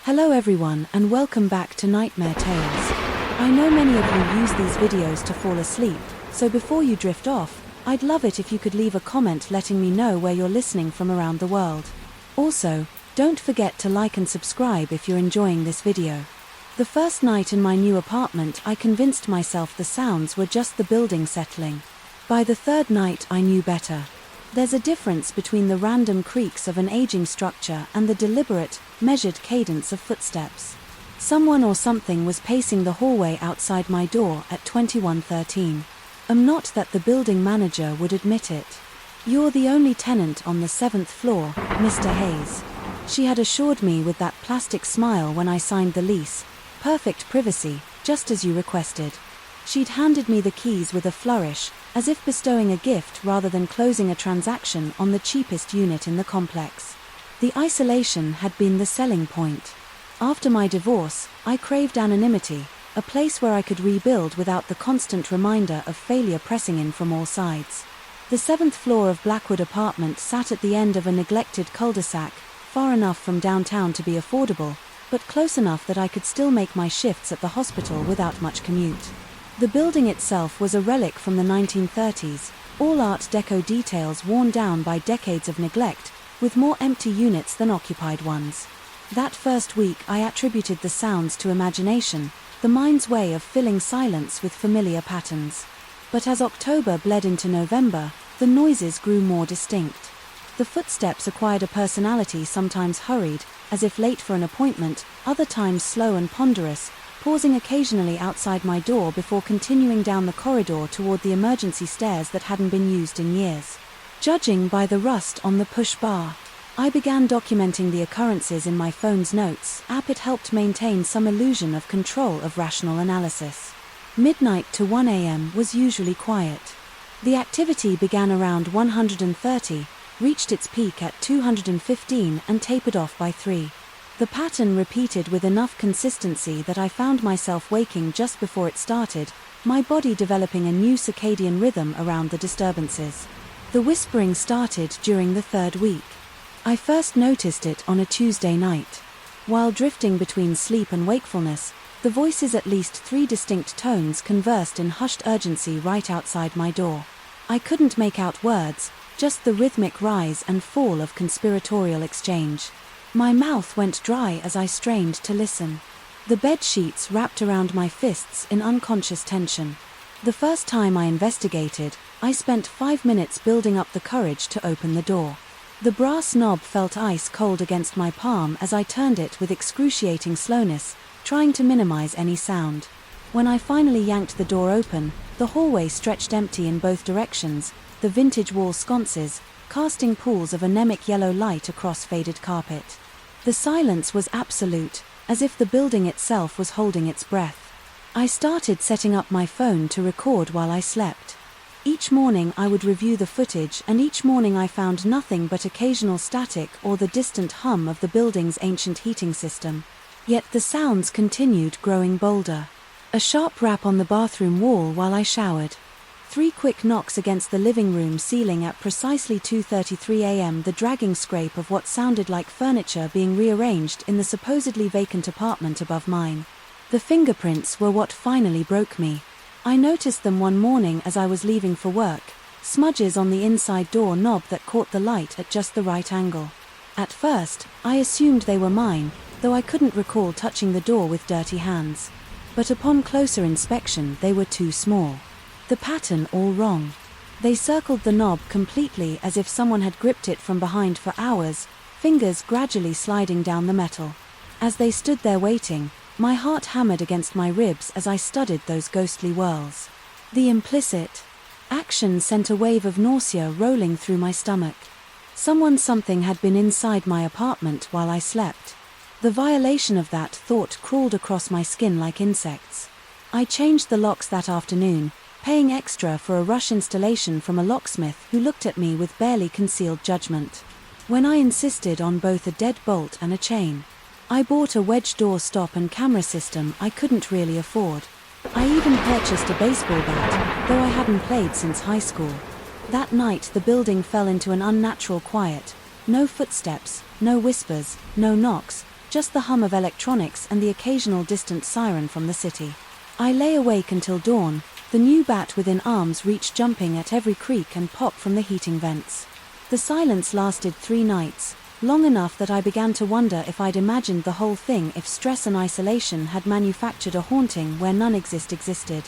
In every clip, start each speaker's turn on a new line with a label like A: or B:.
A: Hello everyone and welcome back to Nightmare Tales. I know many of you use these videos to fall asleep, so before you drift off, I'd love it if you could leave a comment letting me know where you're listening from around the world. Also, don't forget to like and subscribe if you're enjoying this video. The first night in my new apartment, I convinced myself the sounds were just the building settling. By the third night I knew better. There's a difference between the random creaks of an aging structure and the deliberate, measured cadence of footsteps. Someone or something was pacing the hallway outside my door at 21:13. Not that the building manager would admit it. "You're the only tenant on the 7th floor, Mr. Hayes," she had assured me with that plastic smile when I signed the lease. "Perfect privacy, just as you requested." She'd handed me the keys with a flourish, as if bestowing a gift rather than closing a transaction on the cheapest unit in the complex. The isolation had been the selling point. After my divorce, I craved anonymity, a place where I could rebuild without the constant reminder of failure pressing in from all sides. The 7th floor of Blackwood apartment sat at the end of a neglected cul-de-sac, far enough from downtown to be affordable, but close enough that I could still make my shifts at the hospital without much commute. The building itself was a relic from the 1930s, all Art Deco details worn down by decades of neglect, with more empty units than occupied ones. That first week I attributed the sounds to imagination, the mind's way of filling silence with familiar patterns. But as October bled into November, the noises grew more distinct. The footsteps acquired a personality, sometimes hurried, as if late for an appointment, other times slow and ponderous, pausing occasionally outside my door before continuing down the corridor toward the emergency stairs that hadn't been used in years. Judging by the rust on the push bar, I began documenting the occurrences in my phone's notes app. It helped maintain some illusion of control of rational analysis. Midnight to 1 a.m. was usually quiet. The activity began around 130, reached its peak at 215 and tapered off by 3. The pattern repeated with enough consistency that I found myself waking just before it started, my body developing a new circadian rhythm around the disturbances. The whispering started during the third week. I first noticed it on a Tuesday night. While drifting between sleep and wakefulness, the voices, at least 3 distinct tones, conversed in hushed urgency right outside my door. I couldn't make out words, just the rhythmic rise and fall of conspiratorial exchange. My mouth went dry as I strained to listen. The bed sheets wrapped around my fists in unconscious tension. The first time I investigated, I spent 5 minutes building up the courage to open the door. The brass knob felt ice cold against my palm as I turned it with excruciating slowness, trying to minimize any sound. When I finally yanked the door open, the hallway stretched empty in both directions, the vintage wall sconces casting pools of anemic yellow light across faded carpet. The silence was absolute, as if the building itself was holding its breath. I started setting up my phone to record while I slept. Each morning I would review the footage, and each morning I found nothing but occasional static or the distant hum of the building's ancient heating system. Yet the sounds continued, growing bolder. A sharp rap on the bathroom wall while I showered. 3 quick knocks against the living room ceiling at precisely 2:33 a.m. The dragging scrape of what sounded like furniture being rearranged in the supposedly vacant apartment above mine. The fingerprints were what finally broke me. I noticed them one morning as I was leaving for work, smudges on the inside door knob that caught the light at just the right angle. At first, I assumed they were mine, though I couldn't recall touching the door with dirty hands. But upon closer inspection, they were too small. The pattern all wrong. They circled the knob completely as if someone had gripped it from behind for hours, fingers gradually sliding down the metal. As they stood there waiting, my heart hammered against my ribs as I studied those ghostly whirls. The implicit action sent a wave of nausea rolling through my stomach. Something had been inside my apartment while I slept. The violation of that thought crawled across my skin like insects. I changed the locks that afternoon, paying extra for a rush installation from a locksmith who looked at me with barely concealed judgment. When I insisted on both a deadbolt and a chain, I bought a wedge door stop and camera system I couldn't really afford. I even purchased a baseball bat, though I hadn't played since high school. That night the building fell into an unnatural quiet. No footsteps, no whispers, no knocks, just the hum of electronics and the occasional distant siren from the city. I lay awake until dawn, the new bat within arms reach jumping at every creak and pop from the heating vents. The silence lasted 3 nights, long enough that I began to wonder if I'd imagined the whole thing, if stress and isolation had manufactured a haunting where none existed.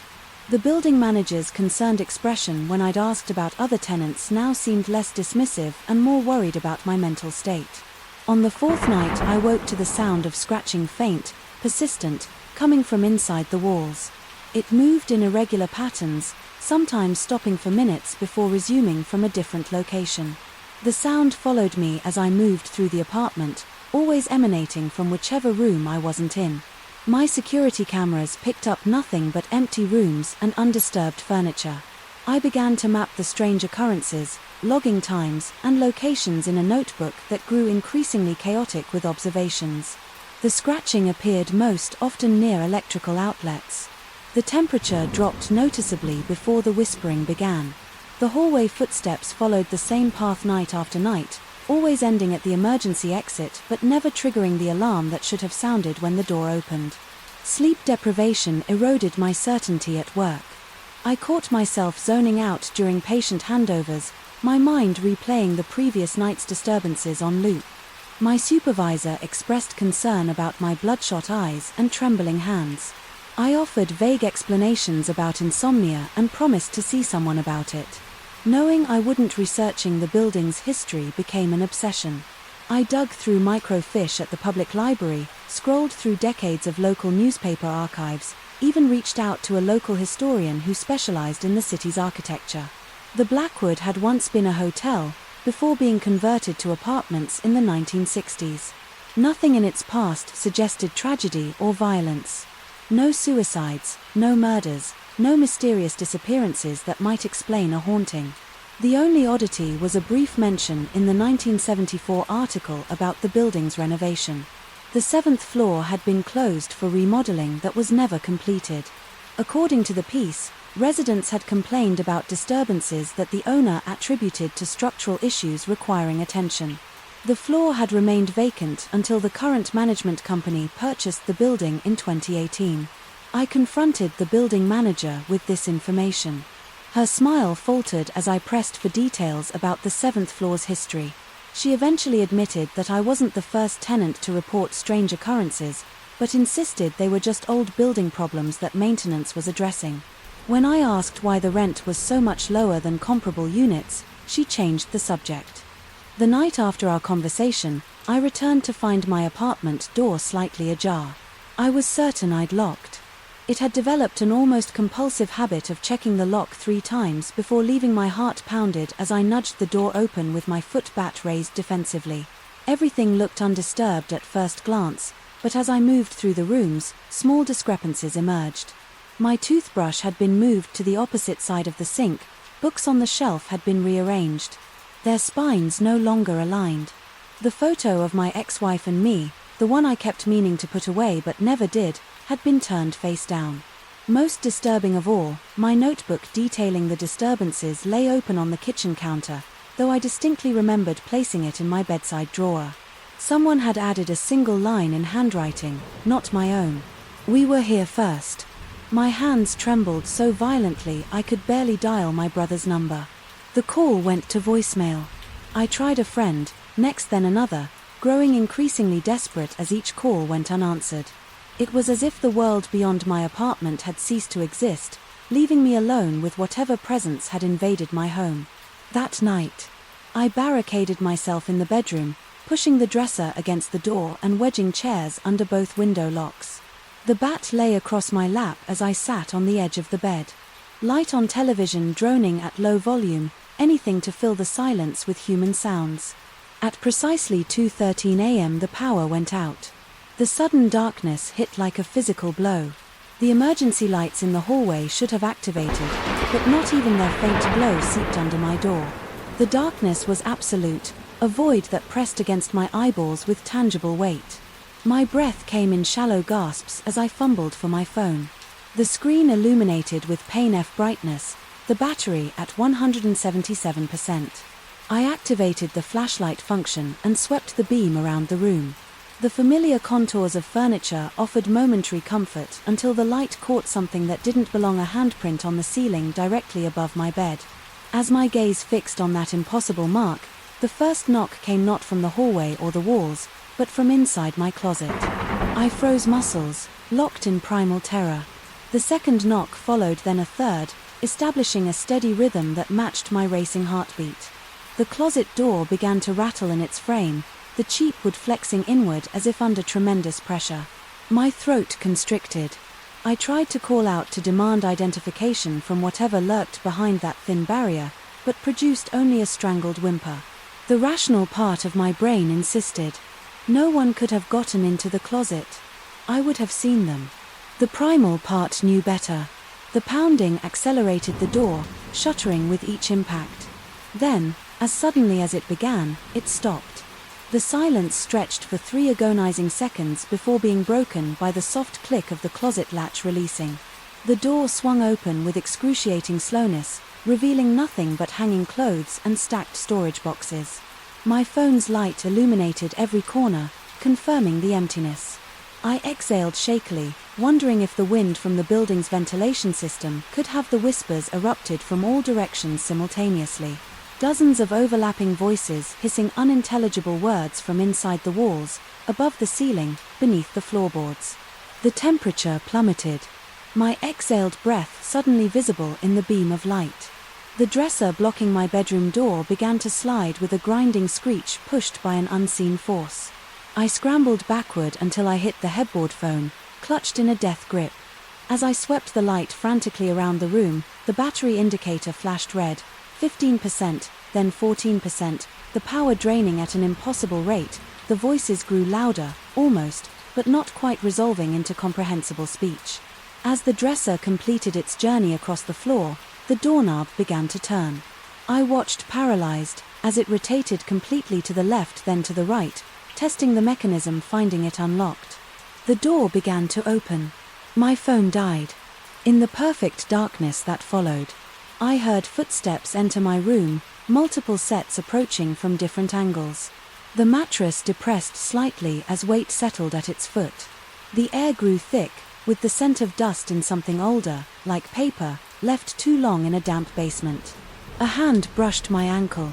A: The building manager's concerned expression when I'd asked about other tenants now seemed less dismissive and more worried about my mental state. On the 4th night I woke to the sound of scratching, faint, persistent, coming from inside the walls. It moved in irregular patterns, sometimes stopping for minutes before resuming from a different location. The sound followed me as I moved through the apartment, always emanating from whichever room I wasn't in. My security cameras picked up nothing but empty rooms and undisturbed furniture. I began to map the strange occurrences, logging times and locations in a notebook that grew increasingly chaotic with observations. The scratching appeared most often near electrical outlets. The temperature dropped noticeably before the whispering began. The hallway footsteps followed the same path night after night, always ending at the emergency exit but never triggering the alarm that should have sounded when the door opened. Sleep deprivation eroded my certainty at work. I caught myself zoning out during patient handovers, my mind replaying the previous night's disturbances on loop. My supervisor expressed concern about my bloodshot eyes and trembling hands. I offered vague explanations about insomnia and promised to see someone about it. Knowing I wouldn't, researching the building's history became an obsession. I dug through microfiche at the public library, scrolled through decades of local newspaper archives, even reached out to a local historian who specialized in the city's architecture. The Blackwood had once been a hotel, before being converted to apartments in the 1960s. Nothing in its past suggested tragedy or violence. No suicides, no murders, no mysterious disappearances that might explain a haunting. The only oddity was a brief mention in the 1974 article about the building's renovation. The 7th floor had been closed for remodeling that was never completed. According to the piece, residents had complained about disturbances that the owner attributed to structural issues requiring attention. The floor had remained vacant until the current management company purchased the building in 2018. I confronted the building manager with this information. Her smile faltered as I pressed for details about the 7th floor's history. She eventually admitted that I wasn't the first tenant to report strange occurrences, but insisted they were just old building problems that maintenance was addressing. When I asked why the rent was so much lower than comparable units, she changed the subject. The night after our conversation, I returned to find my apartment door slightly ajar. I was certain I'd locked. It had developed an almost compulsive habit of checking the lock 3 times before leaving. My heart pounded as I nudged the door open with my foot bat raised defensively. Everything looked undisturbed at first glance, but as I moved through the rooms, small discrepancies emerged. My toothbrush had been moved to the opposite side of the sink, books on the shelf had been rearranged. Their spines no longer aligned. The photo of my ex-wife and me, the one I kept meaning to put away but never did, had been turned face down. Most disturbing of all, my notebook detailing the disturbances lay open on the kitchen counter, though I distinctly remembered placing it in my bedside drawer. Someone had added a single line in handwriting, not my own. "We were here first." My hands trembled so violently I could barely dial my brother's number. The call went to voicemail. I tried a friend, next then another, growing increasingly desperate as each call went unanswered. It was as if the world beyond my apartment had ceased to exist, leaving me alone with whatever presence had invaded my home. That night, I barricaded myself in the bedroom, pushing the dresser against the door and wedging chairs under both window locks. The bat lay across my lap as I sat on the edge of the bed. Light on television droning at low volume, anything to fill the silence with human sounds. At precisely 2:13 a.m. the power went out. The sudden darkness hit like a physical blow. The emergency lights in the hallway should have activated, but not even their faint glow seeped under my door. The darkness was absolute, a void that pressed against my eyeballs with tangible weight. My breath came in shallow gasps as I fumbled for my phone. The screen illuminated with pain-F brightness, the battery at 177%. I activated the flashlight function and swept the beam around the room. The familiar contours of furniture offered momentary comfort until the light caught something that didn't belong, a handprint on the ceiling directly above my bed. As my gaze fixed on that impossible mark, the first knock came not from the hallway or the walls, but from inside my closet. I froze, muscles locked in primal terror. The second knock followed, then a third, establishing a steady rhythm that matched my racing heartbeat. The closet door began to rattle in its frame, the cheap wood flexing inward as if under tremendous pressure. My throat constricted. I tried to call out to demand identification from whatever lurked behind that thin barrier, but produced only a strangled whimper. The rational part of my brain insisted. No one could have gotten into the closet. I would have seen them. The primal part knew better. The pounding accelerated the door, shuttering with each impact. Then, as suddenly as it began, it stopped. The silence stretched for 3 agonizing seconds before being broken by the soft click of the closet latch releasing. The door swung open with excruciating slowness, revealing nothing but hanging clothes and stacked storage boxes. My phone's light illuminated every corner, confirming the emptiness. I exhaled shakily, wondering if the wind from the building's ventilation system could have the whispers erupted from all directions simultaneously. Dozens of overlapping voices hissing unintelligible words from inside the walls, above the ceiling, beneath the floorboards. The temperature plummeted. My exhaled breath suddenly visible in the beam of light. The dresser blocking my bedroom door began to slide with a grinding screech pushed by an unseen force. I scrambled backward until I hit the headboard phone, clutched in a death grip. As I swept the light frantically around the room, the battery indicator flashed red, 15%, then 14%, the power draining at an impossible rate. The voices grew louder, almost, but not quite, resolving into comprehensible speech. As the dresser completed its journey across the floor, the doorknob began to turn. I watched paralyzed, as it rotated completely to the left then to the right, testing the mechanism, finding it unlocked. The door began to open. My phone died. In the perfect darkness that followed, I heard footsteps enter my room, multiple sets approaching from different angles. The mattress depressed slightly as weight settled at its foot. The air grew thick, with the scent of dust in something older, like paper, left too long in a damp basement. A hand brushed my ankle.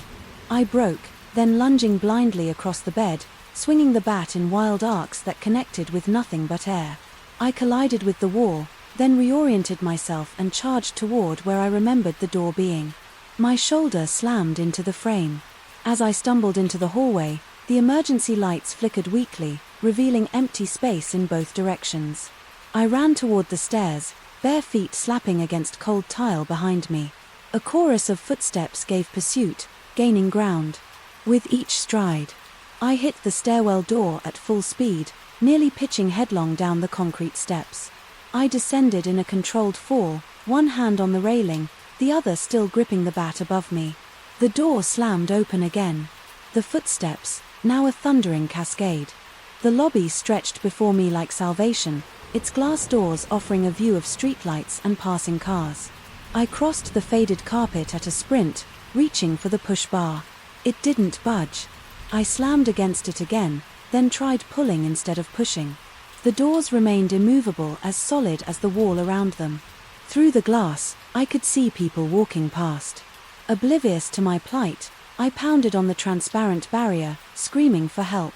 A: I broke, then lunging blindly across the bed, swinging the bat in wild arcs that connected with nothing but air. I collided with the wall, then reoriented myself and charged toward where I remembered the door being. My shoulder slammed into the frame. As I stumbled into the hallway, the emergency lights flickered weakly, revealing empty space in both directions. I ran toward the stairs, bare feet slapping against cold tile behind me. A chorus of footsteps gave pursuit, gaining ground. With each stride, I hit the stairwell door at full speed, nearly pitching headlong down the concrete steps. I descended in a controlled fall, one hand on the railing, the other still gripping the bat above me. The door slammed open again. The footsteps, now a thundering cascade. The lobby stretched before me like salvation, its glass doors offering a view of streetlights and passing cars. I crossed the faded carpet at a sprint, reaching for the push bar. It didn't budge. I slammed against it again, then tried pulling instead of pushing. The doors remained immovable, as solid as the wall around them. Through the glass, I could see people walking past. Oblivious to my plight, I pounded on the transparent barrier, screaming for help.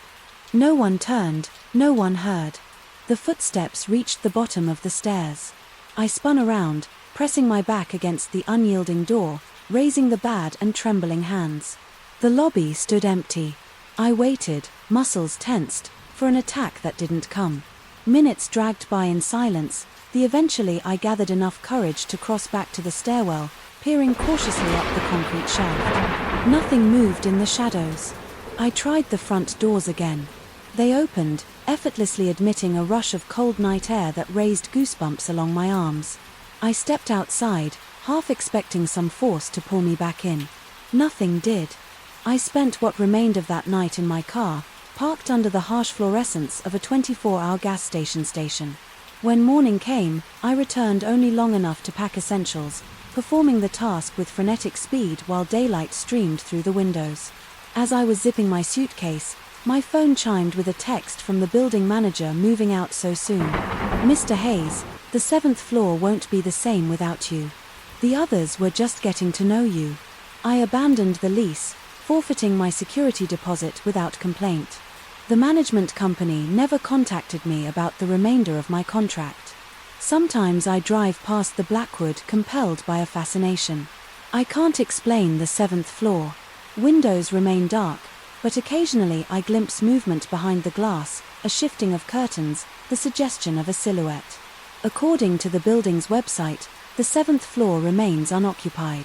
A: No one turned, no one heard. The footsteps reached the bottom of the stairs. I spun around, pressing my back against the unyielding door, raising the bat and trembling hands. The lobby stood empty. I waited, muscles tensed, for an attack that didn't come. Minutes dragged by in silence. Eventually I gathered enough courage to cross back to the stairwell, peering cautiously up the concrete shaft. Nothing moved in the shadows. I tried the front doors again. They opened, effortlessly admitting a rush of cold night air that raised goosebumps along my arms. I stepped outside, half expecting some force to pull me back in. Nothing did. I spent what remained of that night in my car, parked under the harsh fluorescence of a 24-hour gas station. When morning came, I returned only long enough to pack essentials, performing the task with frenetic speed while daylight streamed through the windows. As I was zipping my suitcase, My phone chimed with a text from the building manager moving out so soon. "Mr. Hayes, the 7th floor won't be the same without you. The others were just getting to know you." I abandoned the lease, forfeiting my security deposit without complaint. The management company never contacted me about the remainder of my contract. Sometimes I drive past the Blackwood compelled by a fascination. I can't explain the 7th floor. Windows remain dark, but occasionally I glimpse movement behind the glass, a shifting of curtains, the suggestion of a silhouette. According to the building's website, the 7th floor remains unoccupied.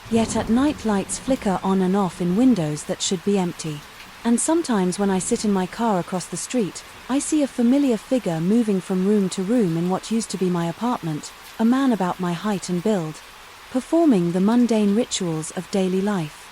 A: Yet at night lights flicker on and off in windows that should be empty. And sometimes when I sit in my car across the street, I see a familiar figure moving from room to room in what used to be my apartment, a man about my height and build, performing the mundane rituals of daily life.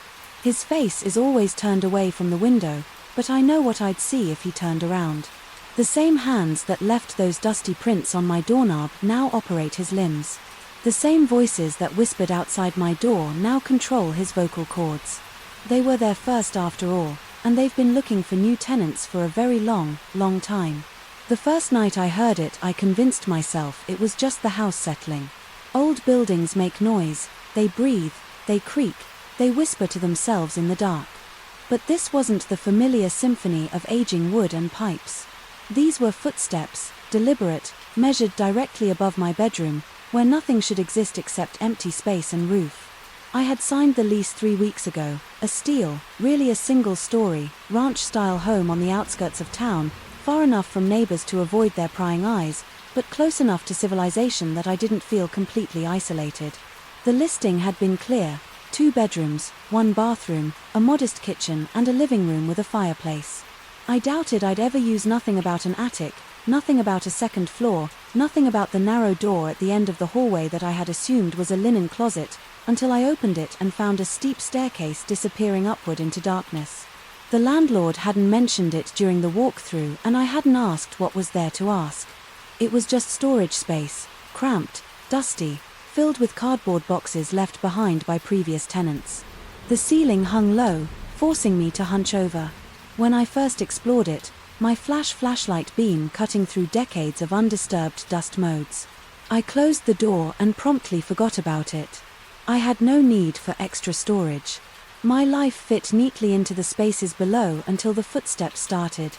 A: His face is always turned away from the window, but I know what I'd see if he turned around. The same hands that left those dusty prints on my doorknob now operate his limbs. The same voices that whispered outside my door now control his vocal cords. They were there first after all, and they've been looking for new tenants for a very long, long time. The first night I heard it, I convinced myself it was just the house settling. Old buildings make noise, they breathe, they creak, they whisper to themselves in the dark. But this wasn't the familiar symphony of aging wood and pipes. These were footsteps, deliberate, measured directly above my bedroom, where nothing should exist except empty space and roof. I had signed the lease 3 weeks ago, a steel, really a single-story, ranch-style home on the outskirts of town, far enough from neighbors to avoid their prying eyes, but close enough to civilization that I didn't feel completely isolated. The listing had been clear: 2 bedrooms, 1 bathroom, a modest kitchen and a living room with a fireplace. I doubted I'd ever use nothing about an attic, nothing about a 2nd floor, nothing about the narrow door at the end of the hallway that I had assumed was a linen closet, until I opened it and found a steep staircase disappearing upward into darkness. The landlord hadn't mentioned it during the walkthrough, and I hadn't asked what was there to ask. It was just storage space, cramped, dusty, filled with cardboard boxes left behind by previous tenants. The ceiling hung low, forcing me to hunch over. When I first explored it, my flashlight beam cutting through decades of undisturbed dust modes. I closed the door and promptly forgot about it. I had no need for extra storage. My life fit neatly into the spaces below until the footsteps started.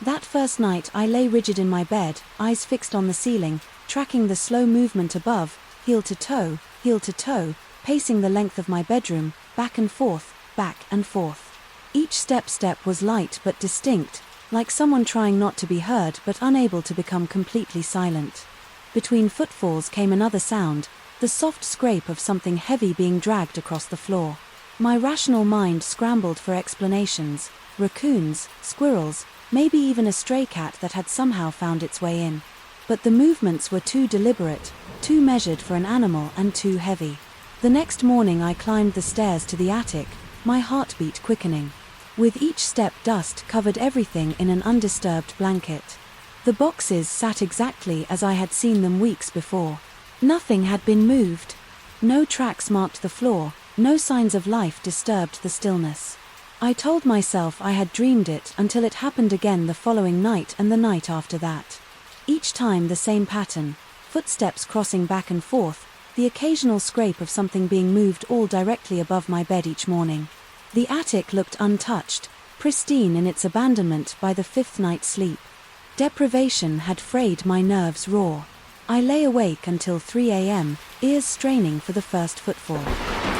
A: That first night I lay rigid in my bed, eyes fixed on the ceiling, tracking the slow movement above, heel to toe, pacing the length of my bedroom, back and forth, back and forth. Each step was light but distinct, like someone trying not to be heard but unable to become completely silent. Between footfalls came another sound, the soft scrape of something heavy being dragged across the floor. My rational mind scrambled for explanations: raccoons, squirrels, maybe even a stray cat that had somehow found its way in. But the movements were too deliberate, too measured for an animal and too heavy. The next morning I climbed the stairs to the attic, my heartbeat quickening. With each step dust covered everything in an undisturbed blanket. The boxes sat exactly as I had seen them weeks before. Nothing had been moved. No tracks marked the floor, no signs of life disturbed the stillness. I told myself I had dreamed it until it happened again the following night and the night after that. Each time the same pattern, footsteps crossing back and forth, the occasional scrape of something being moved, all directly above my bed each morning. The attic looked untouched, pristine in its abandonment by the 5th night's sleep. Deprivation had frayed my nerves raw. I lay awake until 3 a.m., ears straining for the first footfall.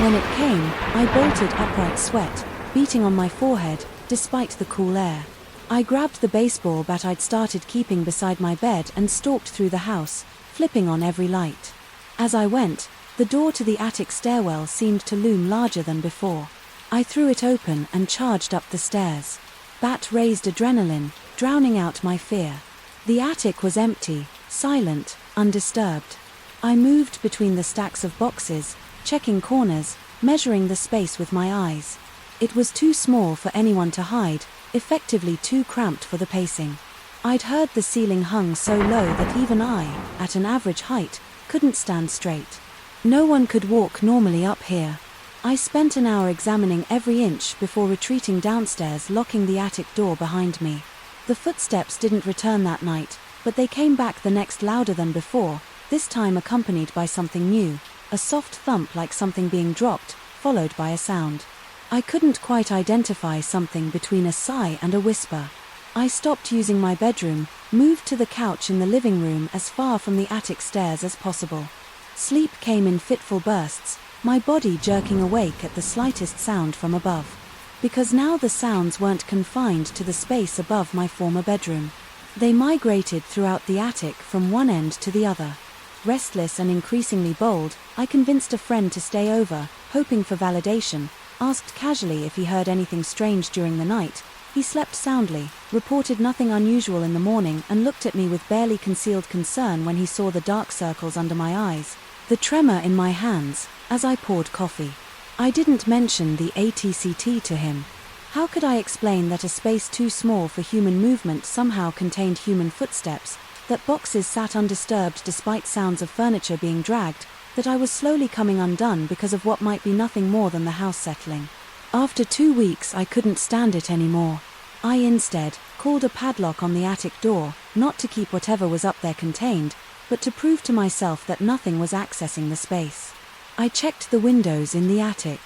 A: When it came, I bolted upright, sweat beating on my forehead, despite the cool air. I grabbed the baseball bat I'd started keeping beside my bed and stalked through the house, flipping on every light. As I went, the door to the attic stairwell seemed to loom larger than before. I threw it open and charged up the stairs. Bat raised adrenaline, drowning out my fear. The attic was empty, silent, undisturbed. I moved between the stacks of boxes, checking corners, measuring the space with my eyes. It was too small for anyone to hide, effectively too cramped for the pacing. I'd heard the ceiling hung so low that even I, at an average height, couldn't stand straight. No one could walk normally up here. I spent an hour examining every inch before retreating downstairs, locking the attic door behind me. The footsteps didn't return that night, but they came back the next, louder than before, this time accompanied by something new, a soft thump like something being dropped, followed by a sound. I couldn't quite identify, something between a sigh and a whisper. I stopped using my bedroom, moved to the couch in the living room as far from the attic stairs as possible. Sleep came in fitful bursts, my body jerking awake at the slightest sound from above. Because now the sounds weren't confined to the space above my former bedroom. They migrated throughout the attic from one end to the other. Restless and increasingly bold, I convinced a friend to stay over, hoping for validation, asked casually if he heard anything strange during the night. He slept soundly, reported nothing unusual in the morning, and looked at me with barely concealed concern when he saw the dark circles under my eyes, the tremor in my hands, as I poured coffee. I didn't mention the ATCT to him. How could I explain that a space too small for human movement somehow contained human footsteps, that boxes sat undisturbed despite sounds of furniture being dragged, that I was slowly coming undone because of what might be nothing more than the house settling? After 2 weeks I couldn't stand it anymore. I instead called a padlock on the attic door, not to keep whatever was up there contained, but to prove to myself that nothing was accessing the space. I checked the windows in the attic.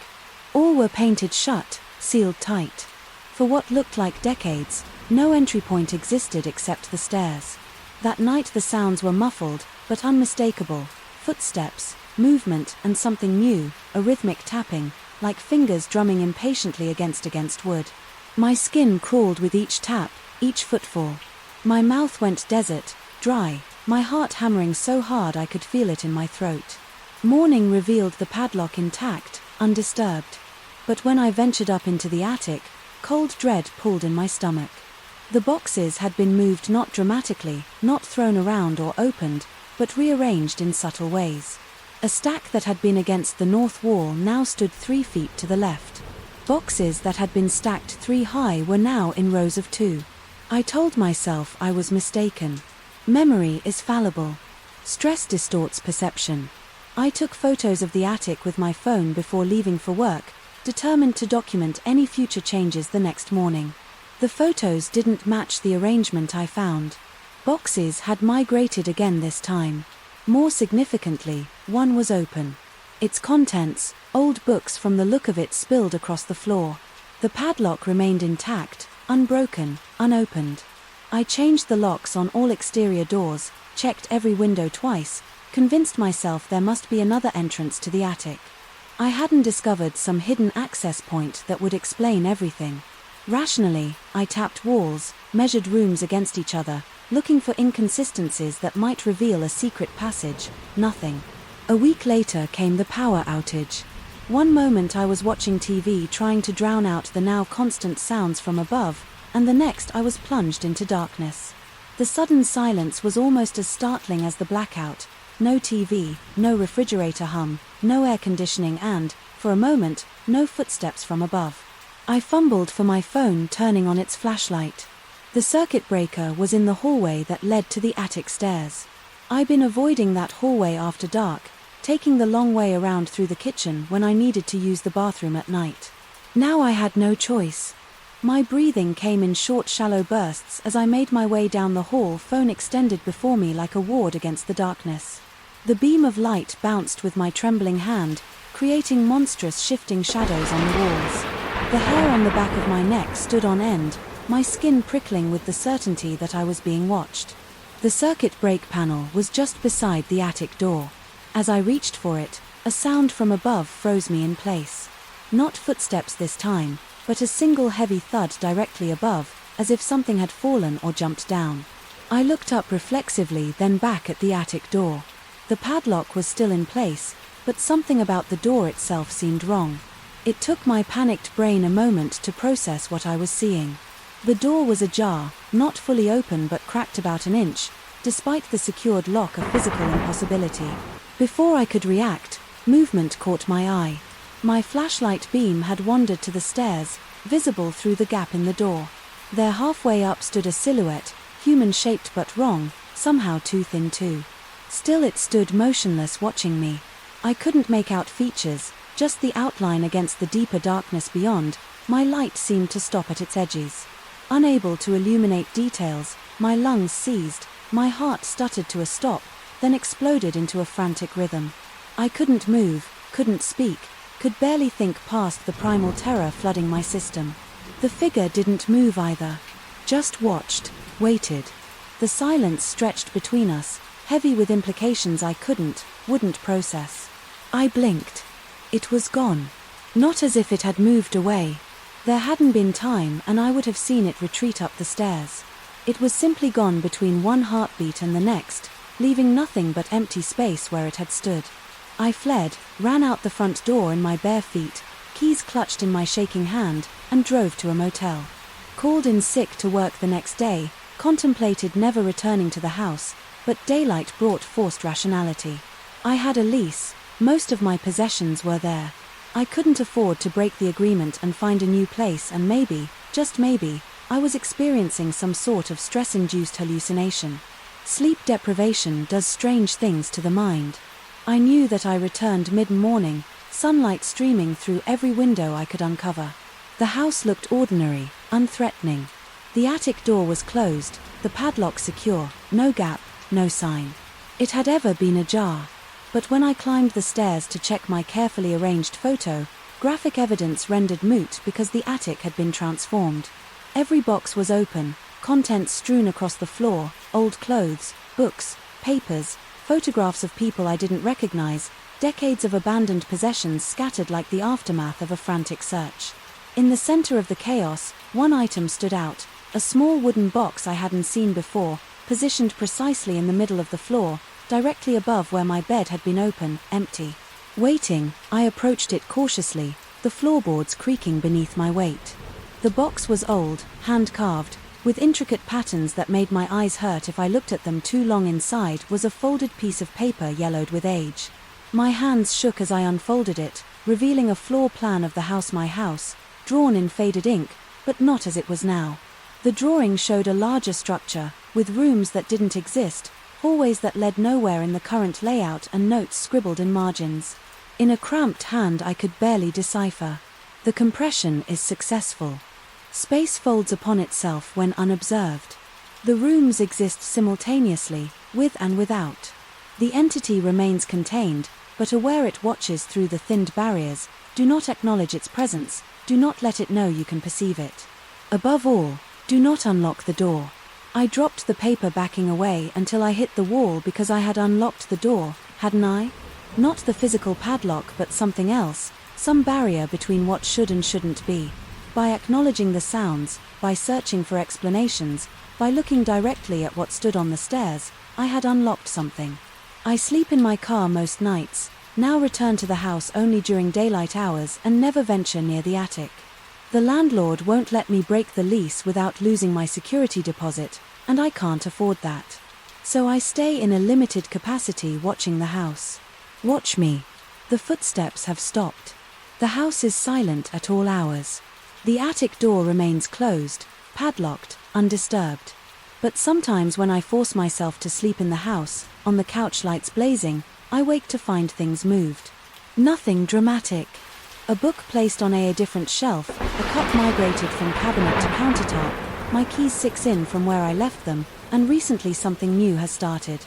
A: All were painted shut, sealed tight. For what looked like decades, no entry point existed except the stairs. That night the sounds were muffled, but unmistakable. Footsteps, movement, and something new, a rhythmic tapping, like fingers drumming impatiently against wood. My skin crawled with each tap, each footfall. My mouth went desert, dry, my heart hammering so hard I could feel it in my throat. Morning revealed the padlock intact, undisturbed. But when I ventured up into the attic, cold dread pulled in my stomach. The boxes had been moved, not dramatically, not thrown around or opened, but rearranged in subtle ways. A stack that had been against the north wall now stood 3 feet to the left. Boxes that had been stacked 3 high were now in rows of 2. I told myself I was mistaken. Memory is fallible. Stress distorts perception. I took photos of the attic with my phone before leaving for work, determined to document any future changes the next morning. The photos didn't match the arrangement I found. Boxes had migrated again this time. More significantly, one was open. Its contents, old books from the look of it, spilled across the floor. The padlock remained intact, unbroken, unopened. I changed the locks on all exterior doors, checked every window twice, convinced myself there must be another entrance to the attic. I hadn't discovered some hidden access point that would explain everything. Rationally, I tapped walls, measured rooms against each other, looking for inconsistencies that might reveal a secret passage. Nothing. A week later came the power outage. One moment I was watching TV trying to drown out the now constant sounds from above, and the next I was plunged into darkness. The sudden silence was almost as startling as the blackout. No TV, no refrigerator hum, no air conditioning, and, for a moment, no footsteps from above. I fumbled for my phone, turning on its flashlight. The circuit breaker was in the hallway that led to the attic stairs. I'd been avoiding that hallway after dark, taking the long way around through the kitchen when I needed to use the bathroom at night. Now I had no choice. My breathing came in short, shallow bursts as I made my way down the hall, phone extended before me like a ward against the darkness. The beam of light bounced with my trembling hand, creating monstrous shifting shadows on the walls. The hair on the back of my neck stood on end, my skin prickling with the certainty that I was being watched. The circuit break panel was just beside the attic door. As I reached for it, a sound from above froze me in place. Not footsteps this time, but a single heavy thud directly above, as if something had fallen or jumped down. I looked up reflexively, then back at the attic door. The padlock was still in place, but something about the door itself seemed wrong. It took my panicked brain a moment to process what I was seeing. The door was ajar, not fully open but cracked about an inch, despite the secured lock, a physical impossibility. Before I could react, movement caught my eye. My flashlight beam had wandered to the stairs, visible through the gap in the door. There, halfway up, stood a silhouette, human-shaped but wrong, somehow too thin too. Still it stood motionless, watching me. I couldn't make out features, just the outline against the deeper darkness beyond. My light seemed to stop at its edges. Unable to illuminate details, my lungs seized, my heart stuttered to a stop, then exploded into a frantic rhythm. I couldn't move, couldn't speak, could barely think past the primal terror flooding my system. The figure didn't move either. Just watched, waited. The silence stretched between us, heavy with implications I wouldn't process. I blinked. It was gone. Not as if it had moved away. There hadn't been time, and I would have seen it retreat up the stairs. It was simply gone between one heartbeat and the next, leaving nothing but empty space where it had stood. I fled, ran out the front door in my bare feet, keys clutched in my shaking hand, and drove to a motel. Called in sick to work the next day, contemplated never returning to the house, but daylight brought forced rationality. I had a lease, most of my possessions were there. I couldn't afford to break the agreement and find a new place, and maybe, just maybe, I was experiencing some sort of stress-induced hallucination. Sleep deprivation does strange things to the mind. I knew that I returned mid-morning, sunlight streaming through every window I could uncover. The house looked ordinary, unthreatening. The attic door was closed, the padlock secure, no gap, no sign. It had ever been ajar. But when I climbed the stairs to check my carefully arranged photo, graphic evidence rendered moot because the attic had been transformed. Every box was open, contents strewn across the floor, old clothes, books, papers, photographs of people I didn't recognize, decades of abandoned possessions scattered like the aftermath of a frantic search. In the center of the chaos, one item stood out, a small wooden box I hadn't seen before, positioned precisely in the middle of the floor, directly above where my bed had been open, empty. Waiting, I approached it cautiously, the floorboards creaking beneath my weight. The box was old, hand-carved, with intricate patterns that made my eyes hurt if I looked at them too long. Inside was a folded piece of paper yellowed with age. My hands shook as I unfolded it, revealing a floor plan of the house, my house, drawn in faded ink, but not as it was now. The drawing showed a larger structure, with rooms that didn't exist, hallways that led nowhere in the current layout, and notes scribbled in margins. In a cramped hand I could barely decipher. The compression is successful. Space folds upon itself when unobserved. The rooms exist simultaneously, with and without. The entity remains contained, but aware it watches through the thinned barriers. Do not acknowledge its presence, do not let it know you can perceive it. Above all, do not unlock the door. I dropped the paper, backing away until I hit the wall because I had unlocked the door, hadn't I? Not the physical padlock, but something else, some barrier between what should and shouldn't be. By acknowledging the sounds, by searching for explanations, by looking directly at what stood on the stairs, I had unlocked something. I sleep in my car most nights, now return to the house only during daylight hours and never venture near the attic. The landlord won't let me break the lease without losing my security deposit, and I can't afford that. So I stay in a limited capacity watching the house. Watch me. The footsteps have stopped. The house is silent at all hours. The attic door remains closed, padlocked, undisturbed. But sometimes when I force myself to sleep in the house, on the couch, lights blazing, I wake to find things moved. Nothing dramatic. A book placed on a different shelf, a cup migrated from cabinet to countertop, my keys 6 in from where I left them, and recently something new has started.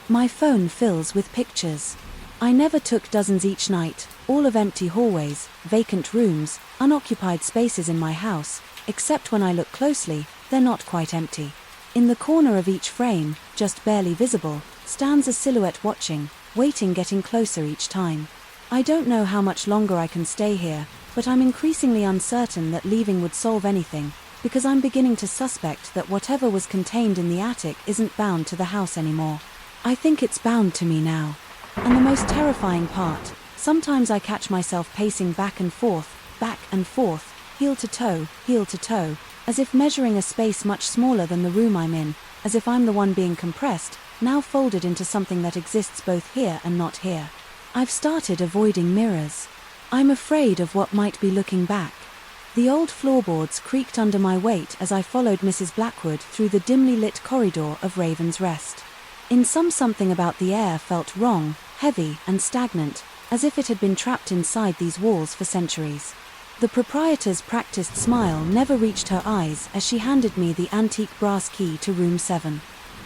A: My phone fills with pictures. I never took dozens each night, all of empty hallways, vacant rooms, unoccupied spaces in my house, except when I look closely, they're not quite empty. In the corner of each frame, just barely visible, stands a silhouette watching, waiting, getting closer each time. I don't know how much longer I can stay here, but I'm increasingly uncertain that leaving would solve anything, because I'm beginning to suspect that whatever was contained in the attic isn't bound to the house anymore. I think it's bound to me now. And the most terrifying part, sometimes I catch myself pacing back and forth, heel to toe, as if measuring a space much smaller than the room I'm in, as if I'm the one being compressed, now folded into something that exists both here and not here. I've started avoiding mirrors. I'm afraid of what might be looking back. The old floorboards creaked under my weight as I followed Mrs. Blackwood through the dimly lit corridor of Raven's Rest. Something about the air felt wrong, heavy and stagnant, as if it had been trapped inside these walls for centuries. The proprietor's practiced smile never reached her eyes as she handed me the antique brass key to room 7.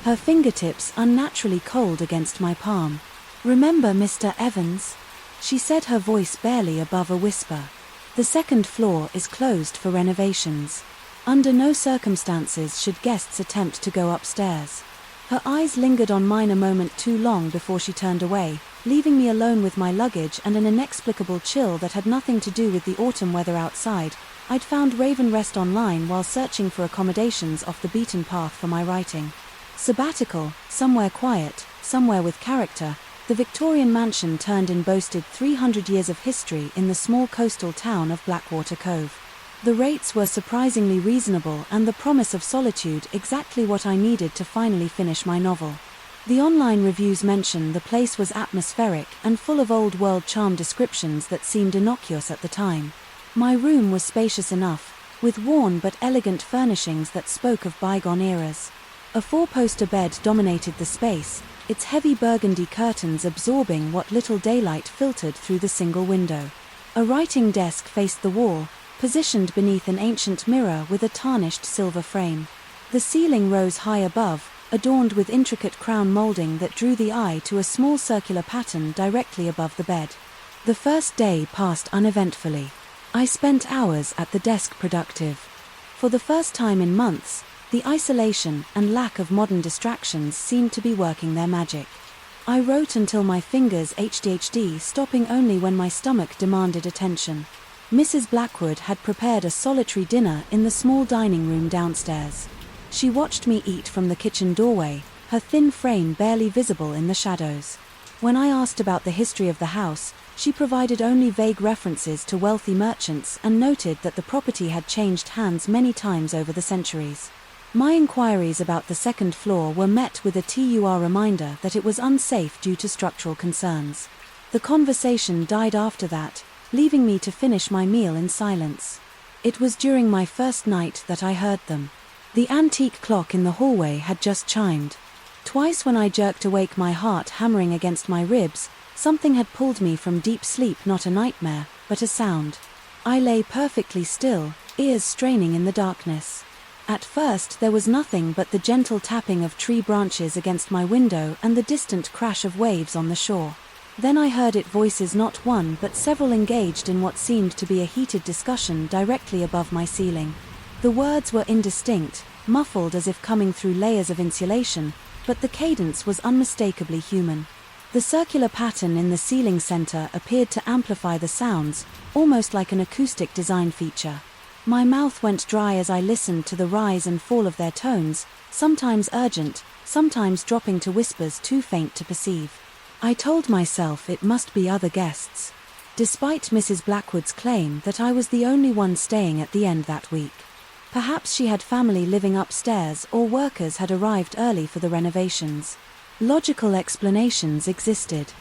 A: Her fingertips unnaturally cold against my palm. "Remember, Mr. Evans?" she said, her voice barely above a whisper. "The second floor is closed for renovations. Under no circumstances should guests attempt to go upstairs." Her eyes lingered on mine a moment too long before she turned away, leaving me alone with my luggage and an inexplicable chill that had nothing to do with the autumn weather outside. I'd found Raven Rest online while searching for accommodations off the beaten path for my writing. Sabbatical, somewhere quiet, somewhere with character, the Victorian mansion turned in boasted 300 years of history in the small coastal town of Blackwater Cove. The rates were surprisingly reasonable and the promise of solitude exactly what I needed to finally finish my novel. The online reviews mention the place was atmospheric and full of old-world charm, descriptions that seemed innocuous at the time. My room was spacious enough, with worn but elegant furnishings that spoke of bygone eras. A 4-poster bed dominated the space, its heavy burgundy curtains absorbing what little daylight filtered through the single window. A writing desk faced the wall, positioned beneath an ancient mirror with a tarnished silver frame. The ceiling rose high above, adorned with intricate crown molding that drew the eye to a small circular pattern directly above the bed. The first day passed uneventfully. I spent hours at the desk productive. For the first time in months, the isolation and lack of modern distractions seemed to be working their magic. I wrote until my fingers ADHD, stopping only when my stomach demanded attention. Mrs. Blackwood had prepared a solitary dinner in the small dining room downstairs. She watched me eat from the kitchen doorway, her thin frame barely visible in the shadows. When I asked about the history of the house, she provided only vague references to wealthy merchants and noted that the property had changed hands many times over the centuries. My inquiries about the second floor were met with a TUR reminder that it was unsafe due to structural concerns. The conversation died after that, leaving me to finish my meal in silence. It was during my first night that I heard them. The antique clock in the hallway had just chimed. Twice when I jerked awake, my heart hammering against my ribs, something had pulled me from deep sleep, not a nightmare, but a sound. I lay perfectly still, ears straining in the darkness. At first there was nothing but the gentle tapping of tree branches against my window and the distant crash of waves on the shore. Then I heard it, voices, not one but several, engaged in what seemed to be a heated discussion directly above my ceiling. The words were indistinct, muffled as if coming through layers of insulation, but the cadence was unmistakably human. The circular pattern in the ceiling center appeared to amplify the sounds, almost like an acoustic design feature. My mouth went dry as I listened to the rise and fall of their tones, sometimes urgent, sometimes dropping to whispers too faint to perceive. I told myself it must be other guests. Despite Mrs. Blackwood's claim that I was the only one staying at the end that week. Perhaps she had family living upstairs, or workers had arrived early for the renovations. Logical explanations existed.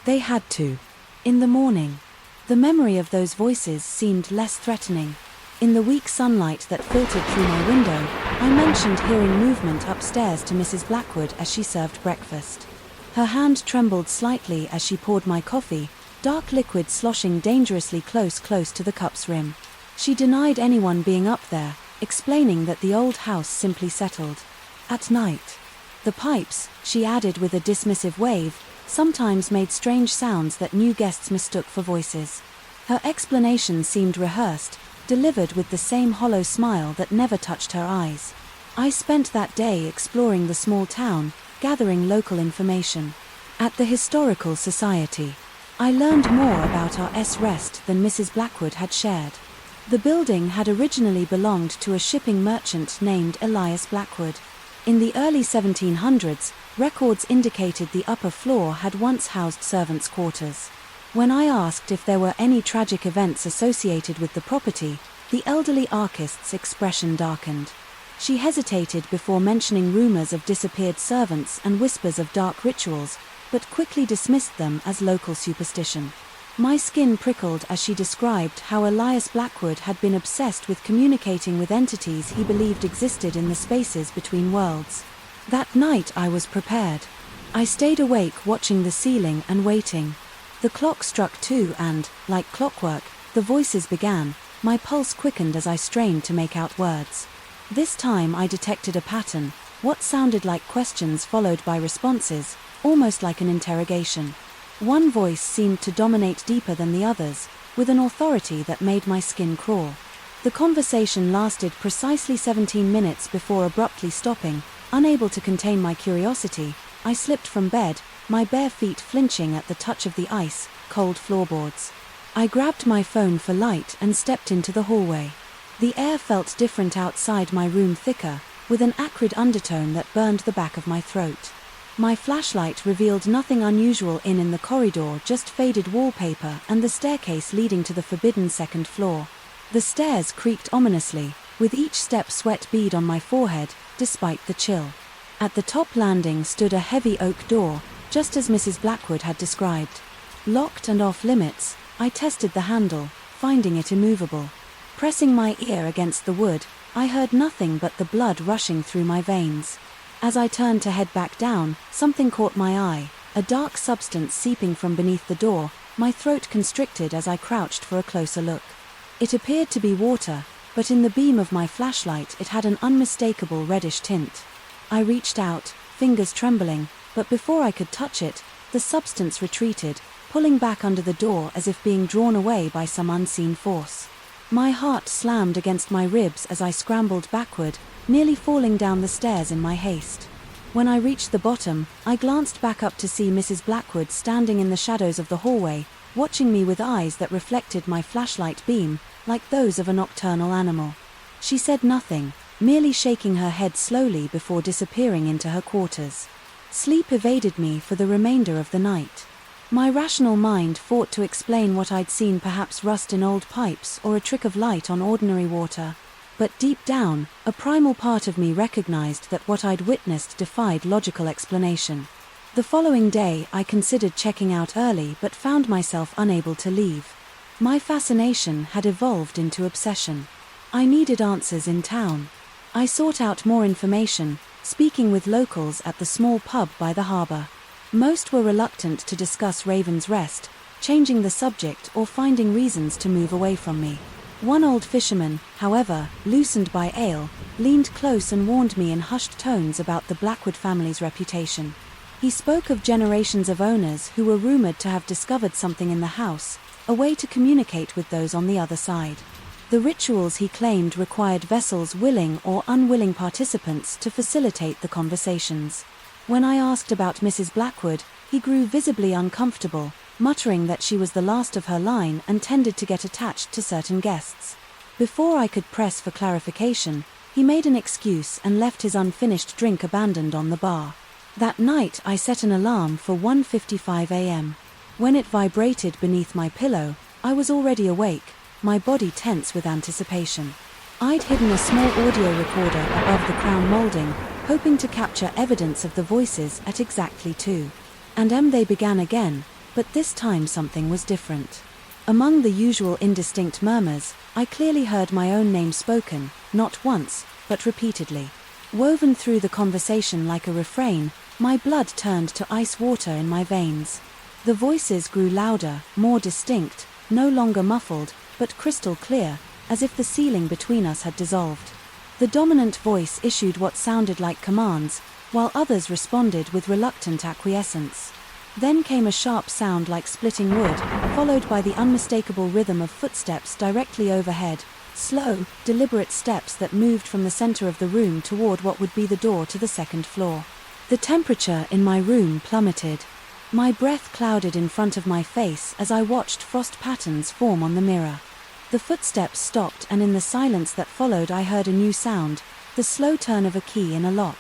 A: They had to. In the morning, the memory of those voices seemed less threatening. In the weak sunlight that filtered through my window, I mentioned hearing movement upstairs to Mrs. Blackwood as she served breakfast. Her hand trembled slightly as she poured my coffee, dark liquid sloshing dangerously close to the cup's rim. She denied anyone being up there, explaining that the old house simply settled. At night, the pipes, she added with a dismissive wave, sometimes made strange sounds that new guests mistook for voices. Her explanation seemed rehearsed, delivered with the same hollow smile that never touched her eyes. I spent that day exploring the small town, gathering local information. At the Historical Society, I learned more about R.S. Rest than Mrs. Blackwood had shared. The building had originally belonged to a shipping merchant named Elias Blackwood. In the early 1700s, records indicated the upper floor had once housed servants' quarters. When I asked if there were any tragic events associated with the property, the elderly archist's expression darkened. She hesitated before mentioning rumors of disappeared servants and whispers of dark rituals, but quickly dismissed them as local superstition. My skin prickled as she described how Elias Blackwood had been obsessed with communicating with entities he believed existed in the spaces between worlds. That night I was prepared. I stayed awake watching the ceiling and waiting. The clock struck 2 and, like clockwork, the voices began. My pulse quickened as I strained to make out words. This time I detected a pattern, what sounded like questions followed by responses, almost like an interrogation. One voice seemed to dominate deeper than the others, with an authority that made my skin crawl. The conversation lasted precisely 17 minutes before abruptly stopping. Unable to contain my curiosity, I slipped from bed, my bare feet flinching at the touch of the ice, cold floorboards. I grabbed my phone for light and stepped into the hallway. The air felt different outside my room, thicker, with an acrid undertone that burned the back of my throat. My flashlight revealed nothing unusual in the corridor, just faded wallpaper and the staircase leading to the forbidden second floor. The stairs creaked ominously, with each step sweat bead on my forehead, despite the chill. At the top landing stood a heavy oak door, just as Mrs. Blackwood had described. Locked and off limits, I tested the handle, finding it immovable. Pressing my ear against the wood, I heard nothing but the blood rushing through my veins. As I turned to head back down, something caught my eye, a dark substance seeping from beneath the door. My throat constricted as I crouched for a closer look. It appeared to be water, but in the beam of my flashlight it had an unmistakable reddish tint. I reached out, fingers trembling, but before I could touch it, the substance retreated, pulling back under the door as if being drawn away by some unseen force. My heart slammed against my ribs as I scrambled backward, nearly falling down the stairs in my haste. When I reached the bottom, I glanced back up to see Mrs. Blackwood standing in the shadows of the hallway, watching me with eyes that reflected my flashlight beam, like those of a nocturnal animal. She said nothing, merely shaking her head slowly before disappearing into her quarters. Sleep evaded me for the remainder of the night. My rational mind fought to explain what I'd seen, perhaps rust in old pipes or a trick of light on ordinary water. But deep down, a primal part of me recognized that what I'd witnessed defied logical explanation. The following day I considered checking out early but found myself unable to leave. My fascination had evolved into obsession. I needed answers in town. I sought out more information, speaking with locals at the small pub by the harbour. Most were reluctant to discuss Raven's Rest, changing the subject or finding reasons to move away from me. One old fisherman, however, loosened by ale, leaned close and warned me in hushed tones about the Blackwood family's reputation. He spoke of generations of owners who were rumoured to have discovered something in the house, a way to communicate with those on the other side. The rituals he claimed required vessels' willing or unwilling participants to facilitate the conversations. When I asked about Mrs. Blackwood, he grew visibly uncomfortable, muttering that she was the last of her line and tended to get attached to certain guests. Before I could press for clarification, he made an excuse and left his unfinished drink abandoned on the bar. That night I set an alarm for 1:55 a.m. When it vibrated beneath my pillow, I was already awake, my body tense with anticipation. I'd hidden a small audio recorder above the crown molding, hoping to capture evidence of the voices at exactly 2 a.m. They began again, but this time something was different. Among the usual indistinct murmurs, I clearly heard my own name spoken, not once, but repeatedly. Woven through the conversation like a refrain, my blood turned to ice water in my veins. The voices grew louder, more distinct, no longer muffled, but crystal clear, as if the ceiling between us had dissolved. The dominant voice issued what sounded like commands, while others responded with reluctant acquiescence. Then came a sharp sound like splitting wood, followed by the unmistakable rhythm of footsteps directly overhead, slow, deliberate steps that moved from the center of the room toward what would be the door to the second floor. The temperature in my room plummeted. My breath clouded in front of my face as I watched frost patterns form on the mirror. The footsteps stopped, and in the silence that followed I heard a new sound, the slow turn of a key in a lock.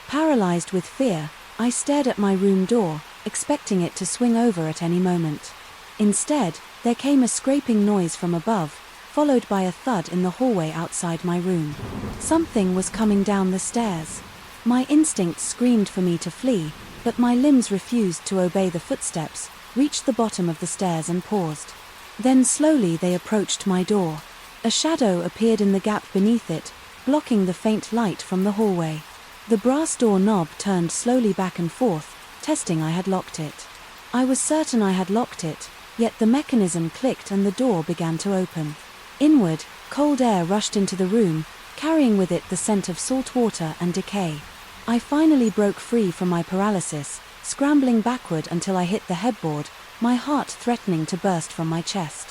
A: Paralyzed with fear, I stared at my room door, expecting it to swing over at any moment. Instead, there came a scraping noise from above, followed by a thud in the hallway outside my room. Something was coming down the stairs. My instincts screamed for me to flee, but my limbs refused to obey. The footsteps reached the bottom of the stairs and paused. Then slowly they approached my door. A shadow appeared in the gap beneath it, blocking the faint light from the hallway. The brass door knob turned slowly back and forth, testing I had locked it. I was certain I had locked it, yet the mechanism clicked and the door began to open. Inward, cold air rushed into the room, carrying with it the scent of salt water and decay. I finally broke free from my paralysis, scrambling backward until I hit the headboard, my heart threatening to burst from my chest.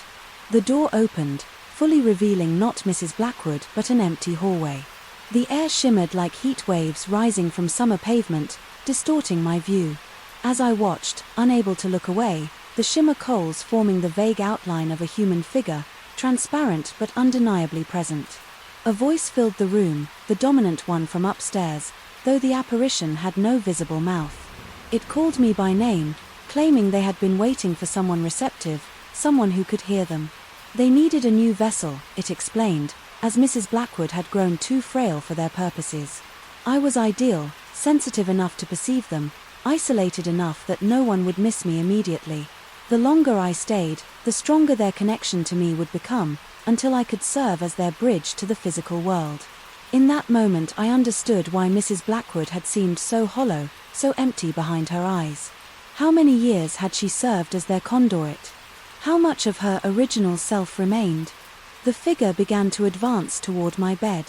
A: The door opened, fully revealing not Mrs. Blackwood but an empty hallway. The air shimmered like heat waves rising from summer pavement, distorting my view. As I watched, unable to look away, the shimmer coals forming the vague outline of a human figure, transparent but undeniably present. A voice filled the room, the dominant one from upstairs, though the apparition had no visible mouth. It called me by name, claiming they had been waiting for someone receptive, someone who could hear them. They needed a new vessel, it explained, as Mrs. Blackwood had grown too frail for their purposes. I was ideal, sensitive enough to perceive them, isolated enough that no one would miss me immediately. The longer I stayed, the stronger their connection to me would become, until I could serve as their bridge to the physical world. In that moment I understood why Mrs. Blackwood had seemed so hollow, so empty behind her eyes. How many years had she served as their conduit? How much of her original self remained? The figure began to advance toward my bed.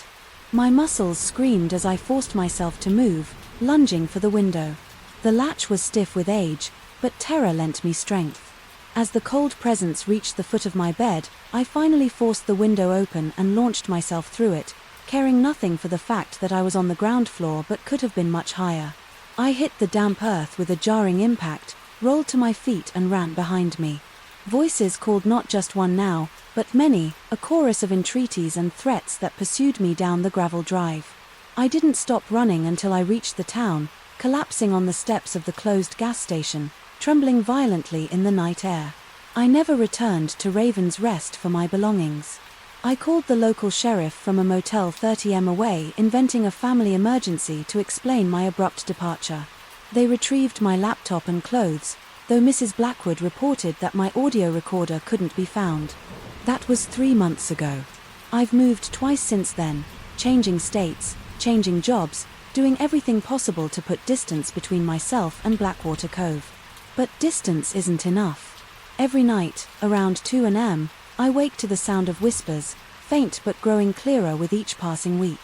A: My muscles screamed as I forced myself to move, lunging for the window. The latch was stiff with age, but terror lent me strength. As the cold presence reached the foot of my bed, I finally forced the window open and launched myself through it, caring nothing for the fact that I was on the ground floor but could have been much higher. I hit the damp earth with a jarring impact, rolled to my feet and ran behind me. Voices called not just one now, but many, a chorus of entreaties and threats that pursued me down the gravel drive. I didn't stop running until I reached the town, collapsing on the steps of the closed gas station, trembling violently in the night air. I never returned to Raven's Rest for my belongings. I called the local sheriff from a motel 30 m away, inventing a family emergency to explain my abrupt departure. They retrieved my laptop and clothes, though Mrs. Blackwood reported that my audio recorder couldn't be found. That was 3 months ago. I've moved twice since then, changing states, changing jobs, doing everything possible to put distance between myself and Blackwater Cove. But distance isn't enough. Every night, around 2 a.m., I wake to the sound of whispers, faint but growing clearer with each passing week.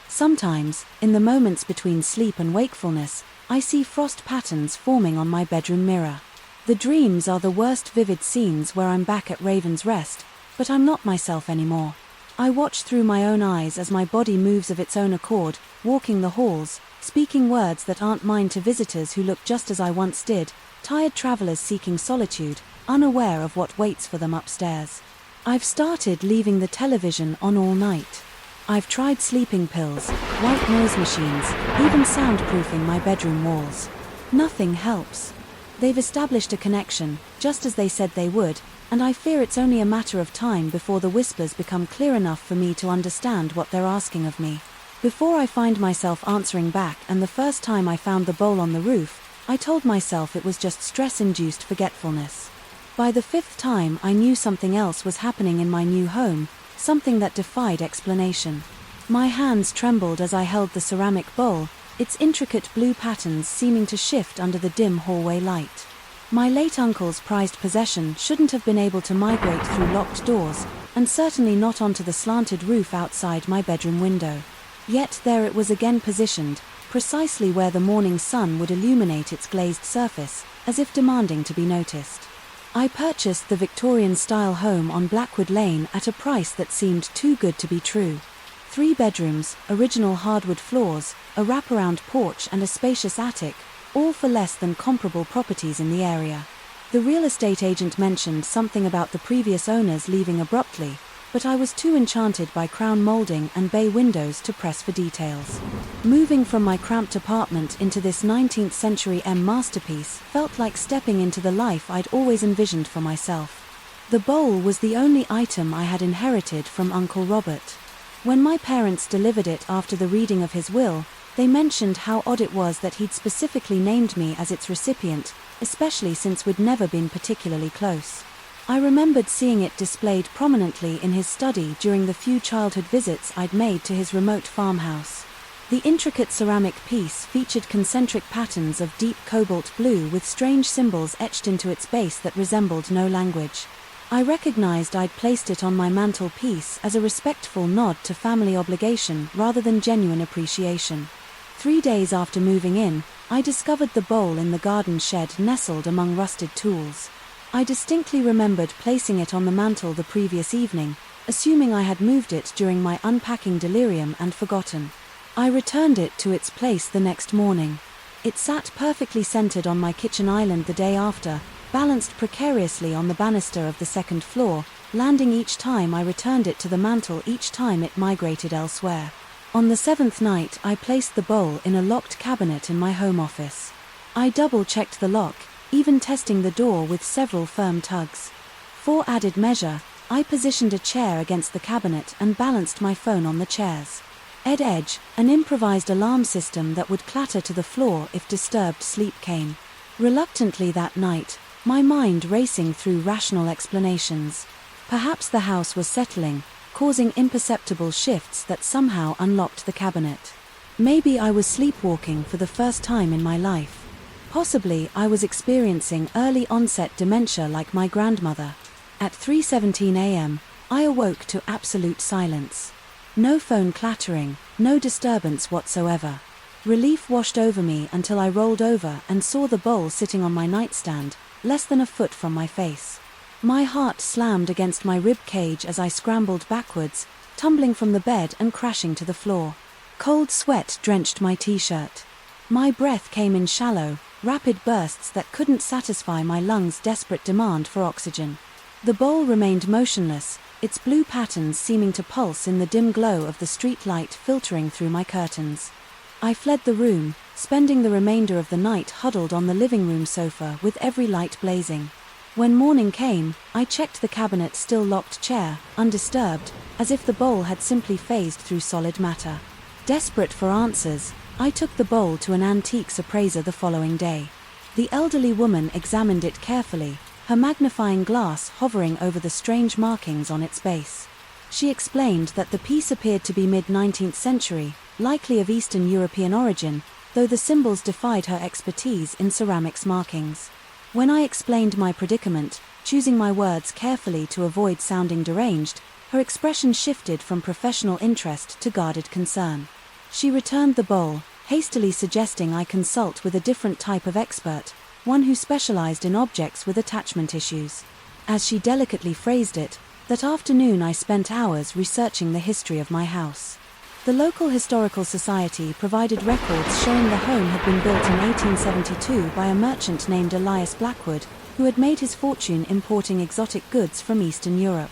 A: Sometimes, in the moments between sleep and wakefulness, I see frost patterns forming on my bedroom mirror. The dreams are the worst vivid scenes where I'm back at Raven's Rest, but I'm not myself anymore. I watch through my own eyes as my body moves of its own accord, walking the halls, speaking words that aren't mine to visitors who look just as I once did, tired travelers seeking solitude, unaware of what waits for them upstairs. I've started leaving the television on all night. I've tried sleeping pills, white noise machines, even soundproofing my bedroom walls. Nothing helps. They've established a connection, just as they said they would, and I fear it's only a matter of time before the whispers become clear enough for me to understand what they're asking of me. Before I find myself answering back, and the first time I found the bowl on the roof, I told myself it was just stress-induced forgetfulness. By the 5th time I knew something else was happening in my new home, something that defied explanation. My hands trembled as I held the ceramic bowl, its intricate blue patterns seeming to shift under the dim hallway light. My late uncle's prized possession shouldn't have been able to migrate through locked doors, and certainly not onto the slanted roof outside my bedroom window. Yet there it was again positioned, precisely where the morning sun would illuminate its glazed surface, as if demanding to be noticed. I purchased the Victorian-style home on Blackwood Lane at a price that seemed too good to be true. 3 bedrooms, original hardwood floors, a wraparound porch and a spacious attic, all for less than comparable properties in the area. The real estate agent mentioned something about the previous owners leaving abruptly, but I was too enchanted by crown molding and bay windows to press for details. Moving from my cramped apartment into this 19th century masterpiece felt like stepping into the life I'd always envisioned for myself. The bowl was the only item I had inherited from Uncle Robert. When my parents delivered it after the reading of his will, they mentioned how odd it was that he'd specifically named me as its recipient, especially since we'd never been particularly close. I remembered seeing it displayed prominently in his study during the few childhood visits I'd made to his remote farmhouse. The intricate ceramic piece featured concentric patterns of deep cobalt blue with strange symbols etched into its base that resembled no language. I recognized I'd placed it on my mantelpiece as a respectful nod to family obligation rather than genuine appreciation. 3 days after moving in, I discovered the bowl in the garden shed nestled among rusted tools. I distinctly remembered placing it on the mantel the previous evening, assuming I had moved it during my unpacking delirium and forgotten. I returned it to its place the next morning. It sat perfectly centered on my kitchen island the day after, balanced precariously on the banister of the second floor, landing each time I returned it to the mantel each time it migrated elsewhere. On the 7th night, I placed the bowl in a locked cabinet in my home office. I double-checked the lock, even testing the door with several firm tugs. For added measure, I positioned a chair against the cabinet and balanced my phone on the chair's edge, an improvised alarm system that would clatter to the floor if disturbed sleep came. Reluctantly that night, my mind racing through rational explanations. Perhaps the house was settling, causing imperceptible shifts that somehow unlocked the cabinet. Maybe I was sleepwalking for the first time in my life. Possibly I was experiencing early onset dementia like my grandmother. At 3:17 a.m., I awoke to absolute silence. No phone clattering, no disturbance whatsoever. Relief washed over me until I rolled over and saw the bowl sitting on my nightstand, less than a foot from my face. My heart slammed against my rib cage as I scrambled backwards, tumbling from the bed and crashing to the floor. Cold sweat drenched my t-shirt. My breath came in shallow, rapid bursts that couldn't satisfy my lungs' desperate demand for oxygen. The bowl remained motionless, its blue patterns seeming to pulse in the dim glow of the street light filtering through my curtains. I fled the room, spending the remainder of the night huddled on the living room sofa with every light blazing. When morning came, I checked the cabinet's still locked chair, undisturbed, as if the bowl had simply phased through solid matter. Desperate for answers, I took the bowl to an antiques appraiser the following day. The elderly woman examined it carefully, her magnifying glass hovering over the strange markings on its base. She explained that the piece appeared to be mid-19th century, likely of Eastern European origin, though the symbols defied her expertise in ceramics markings. When I explained my predicament, choosing my words carefully to avoid sounding deranged, her expression shifted from professional interest to guarded concern. She returned the bowl, hastily suggesting I consult with a different type of expert, one who specialized in objects with attachment issues. As she delicately phrased it, that afternoon I spent hours researching the history of my house. The local historical society provided records showing the home had been built in 1872 by a merchant named Elias Blackwood, who had made his fortune importing exotic goods from Eastern Europe.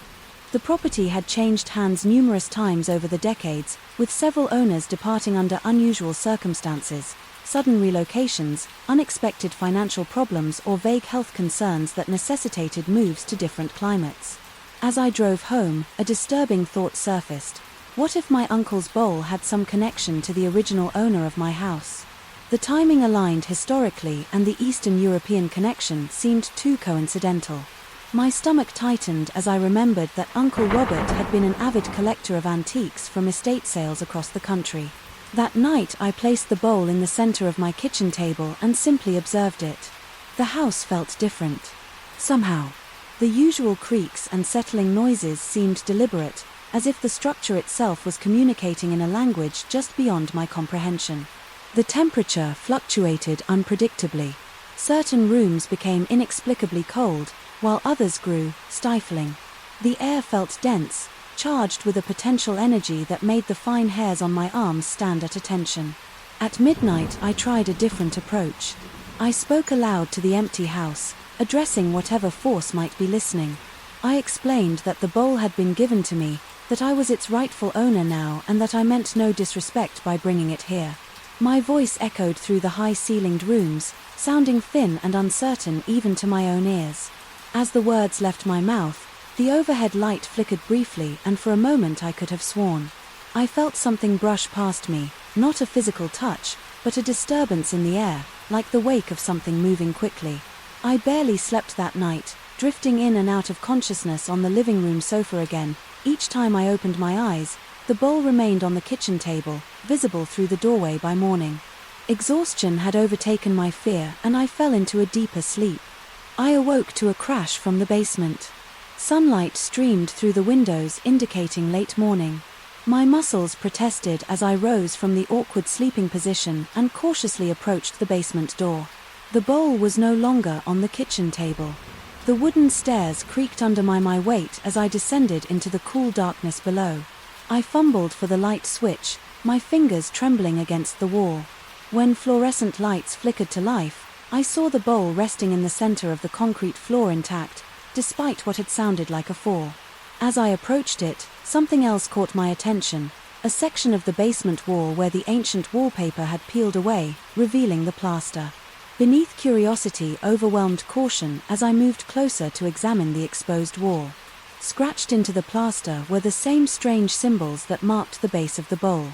A: The property had changed hands numerous times over the decades, with several owners departing under unusual circumstances, sudden relocations, unexpected financial problems or vague health concerns that necessitated moves to different climates. As I drove home, a disturbing thought surfaced. What if my uncle's bowl had some connection to the original owner of my house? The timing aligned historically, and the Eastern European connection seemed too coincidental. My stomach tightened as I remembered that Uncle Robert had been an avid collector of antiques from estate sales across the country. That night I placed the bowl in the center of my kitchen table and simply observed it. The house felt different. Somehow. The usual creaks and settling noises seemed deliberate, as if the structure itself was communicating in a language just beyond my comprehension. The temperature fluctuated unpredictably. Certain rooms became inexplicably cold, while others grew stifling. The air felt dense, charged with a potential energy that made the fine hairs on my arms stand at attention. At midnight I tried a different approach. I spoke aloud to the empty house, addressing whatever force might be listening. I explained that the bowl had been given to me, that I was its rightful owner now, and that I meant no disrespect by bringing it here. My voice echoed through the high-ceilinged rooms, sounding thin and uncertain even to my own ears. As the words left my mouth, the overhead light flickered briefly, and for a moment I could have sworn. I felt something brush past me, not a physical touch, but a disturbance in the air, like the wake of something moving quickly. I barely slept that night, drifting in and out of consciousness on the living room sofa again. Each time I opened my eyes, The bowl remained on the kitchen table, visible through the doorway by morning. Exhaustion had overtaken my fear, and I fell into a deeper sleep. I awoke to a crash from the basement. Sunlight streamed through the windows, indicating late morning. My muscles protested as I rose from the awkward sleeping position and cautiously approached the basement door. The bowl was no longer on the kitchen table. The wooden stairs creaked under my weight as I descended into the cool darkness below. I fumbled for the light switch, my fingers trembling against the wall. When fluorescent lights flickered to life, I saw the bowl resting in the center of the concrete floor intact, despite what had sounded like a fall. As I approached it, something else caught my attention, a section of the basement wall where the ancient wallpaper had peeled away, revealing the plaster. Beneath curiosity overwhelmed caution as I moved closer to examine the exposed wall. Scratched into the plaster were the same strange symbols that marked the base of the bowl.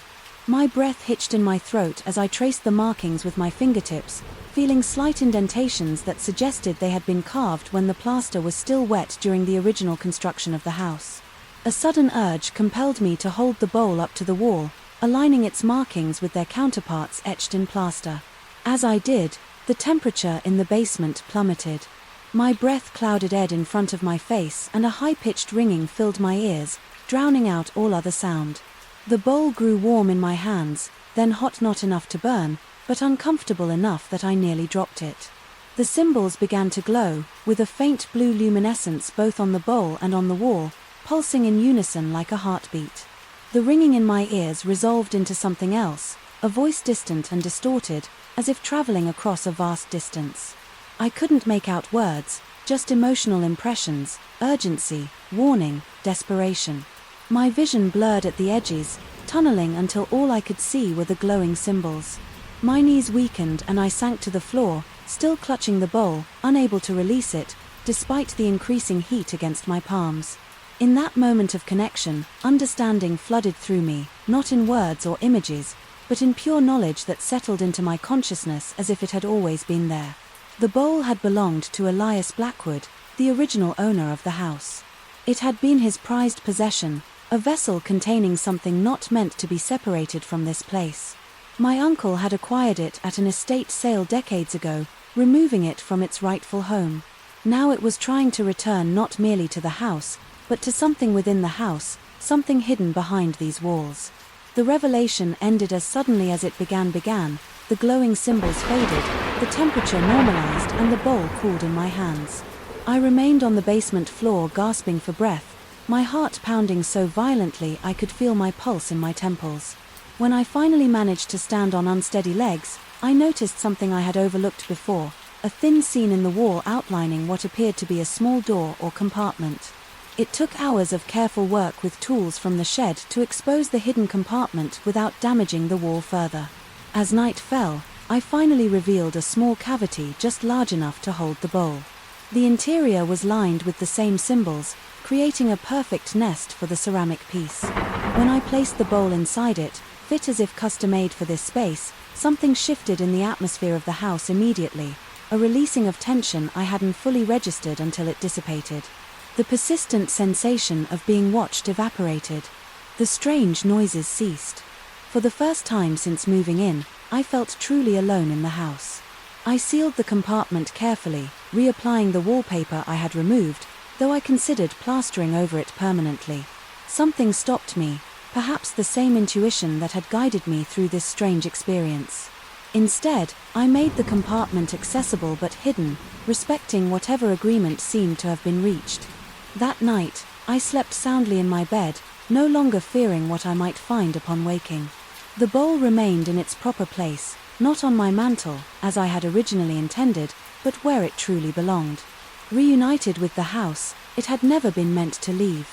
A: My breath hitched in my throat as I traced the markings with my fingertips, feeling slight indentations that suggested they had been carved when the plaster was still wet during the original construction of the house. A sudden urge compelled me to hold the bowl up to the wall, aligning its markings with their counterparts etched in plaster. As I did, the temperature in the basement plummeted. My breath clouded air in front of my face and a high-pitched ringing filled my ears, drowning out all other sound. The bowl grew warm in my hands, then hot not enough to burn, but uncomfortable enough that I nearly dropped it. The symbols began to glow, with a faint blue luminescence both on the bowl and on the wall, pulsing in unison like a heartbeat. The ringing in my ears resolved into something else, a voice distant and distorted, as if traveling across a vast distance. I couldn't make out words, just emotional impressions, urgency, warning, desperation. My vision blurred at the edges, tunneling until all I could see were the glowing symbols. My knees weakened and I sank to the floor, still clutching the bowl, unable to release it, despite the increasing heat against my palms. In that moment of connection, understanding flooded through me, not in words or images, but in pure knowledge that settled into my consciousness as if it had always been there. The bowl had belonged to Elias Blackwood, the original owner of the house. It had been his prized possession, a vessel containing something not meant to be separated from this place. My uncle had acquired it at an estate sale decades ago, removing it from its rightful home. Now it was trying to return not merely to the house, but to something within the house, something hidden behind these walls. The revelation ended as suddenly as it began. The glowing symbols faded, the temperature normalized, and the bowl cooled in my hands. I remained on the basement floor gasping for breath, my heart pounding so violently I could feel my pulse in my temples. When I finally managed to stand on unsteady legs, I noticed something I had overlooked before, a thin seam in the wall outlining what appeared to be a small door or compartment. It took hours of careful work with tools from the shed to expose the hidden compartment without damaging the wall further. As night fell, I finally revealed a small cavity just large enough to hold the bowl. The interior was lined with the same symbols, creating a perfect nest for the ceramic piece. When I placed the bowl inside it, fit as if custom-made for this space, something shifted in the atmosphere of the house immediately, a releasing of tension I hadn't fully registered until it dissipated. The persistent sensation of being watched evaporated. The strange noises ceased. For the first time since moving in, I felt truly alone in the house. I sealed the compartment carefully, reapplying the wallpaper I had removed, though I considered plastering over it permanently. Something stopped me, perhaps the same intuition that had guided me through this strange experience. Instead, I made the compartment accessible but hidden, respecting whatever agreement seemed to have been reached. That night, I slept soundly in my bed, no longer fearing what I might find upon waking. The bowl remained in its proper place, not on my mantle, as I had originally intended, but where it truly belonged. Reunited with the house, it had never been meant to leave.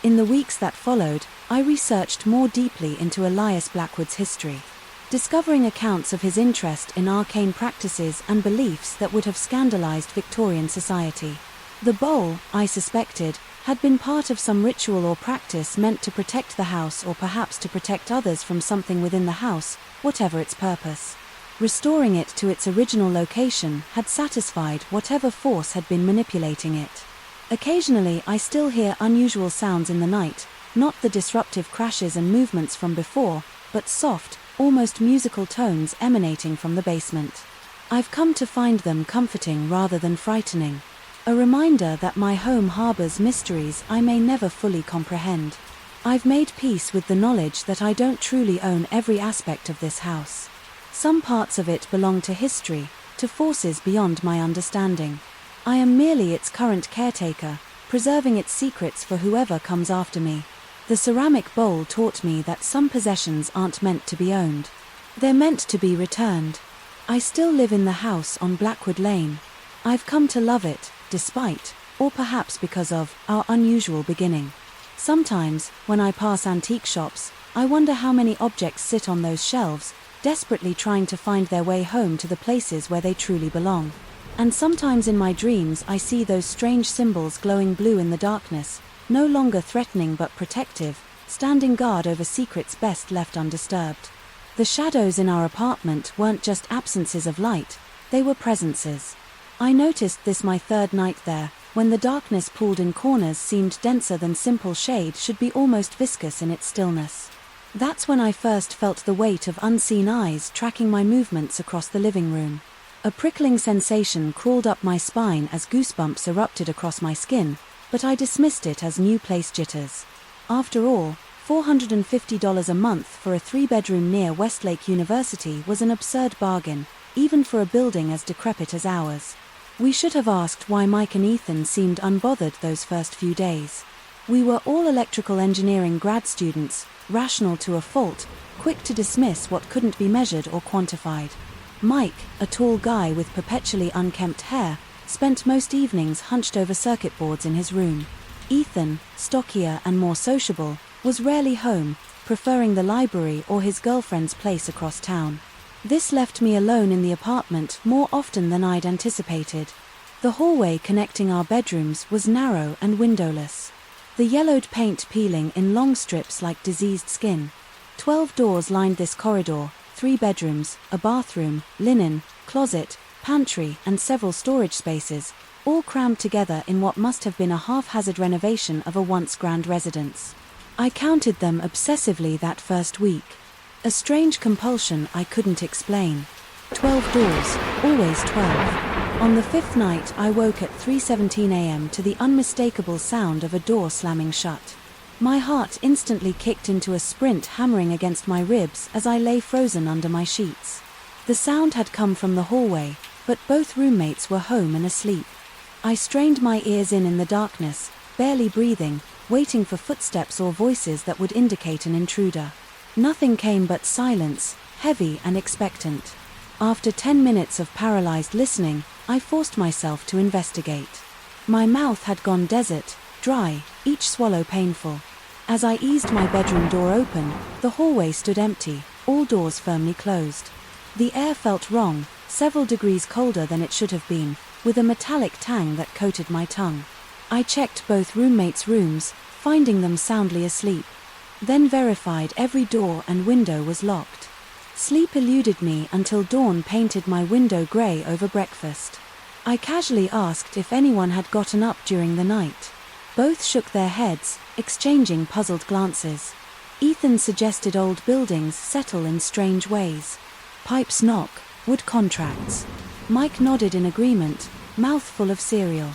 A: In the weeks that followed, I researched more deeply into Elias Blackwood's history, discovering accounts of his interest in arcane practices and beliefs that would have scandalized Victorian society. The bowl, I suspected, had been part of some ritual or practice meant to protect the house or perhaps to protect others from something within the house, whatever its purpose. Restoring it to its original location had satisfied whatever force had been manipulating it. Occasionally I still hear unusual sounds in the night, not the disruptive crashes and movements from before, but soft, almost musical tones emanating from the basement. I've come to find them comforting rather than frightening. A reminder that my home harbors mysteries I may never fully comprehend. I've made peace with the knowledge that I don't truly own every aspect of this house. Some parts of it belong to history, to forces beyond my understanding. I am merely its current caretaker, preserving its secrets for whoever comes after me. The ceramic bowl taught me that some possessions aren't meant to be owned. They're meant to be returned. I still live in the house on Blackwood Lane. I've come to love it, despite, or perhaps because of, our unusual beginning. Sometimes, when I pass antique shops, I wonder how many objects sit on those shelves, desperately trying to find their way home to the places where they truly belong. And sometimes in my dreams I see those strange symbols glowing blue in the darkness, no longer threatening but protective, standing guard over secrets best left undisturbed. The shadows in our apartment weren't just absences of light, they were presences. I noticed this my third night there, when the darkness pooled in corners seemed denser than simple shade should be, almost viscous in its stillness. That's when I first felt the weight of unseen eyes tracking my movements across the living room. A prickling sensation crawled up my spine as goosebumps erupted across my skin, but I dismissed it as new place jitters. After all, $450 a month for a 3-bedroom near Westlake University was an absurd bargain, even for a building as decrepit as ours. We should have asked why Mike and Ethan seemed unbothered those first few days. We were all electrical engineering grad students, rational to a fault, quick to dismiss what couldn't be measured or quantified. Mike, a tall guy with perpetually unkempt hair, spent most evenings hunched over circuit boards in his room. Ethan, stockier and more sociable, was rarely home, preferring the library or his girlfriend's place across town. This left me alone in the apartment more often than I'd anticipated. The hallway connecting our bedrooms was narrow and windowless. The yellowed paint peeling in long strips like diseased skin. 12 doors lined this corridor, 3 bedrooms, a bathroom, linen, closet, pantry, and several storage spaces, all crammed together in what must have been a haphazard renovation of a once grand residence. I counted them obsessively that first week. A strange compulsion I couldn't explain. 12 doors, always 12. On the 5th night I woke at 3:17 a.m. to the unmistakable sound of a door slamming shut. My heart instantly kicked into a sprint, hammering against my ribs as I lay frozen under my sheets. The sound had come from the hallway, but both roommates were home and asleep. I strained my ears in the darkness, barely breathing, waiting for footsteps or voices that would indicate an intruder. Nothing came but silence, heavy and expectant. After 10 minutes of paralyzed listening, I forced myself to investigate. My mouth had gone desert, dry, each swallow painful. As I eased my bedroom door open, the hallway stood empty, all doors firmly closed. The air felt wrong, several degrees colder than it should have been, with a metallic tang that coated my tongue. I checked both roommates' rooms, finding them soundly asleep. Then verified every door and window was locked. Sleep eluded me until dawn painted my window grey over breakfast. I casually asked if anyone had gotten up during the night. Both shook their heads, exchanging puzzled glances. Ethan suggested old buildings settle in strange ways. Pipes knock, wood contracts. Mike nodded in agreement, mouth full of cereal.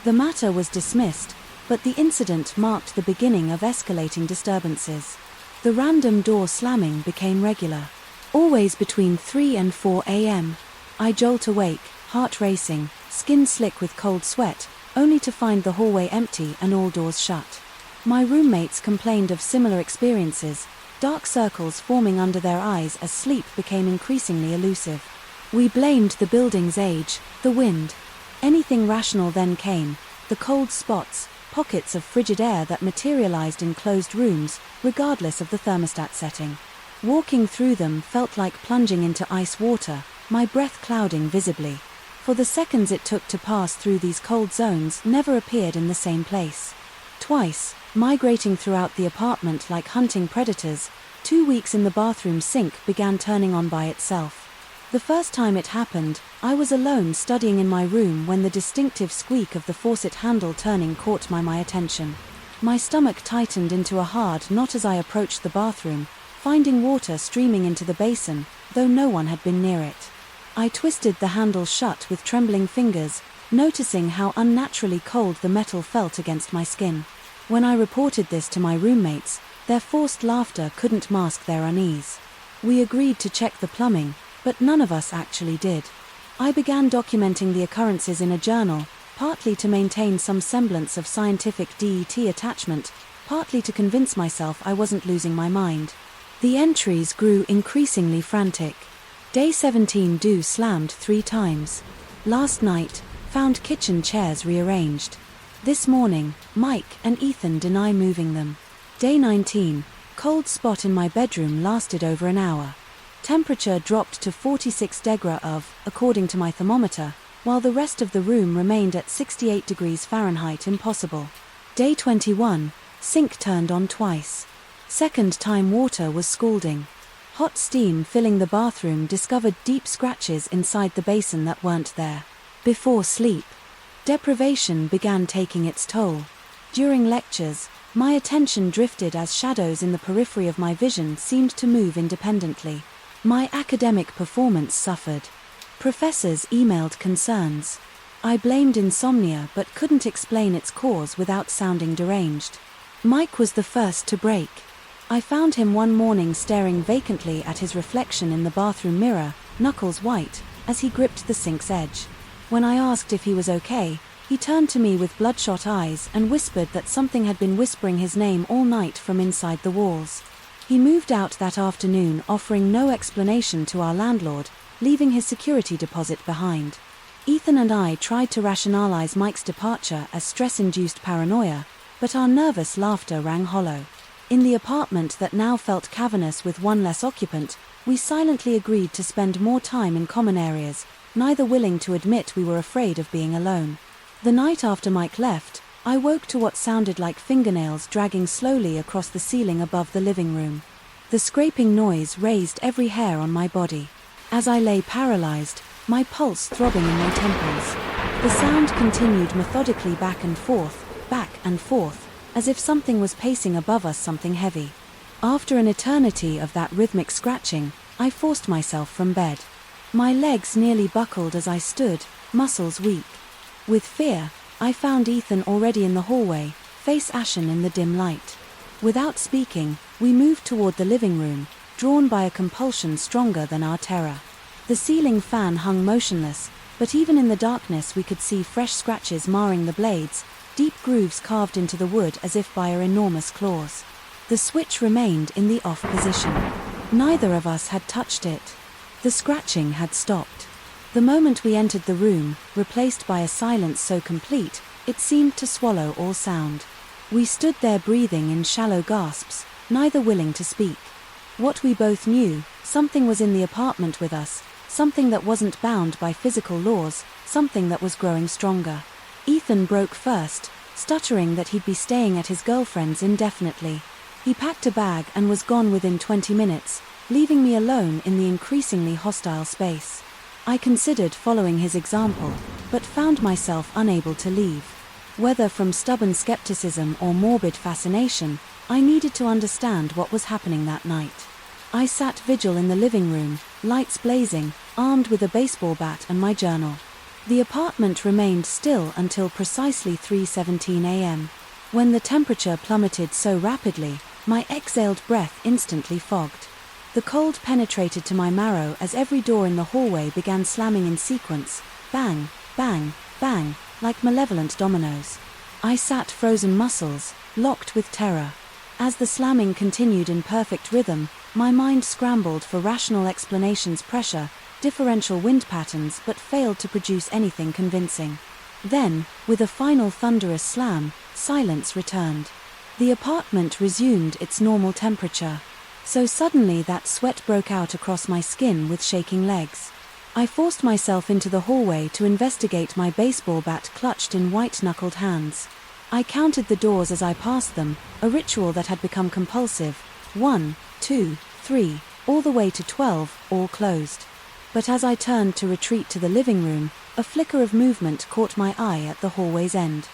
A: The matter was dismissed, but the incident marked the beginning of escalating disturbances. The random door slamming became regular. Always between 3 and 4 a.m. I jolt awake, heart racing, skin slick with cold sweat, only to find the hallway empty and all doors shut. My roommates complained of similar experiences, dark circles forming under their eyes as sleep became increasingly elusive. We blamed the building's age, the wind. Anything rational then came, the cold spots, pockets of frigid air that materialized in closed rooms, regardless of the thermostat setting. Walking through them felt like plunging into ice water, my breath clouding visibly. For the seconds it took to pass through these cold zones never appeared in the same place. Twice, migrating throughout the apartment like hunting predators, 2 weeks in the bathroom sink began turning on by itself. The first time it happened, I was alone studying in my room when the distinctive squeak of the faucet handle turning caught my attention. My stomach tightened into a hard knot as I approached the bathroom, finding water streaming into the basin, though no one had been near it. I twisted the handle shut with trembling fingers, noticing how unnaturally cold the metal felt against my skin. When I reported this to my roommates, their forced laughter couldn't mask their unease. We agreed to check the plumbing, but none of us actually did. I began documenting the occurrences in a journal, partly to maintain some semblance of scientific DET attachment, partly to convince myself I wasn't losing my mind. The entries grew increasingly frantic. Day 17 do slammed 3 times. Last night, found kitchen chairs rearranged. This morning, Mike and Ethan deny moving them. Day 19, cold spot in my bedroom lasted over an hour. Temperature dropped to 46 degrees of, according to my thermometer, while the rest of the room remained at 68 degrees Fahrenheit impossible. Day 21, sink turned on twice. Second time water was scalding. Hot steam filling the bathroom discovered deep scratches inside the basin that weren't there. Before sleep, deprivation began taking its toll. During lectures, my attention drifted as shadows in the periphery of my vision seemed to move independently. My academic performance suffered. Professors emailed concerns. I blamed insomnia but couldn't explain its cause without sounding deranged. Mike was the first to break. I found him one morning staring vacantly at his reflection in the bathroom mirror, knuckles white, as he gripped the sink's edge. When I asked if he was okay, he turned to me with bloodshot eyes and whispered that something had been whispering his name all night from inside the walls. He moved out that afternoon, offering no explanation to our landlord, leaving his security deposit behind. Ethan and I tried to rationalize Mike's departure as stress-induced paranoia, but our nervous laughter rang hollow. In the apartment that now felt cavernous with one less occupant, we silently agreed to spend more time in common areas, neither willing to admit we were afraid of being alone. The night after Mike left, I woke to what sounded like fingernails dragging slowly across the ceiling above the living room. The scraping noise raised every hair on my body. As I lay paralyzed, my pulse throbbing in my temples. The sound continued methodically back and forth, as if something was pacing above us, something heavy. After an eternity of that rhythmic scratching, I forced myself from bed. My legs nearly buckled as I stood, muscles weak. With fear, I found Ethan already in the hallway, face ashen in the dim light. Without speaking, we moved toward the living room, drawn by a compulsion stronger than our terror. The ceiling fan hung motionless, but even in the darkness we could see fresh scratches marring the blades, deep grooves carved into the wood as if by enormous claws. The switch remained in the off position. Neither of us had touched it. The scratching had stopped. The moment we entered the room, replaced by a silence so complete, it seemed to swallow all sound. We stood there breathing in shallow gasps, neither willing to speak. What we both knew, something was in the apartment with us, something that wasn't bound by physical laws, something that was growing stronger. Ethan broke first, stuttering that he'd be staying at his girlfriend's indefinitely. He packed a bag and was gone within 20 minutes, leaving me alone in the increasingly hostile space. I considered following his example, but found myself unable to leave. Whether from stubborn skepticism or morbid fascination, I needed to understand what was happening that night. I sat vigil in the living room, lights blazing, armed with a baseball bat and my journal. The apartment remained still until precisely 3:17 a.m. When the temperature plummeted so rapidly, my exhaled breath instantly fogged. The cold penetrated to my marrow as every door in the hallway began slamming in sequence, bang, bang, bang, like malevolent dominoes. I sat frozen muscles, locked with terror. As the slamming continued in perfect rhythm, my mind scrambled for rational explanations, pressure, differential wind patterns, but failed to produce anything convincing. Then, with a final thunderous slam, silence returned. The apartment resumed its normal temperature. So suddenly that sweat broke out across my skin with shaking legs. I forced myself into the hallway to investigate my baseball bat clutched in white-knuckled hands. I counted the doors as I passed them, a ritual that had become compulsive. 1, 2, 3, all the way to 12, all closed. But as I turned to retreat to the living room, a flicker of movement caught my eye at the hallway's end.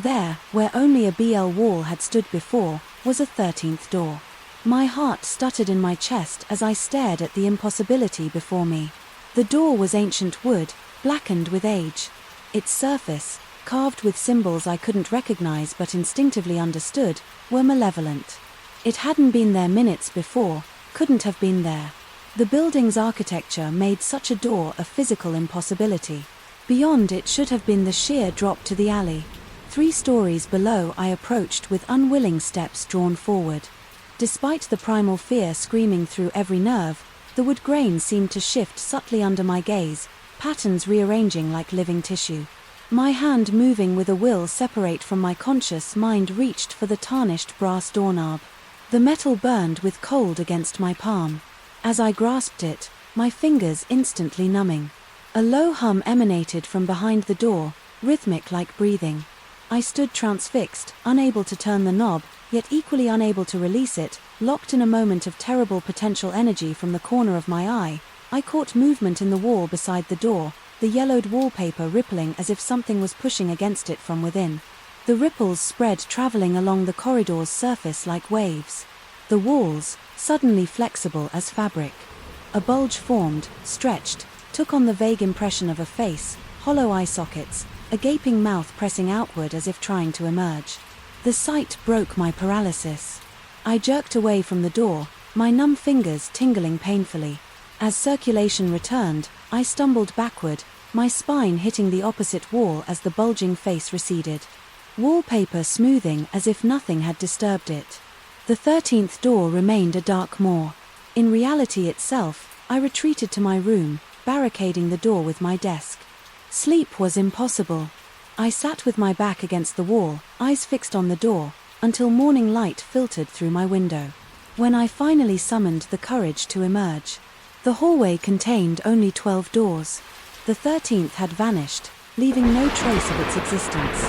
A: There, where only a BL wall had stood before, was a 13th door. My heart stuttered in my chest as I stared at the impossibility before me. The door was ancient wood, blackened with age. Its surface, carved with symbols I couldn't recognize but instinctively understood, were malevolent. It hadn't been there minutes before, couldn't have been there. The building's architecture made such a door a physical impossibility. Beyond it should have been the sheer drop to the alley. 3 stories below I approached with unwilling steps drawn forward. Despite the primal fear screaming through every nerve, the wood grain seemed to shift subtly under my gaze, patterns rearranging like living tissue. My hand moving with a will separate from my conscious mind reached for the tarnished brass doorknob. The metal burned with cold against my palm. As I grasped it, my fingers instantly numbing. A low hum emanated from behind the door, rhythmic like breathing. I stood transfixed, unable to turn the knob, yet equally unable to release it, locked in a moment of terrible potential energy from the corner of my eye. I caught movement in the wall beside the door, the yellowed wallpaper rippling as if something was pushing against it from within. The ripples spread, traveling along the corridor's surface like waves. The walls, suddenly flexible as fabric. A bulge formed, stretched, took on the vague impression of a face, hollow eye sockets, a gaping mouth pressing outward as if trying to emerge. The sight broke my paralysis. I jerked away from the door, my numb fingers tingling painfully. As circulation returned, I stumbled backward, my spine hitting the opposite wall as the bulging face receded. Wallpaper smoothing as if nothing had disturbed it. The 13th door remained a dark maw. In reality itself, I retreated to my room, barricading the door with my desk. Sleep was impossible. I sat with my back against the wall, eyes fixed on the door, until morning light filtered through my window. When I finally summoned the courage to emerge, the hallway contained only 12 doors. The 13th had vanished, leaving no trace of its existence.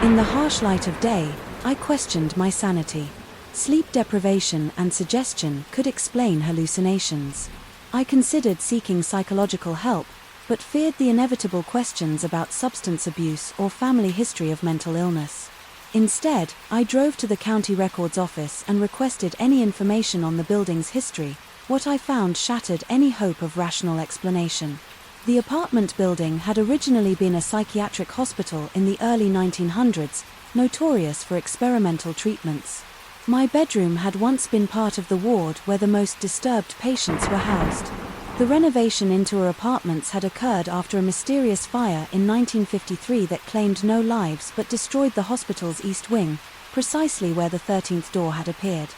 A: In the harsh light of day, I questioned my sanity. Sleep deprivation and suggestion could explain hallucinations. I considered seeking psychological help, but feared the inevitable questions about substance abuse or family history of mental illness. Instead, I drove to the county records office and requested any information on the building's history. What I found shattered any hope of rational explanation. The apartment building had originally been a psychiatric hospital in the early 1900s, notorious for experimental treatments. My bedroom had once been part of the ward where the most disturbed patients were housed. The renovation into our apartments had occurred after a mysterious fire in 1953 that claimed no lives but destroyed the hospital's east wing, precisely where the 13th door had appeared.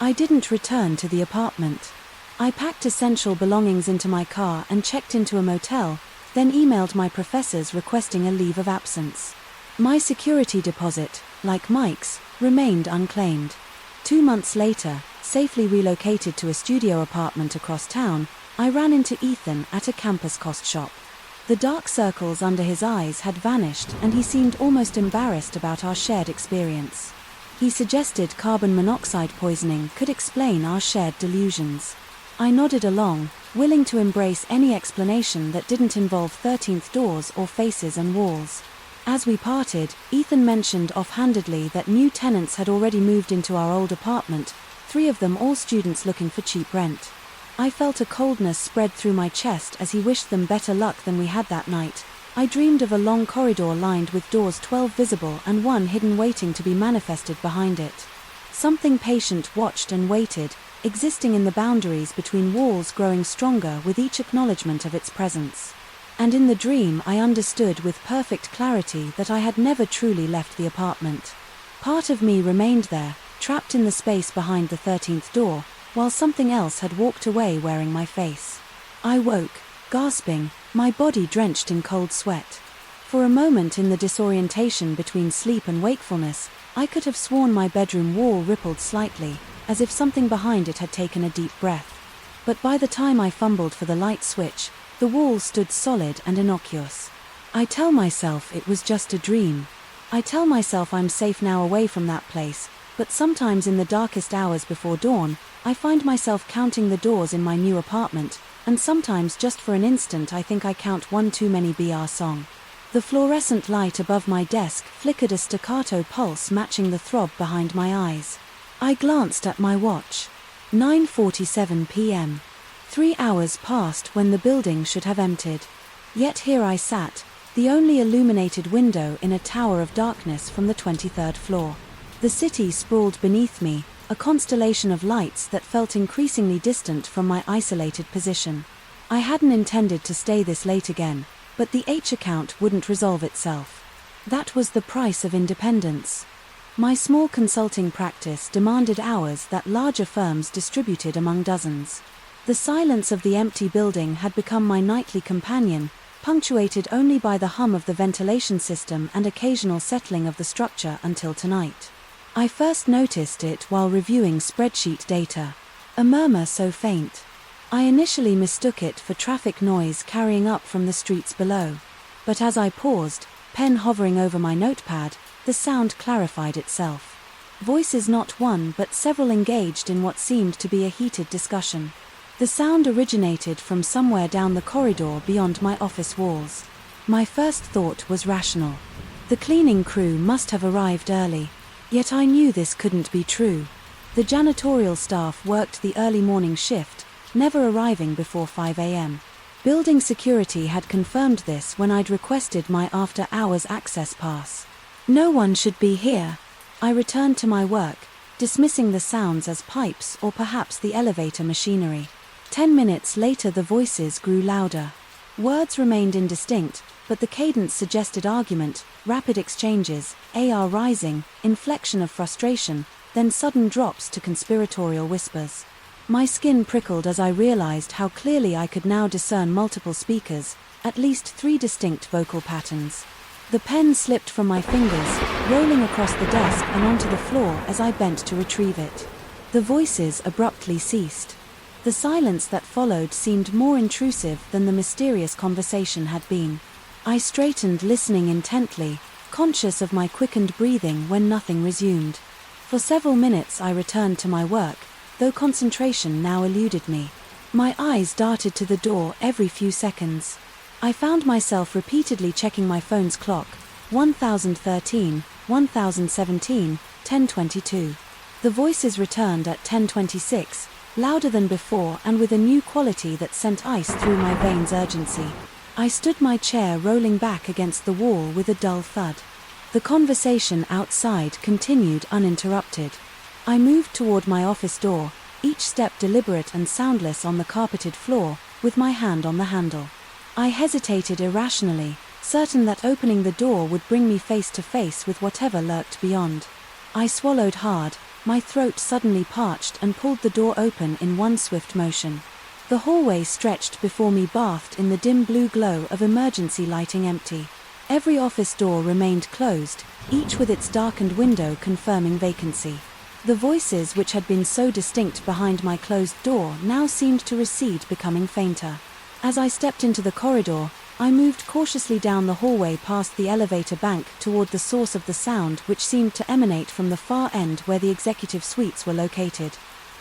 A: I didn't return to the apartment. I packed essential belongings into my car and checked into a motel, then emailed my professors requesting a leave of absence. My security deposit, like Mike's, remained unclaimed. 2 months later, safely relocated to a studio apartment across town, I ran into Ethan at a campus cost shop. The dark circles under his eyes had vanished and he seemed almost embarrassed about our shared experience. He suggested carbon monoxide poisoning could explain our shared delusions. I nodded along, willing to embrace any explanation that didn't involve 13th doors or faces and walls. As we parted, Ethan mentioned offhandedly that new tenants had already moved into our old apartment, 3 of them all students looking for cheap rent. I felt a coldness spread through my chest as he wished them better luck than we had that night. I dreamed of a long corridor lined with doors 12 visible and 1 hidden waiting to be manifested behind it. Something patient watched and waited, existing in the boundaries between walls growing stronger with each acknowledgement of its presence. And in the dream I understood with perfect clarity that I had never truly left the apartment. Part of me remained there, trapped in the space behind the 13th door, while something else had walked away wearing my face. I woke, gasping, my body drenched in cold sweat. For a moment in the disorientation between sleep and wakefulness, I could have sworn my bedroom wall rippled slightly, as if something behind it had taken a deep breath. But by the time I fumbled for the light switch, the wall stood solid and innocuous. I tell myself it was just a dream. I tell myself I'm safe now away from that place, but sometimes in the darkest hours before dawn, I find myself counting the doors in my new apartment, and sometimes just for an instant I think I count one too many BR song. The fluorescent light above my desk flickered a staccato pulse matching the throb behind my eyes. I glanced at my watch. 9:47 p.m. 3 hours passed when the building should have emptied. Yet here I sat, the only illuminated window in a tower of darkness from the 23rd floor. The city sprawled beneath me, a constellation of lights that felt increasingly distant from my isolated position. I hadn't intended to stay this late again, but the H account wouldn't resolve itself. That was the price of independence. My small consulting practice demanded hours that larger firms distributed among dozens. The silence of the empty building had become my nightly companion, punctuated only by the hum of the ventilation system and occasional settling of the structure until tonight. I first noticed it while reviewing spreadsheet data. A murmur so faint. I initially mistook it for traffic noise carrying up from the streets below. But as I paused, pen hovering over my notepad, the sound clarified itself. Voices not one but several engaged in what seemed to be a heated discussion. The sound originated from somewhere down the corridor beyond my office walls. My first thought was rational. The cleaning crew must have arrived early. Yet I knew this couldn't be true. The janitorial staff worked the early morning shift, never arriving before 5 a.m. Building security had confirmed this when I'd requested my after-hours access pass. No one should be here. I returned to my work, dismissing the sounds as pipes or perhaps the elevator machinery. 10 minutes later the voices grew louder. Words remained indistinct, but the cadence suggested argument, rapid exchanges, AR rising, inflection of frustration, then sudden drops to conspiratorial whispers. My skin prickled as I realized how clearly I could now discern multiple speakers, at least 3 distinct vocal patterns. The pen slipped from my fingers, rolling across the desk and onto the floor as I bent to retrieve it. The voices abruptly ceased. The silence that followed seemed more intrusive than the mysterious conversation had been. I straightened, listening intently, conscious of my quickened breathing when nothing resumed. For several minutes I returned to my work, though concentration now eluded me. My eyes darted to the door every few seconds. I found myself repeatedly checking my phone's clock, 1013, 1017, 1022. The voices returned at 1026, louder than before and with a new quality that sent ice through my veins. Urgency. I stood my chair rolling back against the wall with a dull thud. The conversation outside continued uninterrupted. I moved toward my office door, each step deliberate and soundless on the carpeted floor, with my hand on the handle. I hesitated irrationally, certain that opening the door would bring me face to face with whatever lurked beyond. I swallowed hard, my throat suddenly parched, and pulled the door open in one swift motion. The hallway stretched before me, bathed in the dim blue glow of emergency lighting. Empty. Every office door remained closed, each with its darkened window confirming vacancy. The voices which had been so distinct behind my closed door now seemed to recede, becoming fainter. As I stepped into the corridor, I moved cautiously down the hallway past the elevator bank toward the source of the sound, which seemed to emanate from the far end where the executive suites were located.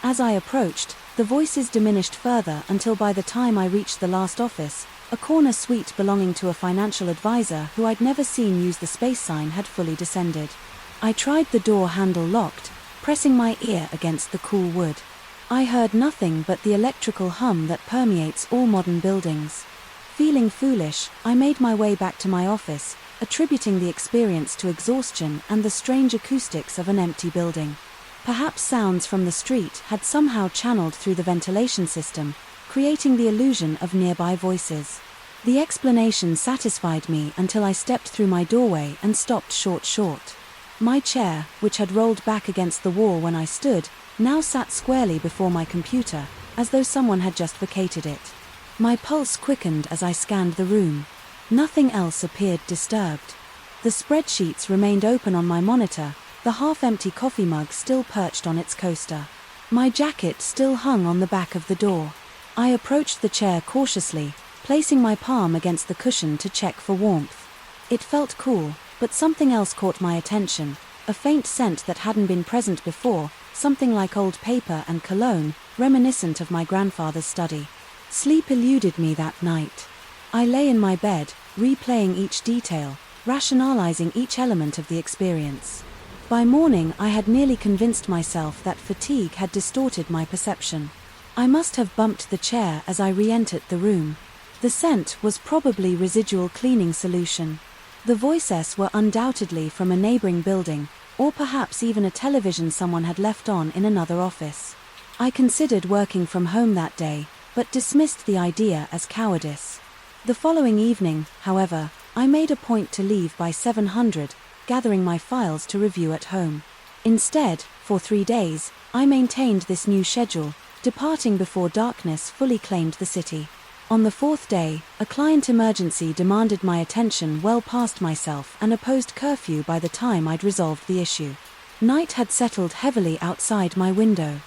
A: As I approached, the voices diminished further until by the time I reached the last office, a corner suite belonging to a financial advisor who I'd never seen use the space sign had fully descended. I tried the door handle locked, pressing my ear against the cool wood. I heard nothing but the electrical hum that permeates all modern buildings. Feeling foolish, I made my way back to my office, attributing the experience to exhaustion and the strange acoustics of an empty building. Perhaps sounds from the street had somehow channeled through the ventilation system, creating the illusion of nearby voices. The explanation satisfied me until I stepped through my doorway and stopped short. My chair, which had rolled back against the wall when I stood, now sat squarely before my computer, as though someone had just vacated it. My pulse quickened as I scanned the room. Nothing else appeared disturbed. The spreadsheets remained open on my monitor, the half-empty coffee mug still perched on its coaster. My jacket still hung on the back of the door. I approached the chair cautiously, placing my palm against the cushion to check for warmth. It felt cool, but something else caught my attention, a faint scent that hadn't been present before, something like old paper and cologne, reminiscent of my grandfather's study. Sleep eluded me that night. I lay in my bed, replaying each detail, rationalizing each element of the experience. By morning, I had nearly convinced myself that fatigue had distorted my perception. I must have bumped the chair as I re-entered the room. The scent was probably residual cleaning solution. The voices were undoubtedly from a neighboring building, or perhaps even a television someone had left on in another office. I considered working from home that day, but dismissed the idea as cowardice. The following evening, however, I made a point to leave by 700, gathering my files to review at home. Instead, for 3 days, I maintained this new schedule, departing before darkness fully claimed the city. On the 4th day, a client emergency demanded my attention well past myself and opposed curfew by the time I'd resolved the issue. Night had settled heavily outside my window.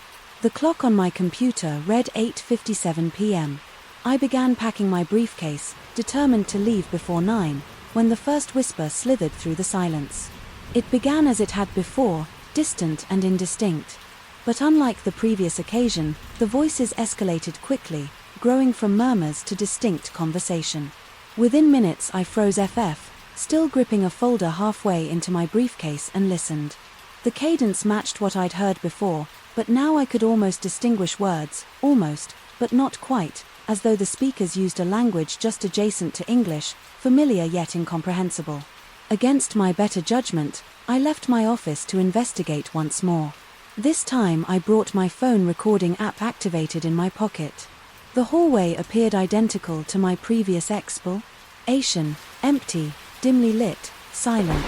A: The clock on my computer read 8:57 p.m. I began packing my briefcase, determined to leave before 9, when the first whisper slithered through the silence. It began as it had before, distant and indistinct. But unlike the previous occasion, the voices escalated quickly, growing from murmurs to distinct conversation. Within minutes I froze FF, still gripping a folder halfway into my briefcase, and listened. The cadence matched what I'd heard before, but now I could almost distinguish words, almost, but not quite, as though the speakers used a language just adjacent to English, familiar yet incomprehensible. Against my better judgment, I left my office to investigate once more. This time I brought my phone recording app activated in my pocket. The hallway appeared identical to my previous exploration, empty, dimly lit, silent.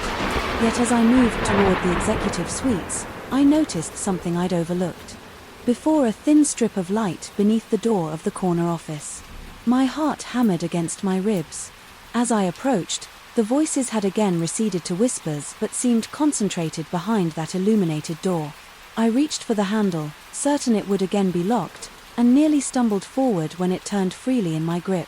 A: Yet as I moved toward the executive suites, I noticed something I'd overlooked. Before a thin strip of light beneath the door of the corner office. My heart hammered against my ribs. As I approached, the voices had again receded to whispers but seemed concentrated behind that illuminated door. I reached for the handle, certain it would again be locked, and nearly stumbled forward when it turned freely in my grip.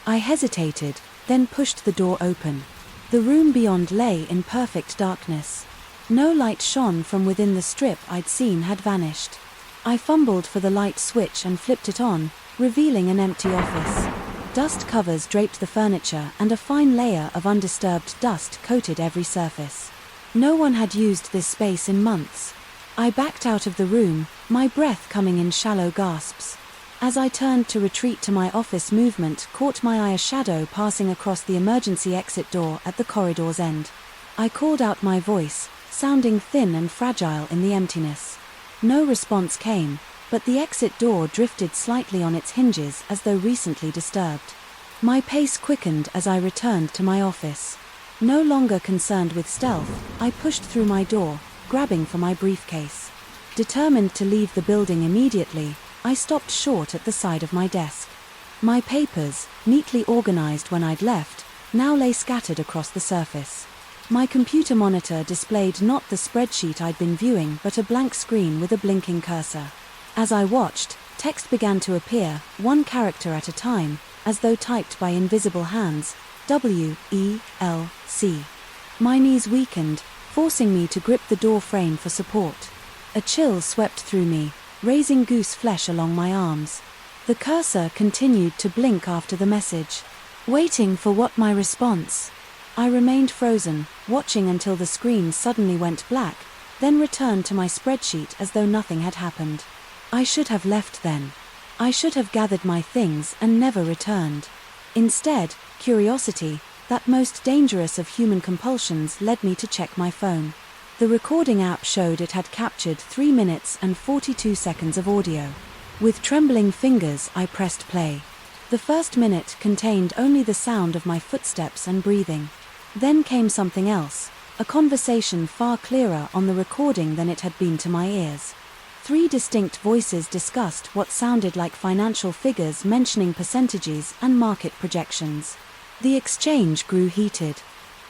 A: I hesitated, then pushed the door open. The room beyond lay in perfect darkness. No light shone from within. The strip I'd seen had vanished. I fumbled for the light switch and flipped it on, revealing an empty office. Dust covers draped the furniture and a fine layer of undisturbed dust coated every surface. No one had used this space in months. I backed out of the room, my breath coming in shallow gasps. As I turned to retreat to my office, movement caught my eye, a shadow passing across the emergency exit door at the corridor's end. I called out my voice, sounding thin and fragile in the emptiness. No response came, but the exit door drifted slightly on its hinges as though recently disturbed. My pace quickened as I returned to my office. No longer concerned with stealth, I pushed through my door, grabbing for my briefcase. Determined to leave the building immediately, I stopped short at the side of my desk. My papers, neatly organized when I'd left, now lay scattered across the surface. My computer monitor displayed not the spreadsheet I'd been viewing but a blank screen with a blinking cursor. As I watched, text began to appear, one character at a time, as though typed by invisible hands. WELC. My knees weakened, forcing me to grip the door frame for support. A chill swept through me, raising goose flesh along my arms. The cursor continued to blink after the message. Waiting for what my response? I remained frozen, watching until the screen suddenly went black, then returned to my spreadsheet as though nothing had happened. I should have left then. I should have gathered my things and never returned. Instead, curiosity, that most dangerous of human compulsions, led me to check my phone. The recording app showed it had captured 3 minutes and 42 seconds of audio. With trembling fingers, I pressed play. The first minute contained only the sound of my footsteps and breathing. Then came something else, a conversation far clearer on the recording than it had been to my ears. 3 distinct voices discussed what sounded like financial figures, mentioning percentages and market projections. The exchange grew heated.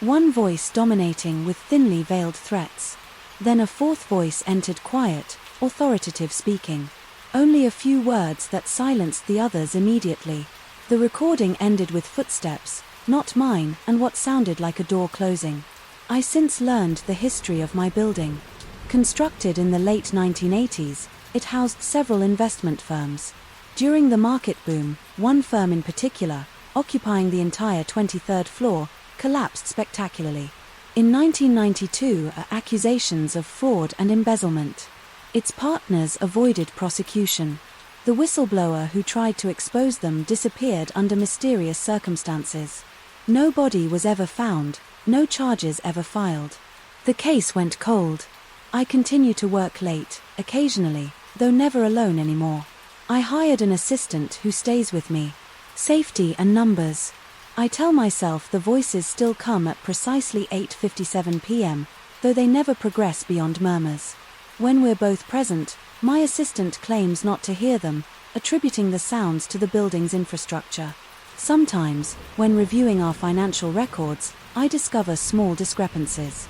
A: One voice dominating with thinly veiled threats. Then a 4th voice entered, quiet, authoritative, speaking. Only a few words that silenced the others immediately. The recording ended with footsteps, not mine, and what sounded like a door closing. I since learned the history of my building. Constructed in the late 1980s, it housed several investment firms. During the market boom, one firm in particular, occupying the entire 23rd floor, collapsed spectacularly. In 1992 are accusations of fraud and embezzlement. Its partners avoided prosecution. The whistleblower who tried to expose them disappeared under mysterious circumstances. No body was ever found, no charges ever filed. The case went cold. I continue to work late, occasionally, though never alone anymore. I hired an assistant who stays with me. Safety and numbers. I tell myself the voices still come at precisely 8:57 p.m., though they never progress beyond murmurs. When we're both present, my assistant claims not to hear them, attributing the sounds to the building's infrastructure. Sometimes, when reviewing our financial records, I discover small discrepancies.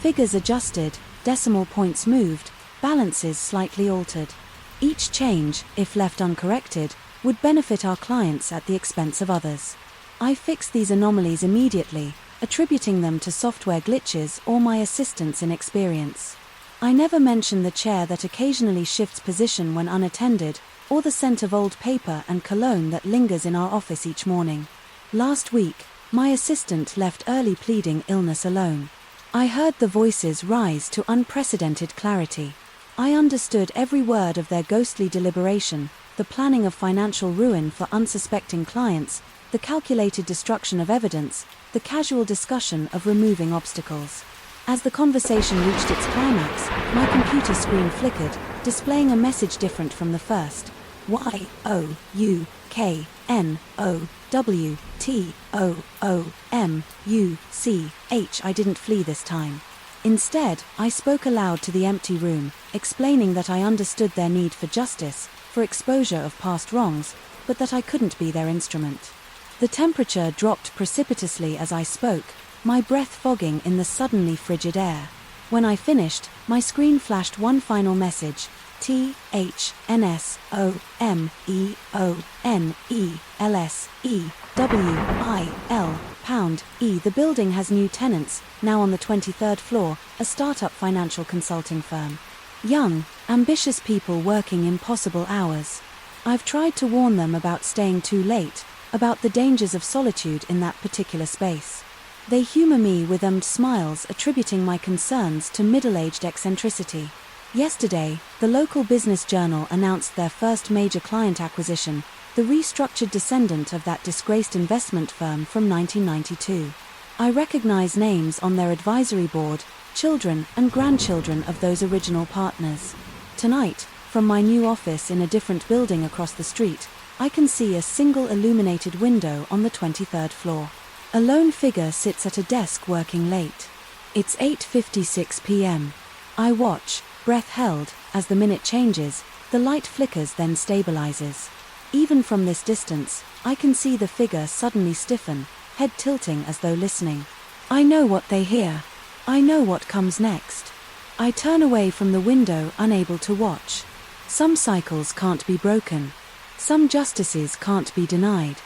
A: Figures adjusted, decimal points moved, balances slightly altered. Each change, if left uncorrected, would benefit our clients at the expense of others. I fix these anomalies immediately, attributing them to software glitches or my assistant's inexperience. I never mention the chair that occasionally shifts position when unattended, or the scent of old paper and cologne that lingers in our office each morning. Last week, my assistant left early pleading illness alone. I heard the voices rise to unprecedented clarity. I understood every word of their ghostly deliberation, the planning of financial ruin for unsuspecting clients, the calculated destruction of evidence, the casual discussion of removing obstacles. As the conversation reached its climax, my computer screen flickered, displaying a message different from the first. YOUKNOWTOOMUCH. I didn't flee this time. Instead, I spoke aloud to the empty room, explaining that I understood their need for justice, for exposure of past wrongs, but that I couldn't be their instrument. The temperature dropped precipitously as I spoke, my breath fogging in the suddenly frigid air. When I finished, my screen flashed one final message: THNSOMEONELSEWIL. The building has new tenants, now on the 23rd floor, a startup financial consulting firm. Young, ambitious people working impossible hours. I've tried to warn them about staying too late, about the dangers of solitude in that particular space. They humor me with smiles, attributing my concerns to middle-aged eccentricity. Yesterday, the local business journal announced their first major client acquisition, the restructured descendant of that disgraced investment firm from 1992. I recognize names on their advisory board, children and grandchildren of those original partners. Tonight, from my new office in a different building across the street, I can see a single illuminated window on the 23rd floor. A lone figure sits at a desk working late. It's 8:56 p.m. I watch, breath held, as the minute changes, the light flickers then stabilizes. Even from this distance, I can see the figure suddenly stiffen, head tilting as though listening. I know what they hear. I know what comes next. I turn away from the window, unable to watch. Some cycles can't be broken. Some justices can't be denied.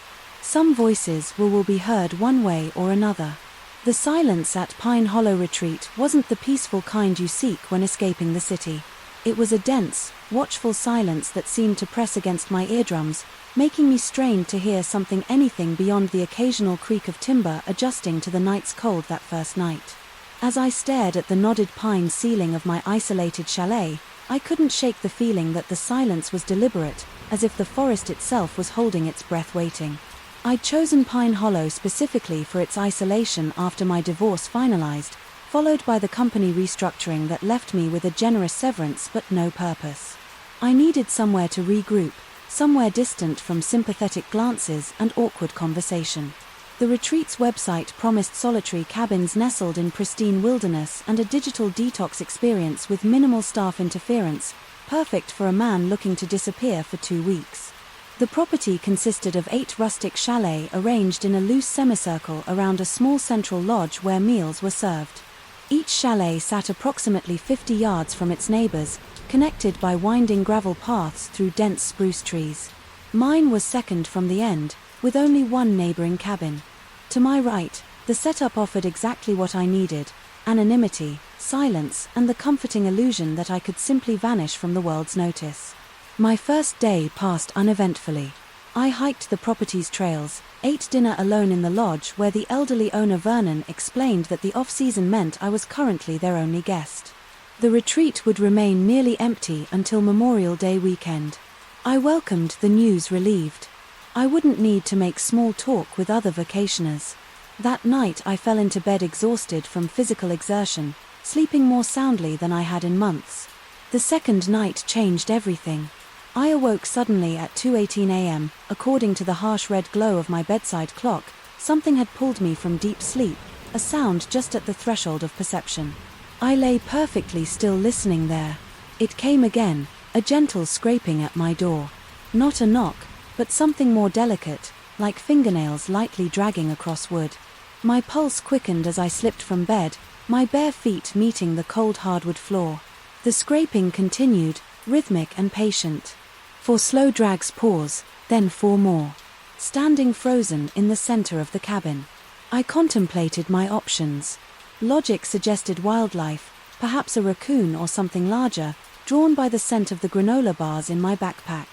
A: Some voices will be heard one way or another. The silence at Pine Hollow Retreat wasn't the peaceful kind you seek when escaping the city. It was a dense, watchful silence that seemed to press against my eardrums, making me strained to hear anything beyond the occasional creak of timber adjusting to the night's cold that first night. As I stared at the nodded pine ceiling of my isolated chalet, I couldn't shake the feeling that the silence was deliberate, as if the forest itself was holding its breath waiting. I'd chosen Pine Hollow specifically for its isolation after my divorce finalized, followed by the company restructuring that left me with a generous severance but no purpose. I needed somewhere to regroup, somewhere distant from sympathetic glances and awkward conversation. The retreat's website promised solitary cabins nestled in pristine wilderness and a digital detox experience with minimal staff interference, perfect for a man looking to disappear for 2 weeks. The property consisted of 8 rustic chalets arranged in a loose semicircle around a small central lodge where meals were served. Each chalet sat approximately 50 yards from its neighbors, connected by winding gravel paths through dense spruce trees. Mine was second from the end, with only one neighboring cabin. To my right, the setup offered exactly what I needed: anonymity, silence, and the comforting illusion that I could simply vanish from the world's notice. My first day passed uneventfully. I hiked the property's trails, ate dinner alone in the lodge where the elderly owner Vernon explained that the off-season meant I was currently their only guest. The retreat would remain nearly empty until Memorial Day weekend. I welcomed the news relieved. I wouldn't need to make small talk with other vacationers. That night I fell into bed exhausted from physical exertion, sleeping more soundly than I had in months. The second night changed everything. I awoke suddenly at 2:18 a.m., according to the harsh red glow of my bedside clock. Something had pulled me from deep sleep, a sound just at the threshold of perception. I lay perfectly still listening there. It came again, a gentle scraping at my door. Not a knock, but something more delicate, like fingernails lightly dragging across wood. My pulse quickened as I slipped from bed, my bare feet meeting the cold hardwood floor. The scraping continued, rhythmic and patient. 4 slow drags pause, then 4 more. Standing frozen in the center of the cabin, I contemplated my options. Logic suggested wildlife, perhaps a raccoon or something larger, drawn by the scent of the granola bars in my backpack.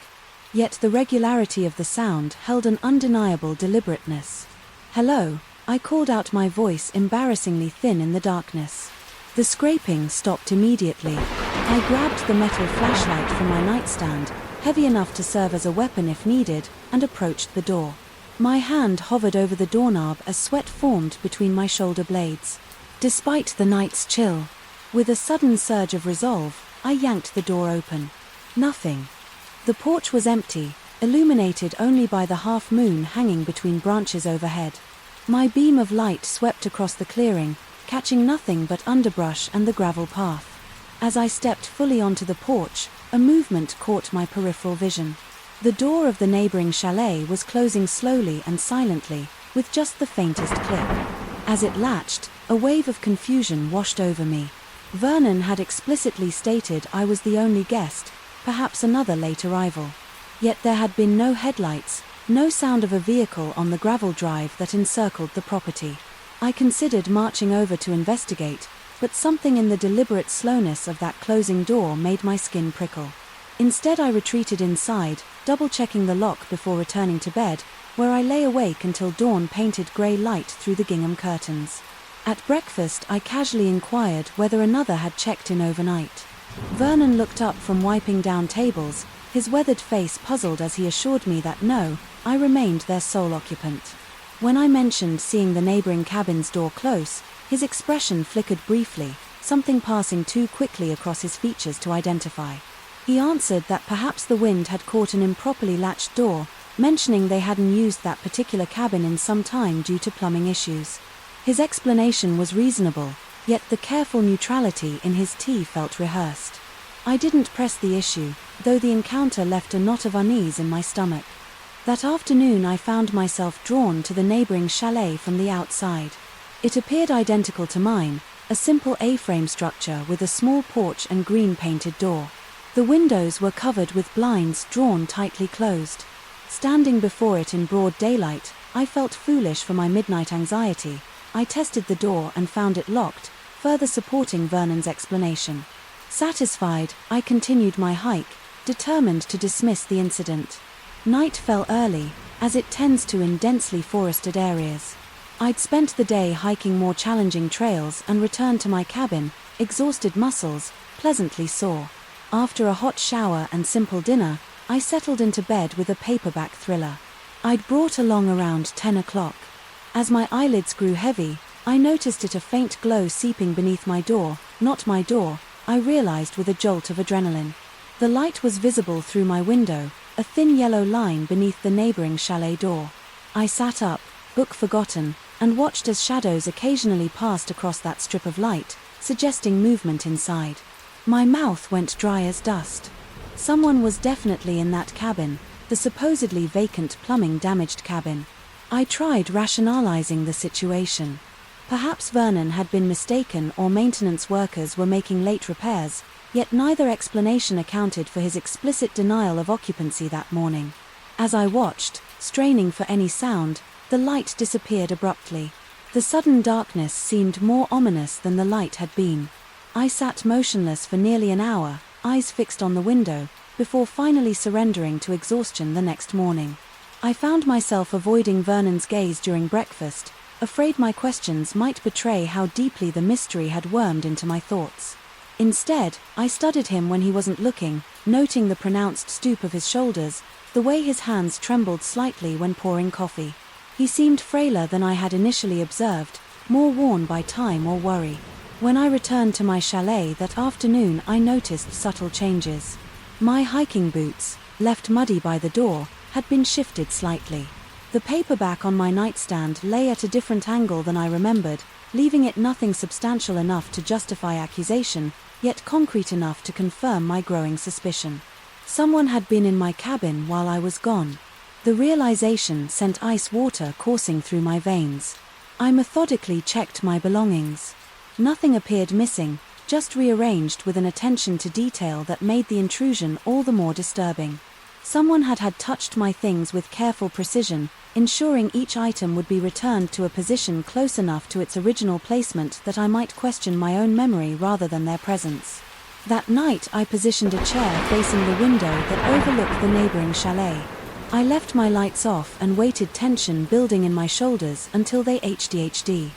A: Yet the regularity of the sound held an undeniable deliberateness. "Hello," I called out, my voice embarrassingly thin in the darkness. The scraping stopped immediately. I grabbed the metal flashlight from my nightstand, heavy enough to serve as a weapon if needed, and approached the door. My hand hovered over the doorknob as sweat formed between my shoulder blades. Despite the night's chill, with a sudden surge of resolve, I yanked the door open. Nothing. The porch was empty, illuminated only by the half moon hanging between branches overhead. My beam of light swept across the clearing, catching nothing but underbrush and the gravel path. As I stepped fully onto the porch, a movement caught my peripheral vision. The door of the neighboring chalet was closing slowly and silently, with just the faintest click. As it latched, a wave of confusion washed over me. Vernon had explicitly stated I was the only guest, perhaps another late arrival. Yet there had been no headlights, no sound of a vehicle on the gravel drive that encircled the property. I considered marching over to investigate, but something in the deliberate slowness of that closing door made my skin prickle. Instead I retreated inside, double-checking the lock before returning to bed, where I lay awake until dawn painted grey light through the gingham curtains. At breakfast I casually inquired whether another had checked in overnight. Vernon looked up from wiping down tables, his weathered face puzzled as he assured me that no, I remained their sole occupant. When I mentioned seeing the neighboring cabin's door close, his expression flickered briefly, something passing too quickly across his features to identify. He answered that perhaps the wind had caught an improperly latched door, mentioning they hadn't used that particular cabin in some time due to plumbing issues. His explanation was reasonable, yet the careful neutrality in his tea felt rehearsed. I didn't press the issue, though the encounter left a knot of unease in my stomach. That afternoon I found myself drawn to the neighboring chalet from the outside. It appeared identical to mine, a simple A-frame structure with a small porch and green-painted door. The windows were covered with blinds drawn tightly closed. Standing before it in broad daylight, I felt foolish for my midnight anxiety. I tested the door and found it locked, further supporting Vernon's explanation. Satisfied, I continued my hike, determined to dismiss the incident. Night fell early, as it tends to in densely forested areas. I'd spent the day hiking more challenging trails and returned to my cabin, exhausted muscles, pleasantly sore. After a hot shower and simple dinner, I settled into bed with a paperback thriller. I'd brought along around 10 o'clock. As my eyelids grew heavy, I noticed a faint glow seeping beneath my door, not my door, I realized with a jolt of adrenaline. The light was visible through my window, a thin yellow line beneath the neighboring chalet door. I sat up, book forgotten, and watched as shadows occasionally passed across that strip of light, suggesting movement inside. My mouth went dry as dust. Someone was definitely in that cabin, the supposedly vacant plumbing-damaged cabin. I tried rationalizing the situation. Perhaps Vernon had been mistaken or maintenance workers were making late repairs, yet neither explanation accounted for his explicit denial of occupancy that morning. As I watched, straining for any sound, the light disappeared abruptly. The sudden darkness seemed more ominous than the light had been. I sat motionless for nearly an hour, eyes fixed on the window, before finally surrendering to exhaustion the next morning. I found myself avoiding Vernon's gaze during breakfast, afraid my questions might betray how deeply the mystery had wormed into my thoughts. Instead, I studied him when he wasn't looking, noting the pronounced stoop of his shoulders, the way his hands trembled slightly when pouring coffee. He seemed frailer than I had initially observed, more worn by time or worry. When I returned to my chalet that afternoon, I noticed subtle changes. My hiking boots, left muddy by the door, had been shifted slightly. The paperback on my nightstand lay at a different angle than I remembered, leaving it nothing substantial enough to justify accusation, yet concrete enough to confirm my growing suspicion. Someone had been in my cabin while I was gone. The realization sent ice water coursing through my veins. I methodically checked my belongings. Nothing appeared missing, just rearranged with an attention to detail that made the intrusion all the more disturbing. Someone had touched my things with careful precision, ensuring each item would be returned to a position close enough to its original placement that I might question my own memory rather than their presence. That night I positioned a chair facing the window that overlooked the neighboring chalet. I left my lights off and waited, tension building in my shoulders until they HDHD.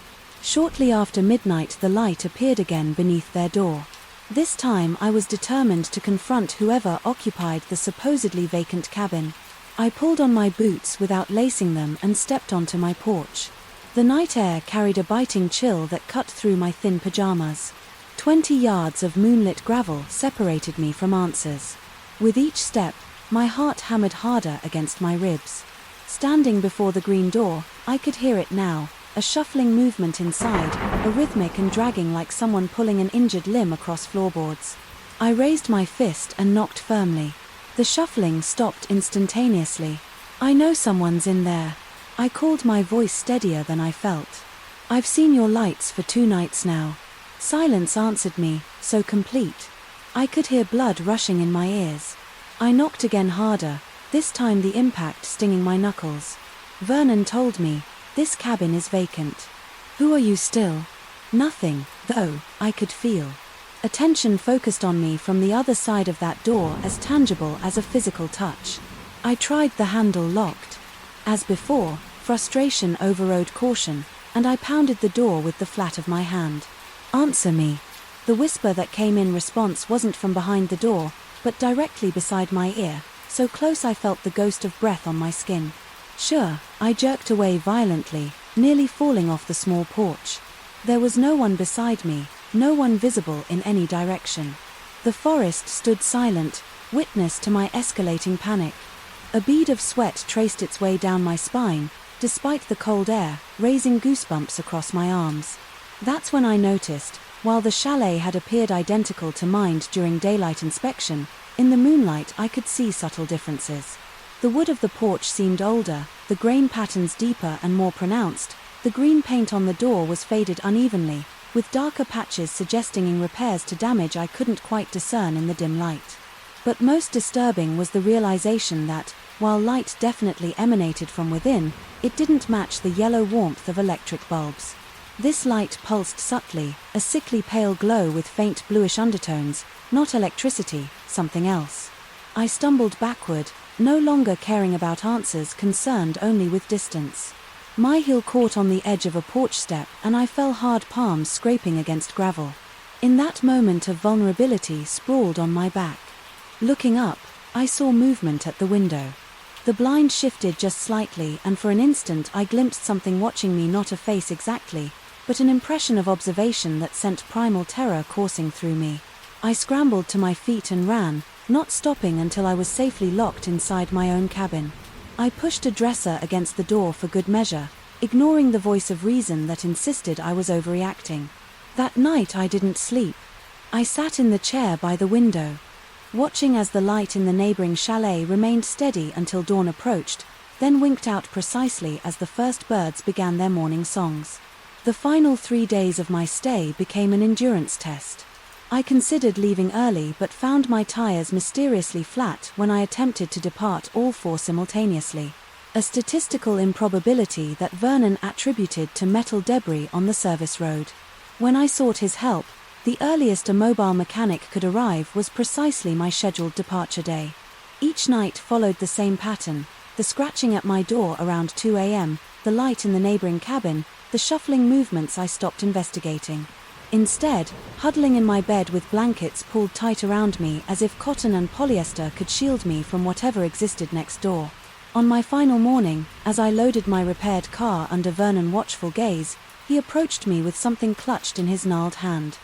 A: Shortly after midnight the light appeared again beneath their door. This time I was determined to confront whoever occupied the supposedly vacant cabin. I pulled on my boots without lacing them and stepped onto my porch. The night air carried a biting chill that cut through my thin pajamas. 20 yards of moonlit gravel separated me from answers. With each step, my heart hammered harder against my ribs. Standing before the green door, I could hear it now, a shuffling movement inside, a rhythmic and dragging like someone pulling an injured limb across floorboards. I raised my fist and knocked firmly. The shuffling stopped instantaneously. "I know someone's in there." I called, my voice steadier than I felt. "I've seen your lights for 2 nights now." Silence answered me, so complete. I could hear blood rushing in my ears. I knocked again, harder, this time the impact stinging my knuckles. "Vernon told me, this cabin is vacant." "Who are you still?" Nothing, though, I could feel. Attention focused on me from the other side of that door, as tangible as a physical touch. I tried the handle, locked. As before, frustration overrode caution, and I pounded the door with the flat of my hand. "Answer me." The whisper that came in response wasn't from behind the door, but directly beside my ear, so close I felt the ghost of breath on my skin. "Sure." I jerked away violently, nearly falling off the small porch. There was no one beside me, no one visible in any direction. The forest stood silent, witness to my escalating panic. A bead of sweat traced its way down my spine, despite the cold air, raising goosebumps across my arms. That's when I noticed, while the chalet had appeared identical to mine during daylight inspection, in the moonlight I could see subtle differences. The wood of the porch seemed older, the grain patterns deeper and more pronounced, the green paint on the door was faded unevenly, with darker patches suggesting repairs to damage I couldn't quite discern in the dim light. But most disturbing was the realization that, while light definitely emanated from within, it didn't match the yellow warmth of electric bulbs. This light pulsed subtly, a sickly pale glow with faint bluish undertones, not electricity, something else. I stumbled backward, no longer caring about answers, concerned only with distance. My heel caught on the edge of a porch step and I fell, hard palms scraping against gravel. In that moment of vulnerability, sprawled on my back. Looking up, I saw movement at the window. The blind shifted just slightly and for an instant I glimpsed something watching me, not a face exactly, but an impression of observation that sent primal terror coursing through me. I scrambled to my feet and ran, not stopping until I was safely locked inside my own cabin. I pushed a dresser against the door for good measure, ignoring the voice of reason that insisted I was overreacting. That night I didn't sleep. I sat in the chair by the window, watching as the light in the neighboring chalet remained steady until dawn approached, then winked out precisely as the first birds began their morning songs. The final 3 days of my stay became an endurance test. I considered leaving early but found my tires mysteriously flat when I attempted to depart, all 4 simultaneously. A statistical improbability that Vernon attributed to metal debris on the service road. When I sought his help, the earliest a mobile mechanic could arrive was precisely my scheduled departure day. Each night followed the same pattern. the scratching at my door around 2 a.m., the light in the neighboring cabin, the shuffling movements I stopped investigating. Instead, huddling in my bed with blankets pulled tight around me as if cotton and polyester could shield me from whatever existed next door. On my final morning, as I loaded my repaired car under Vernon's watchful gaze, he approached me with something clutched in his gnarled hand.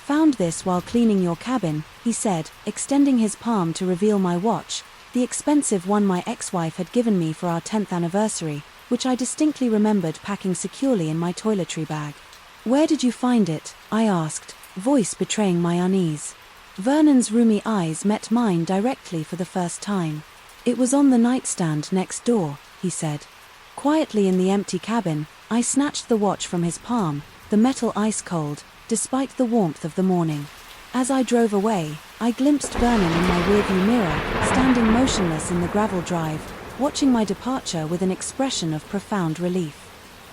A: "Found this while cleaning your cabin," he said, extending his palm to reveal my watch, the expensive one my ex-wife had given me for our 10th anniversary, which I distinctly remembered packing securely in my toiletry bag. "Where did you find it?" I asked, voice betraying my unease. Vernon's roomy eyes met mine directly for the first time. "It was on the nightstand next door," he said. Quietly in the empty cabin, I snatched the watch from his palm, the metal ice-cold, despite the warmth of the morning. As I drove away, I glimpsed Vernon in my rearview mirror, standing motionless in the gravel drive, watching my departure with an expression of profound relief.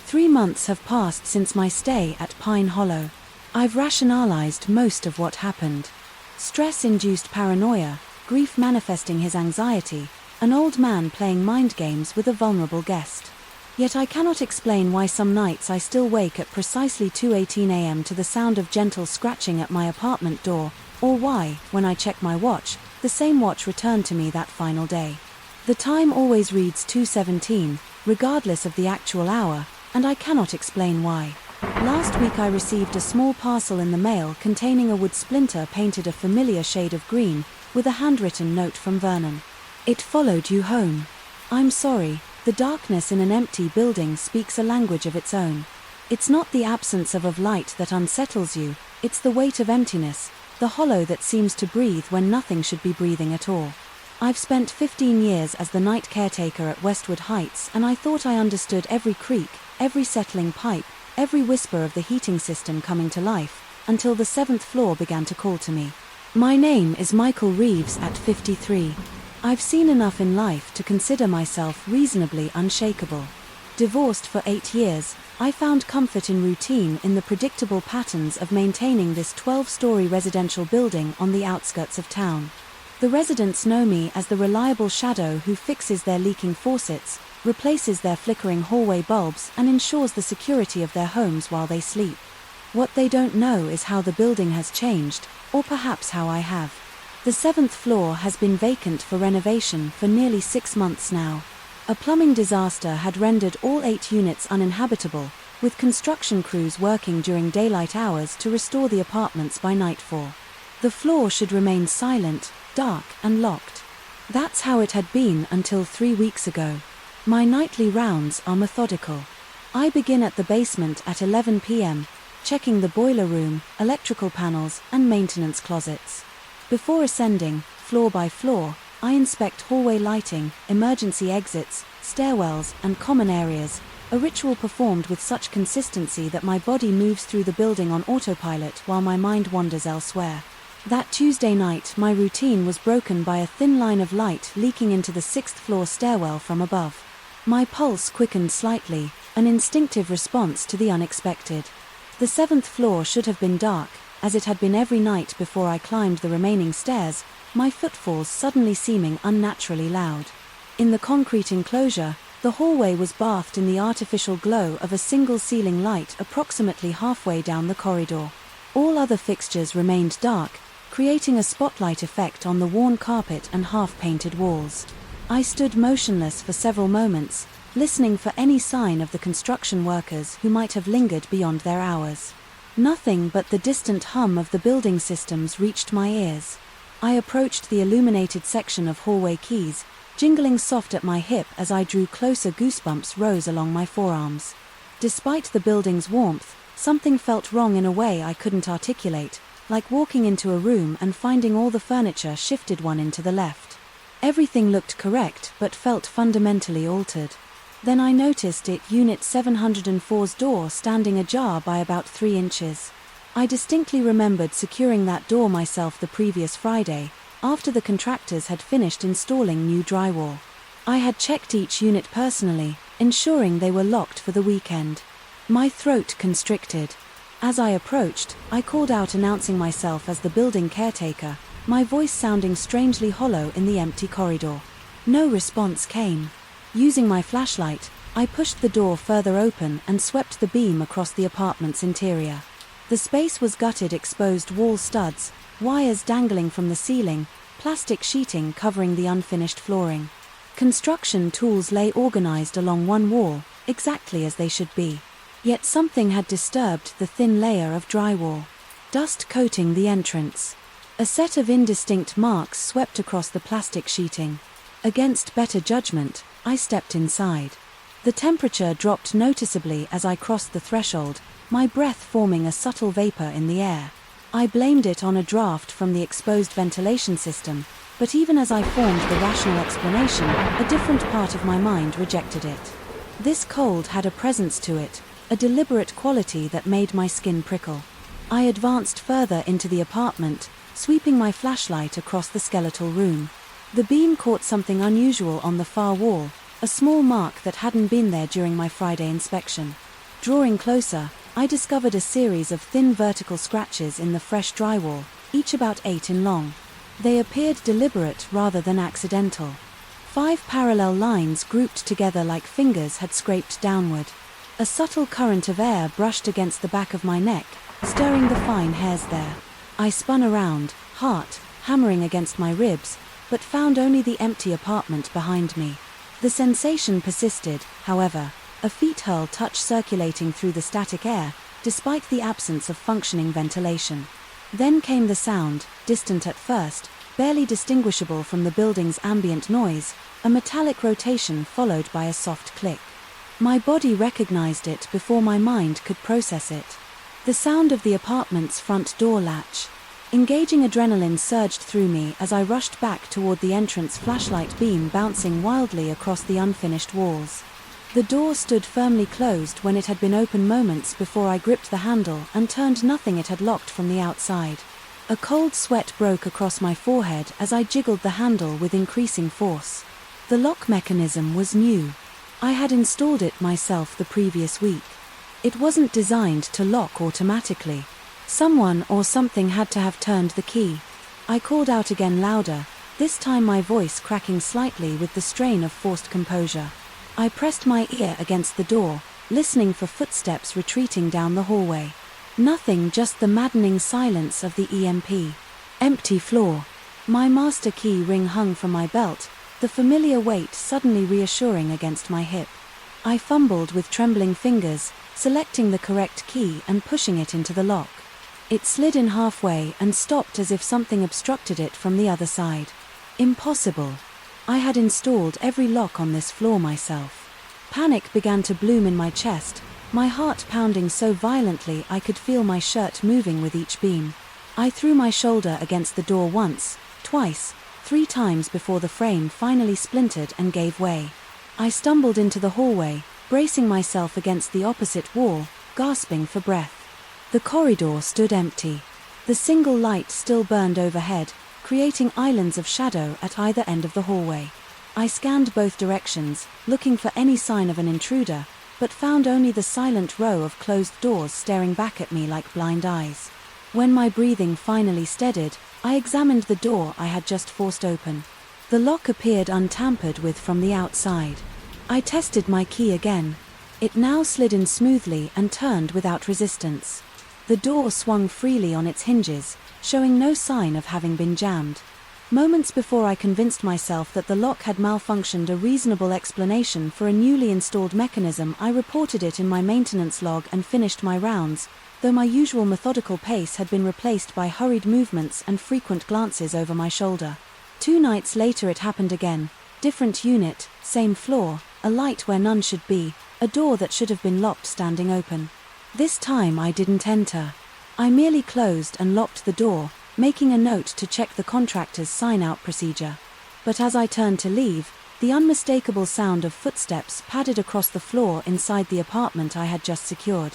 A: 3 months have passed since my stay at Pine Hollow. I've rationalized most of what happened. Stress-induced paranoia, grief manifesting his anxiety, an old man playing mind games with a vulnerable guest. Yet I cannot explain why some nights I still wake at precisely 2:18 a.m. to the sound of gentle scratching at my apartment door, or why, when I check my watch, the same watch returned to me that final day. The time always reads 2:17, regardless of the actual hour, and I cannot explain why. Last week I received a small parcel in the mail containing a wood splinter painted a familiar shade of green, with a handwritten note from Vernon. "It followed you home. I'm sorry, the darkness in an empty building speaks a language of its own. It's not the absence of light that unsettles you, it's the weight of emptiness, the hollow that seems to breathe when nothing should be breathing at all. I've spent 15 years as the night caretaker at Westwood Heights, and I thought I understood every creak, every settling pipe, every whisper of the heating system coming to life, until the 7th floor began to call to me. My name is Michael Reeves at 53. I've seen enough in life to consider myself reasonably unshakable. Divorced for 8 years, I found comfort in routine in the predictable patterns of maintaining this 12-story residential building on the outskirts of town. The residents know me as the reliable shadow who fixes their leaking faucets, replaces their flickering hallway bulbs, and ensures the security of their homes while they sleep. What they don't know is how the building has changed, or perhaps how I have. The 7th floor has been vacant for renovation for nearly 6 months now. A plumbing disaster had rendered all 8 units uninhabitable, with construction crews working during daylight hours to restore the apartments by nightfall. The floor should remain silent, dark, and locked. That's how it had been until 3 weeks ago. My nightly rounds are methodical. I begin at the basement at 11 p.m., checking the boiler room, electrical panels, and maintenance closets. Before ascending, floor by floor, I inspect hallway lighting, emergency exits, stairwells, and common areas, a ritual performed with such consistency that my body moves through the building on autopilot while my mind wanders elsewhere. That Tuesday night, my routine was broken by a thin line of light leaking into the 6th floor stairwell from above. My pulse quickened slightly, an instinctive response to the unexpected. The 7th floor should have been dark, as it had been every night before I climbed the remaining stairs, my footfalls suddenly seeming unnaturally loud. In the concrete enclosure, the hallway was bathed in the artificial glow of a single ceiling light approximately halfway down the corridor. All other fixtures remained dark, creating a spotlight effect on the worn carpet and half-painted walls. I stood motionless for several moments, listening for any sign of the construction workers who might have lingered beyond their hours. Nothing but the distant hum of the building systems reached my ears. I approached the illuminated section of hallway keys, jingling soft at my hip as I drew closer. Goosebumps rose along my forearms. Despite the building's warmth, something felt wrong in a way I couldn't articulate, like walking into a room and finding all the furniture shifted one into the left. Everything looked correct but felt fundamentally altered. Then I noticed Unit 704's door standing ajar by about 3 inches. I distinctly remembered securing that door myself the previous Friday, after the contractors had finished installing new drywall. I had checked each unit personally, ensuring they were locked for the weekend. My throat constricted. As I approached, I called out, announcing myself as the building caretaker, my voice sounding strangely hollow in the empty corridor. No response came. Using my flashlight, I pushed the door further open and swept the beam across the apartment's interior. The space was gutted, exposed wall studs, wires dangling from the ceiling, plastic sheeting covering the unfinished flooring. Construction tools lay organized along one wall, exactly as they should be. Yet something had disturbed the thin layer of drywall. Dust coating the entrance. A set of indistinct marks swept across the plastic sheeting. Against better judgment, I stepped inside. The temperature dropped noticeably as I crossed the threshold, my breath forming a subtle vapor in the air. I blamed it on a draft from the exposed ventilation system, but even as I formed the rational explanation, a different part of my mind rejected it. This cold had a presence to it, a deliberate quality that made my skin prickle. I advanced further into the apartment, sweeping my flashlight across the skeletal room. The beam caught something unusual on the far wall, a small mark that hadn't been there during my Friday inspection. Drawing closer, I discovered a series of thin vertical scratches in the fresh drywall, each about 8 in long. They appeared deliberate rather than accidental. 5 parallel lines grouped together like fingers had scraped downward. A subtle current of air brushed against the back of my neck, stirring the fine hairs there. I spun around, heart hammering against my ribs, but found only the empty apartment behind me. The sensation persisted, however, a feet-hurl touch circulating through the static air, despite the absence of functioning ventilation. Then came the sound, distant at first, barely distinguishable from the building's ambient noise, a metallic rotation followed by a soft click. My body recognized it before my mind could process it. The sound of the apartment's front door latch. Engaging adrenaline surged through me as I rushed back toward the entrance, flashlight beam bouncing wildly across the unfinished walls. The door stood firmly closed when it had been open moments before I gripped the handle and turned. Nothing it had locked from the outside. A cold sweat broke across my forehead as I jiggled the handle with increasing force. The lock mechanism was new. I had installed it myself the previous week. It wasn't designed to lock automatically. Someone or something had to have turned the key. I called out again, louder, this time my voice cracking slightly with the strain of forced composure. I pressed my ear against the door, listening for footsteps retreating down the hallway. Nothing, just the maddening silence of the EMP. Empty floor. My master key ring hung from my belt, the familiar weight suddenly reassuring against my hip. I fumbled with trembling fingers, selecting the correct key and pushing it into the lock. It slid in halfway and stopped as if something obstructed it from the other side. Impossible. I had installed every lock on this floor myself. Panic began to bloom in my chest, my heart pounding so violently I could feel my shirt moving with each beam. I threw my shoulder against the door once, twice, 3 times before the frame finally splintered and gave way. I stumbled into the hallway, bracing myself against the opposite wall, gasping for breath. The corridor stood empty. The single light still burned overhead, creating islands of shadow at either end of the hallway. I scanned both directions, looking for any sign of an intruder, but found only the silent row of closed doors staring back at me like blind eyes. When my breathing finally steadied, I examined the door I had just forced open. The lock appeared untampered with from the outside. I tested my key again. It now slid in smoothly and turned without resistance. The door swung freely on its hinges, showing no sign of having been jammed. Moments before I convinced myself that the lock had malfunctioned, a reasonable explanation for a newly installed mechanism. I reported it in my maintenance log and finished my rounds, though my usual methodical pace had been replaced by hurried movements and frequent glances over my shoulder. 2 nights later it happened again. Different unit, same floor, a light where none should be, a door that should have been locked standing open. This time I didn't enter. I merely closed and locked the door, making a note to check the contractor's sign-out procedure. But as I turned to leave, the unmistakable sound of footsteps padded across the floor inside the apartment I had just secured.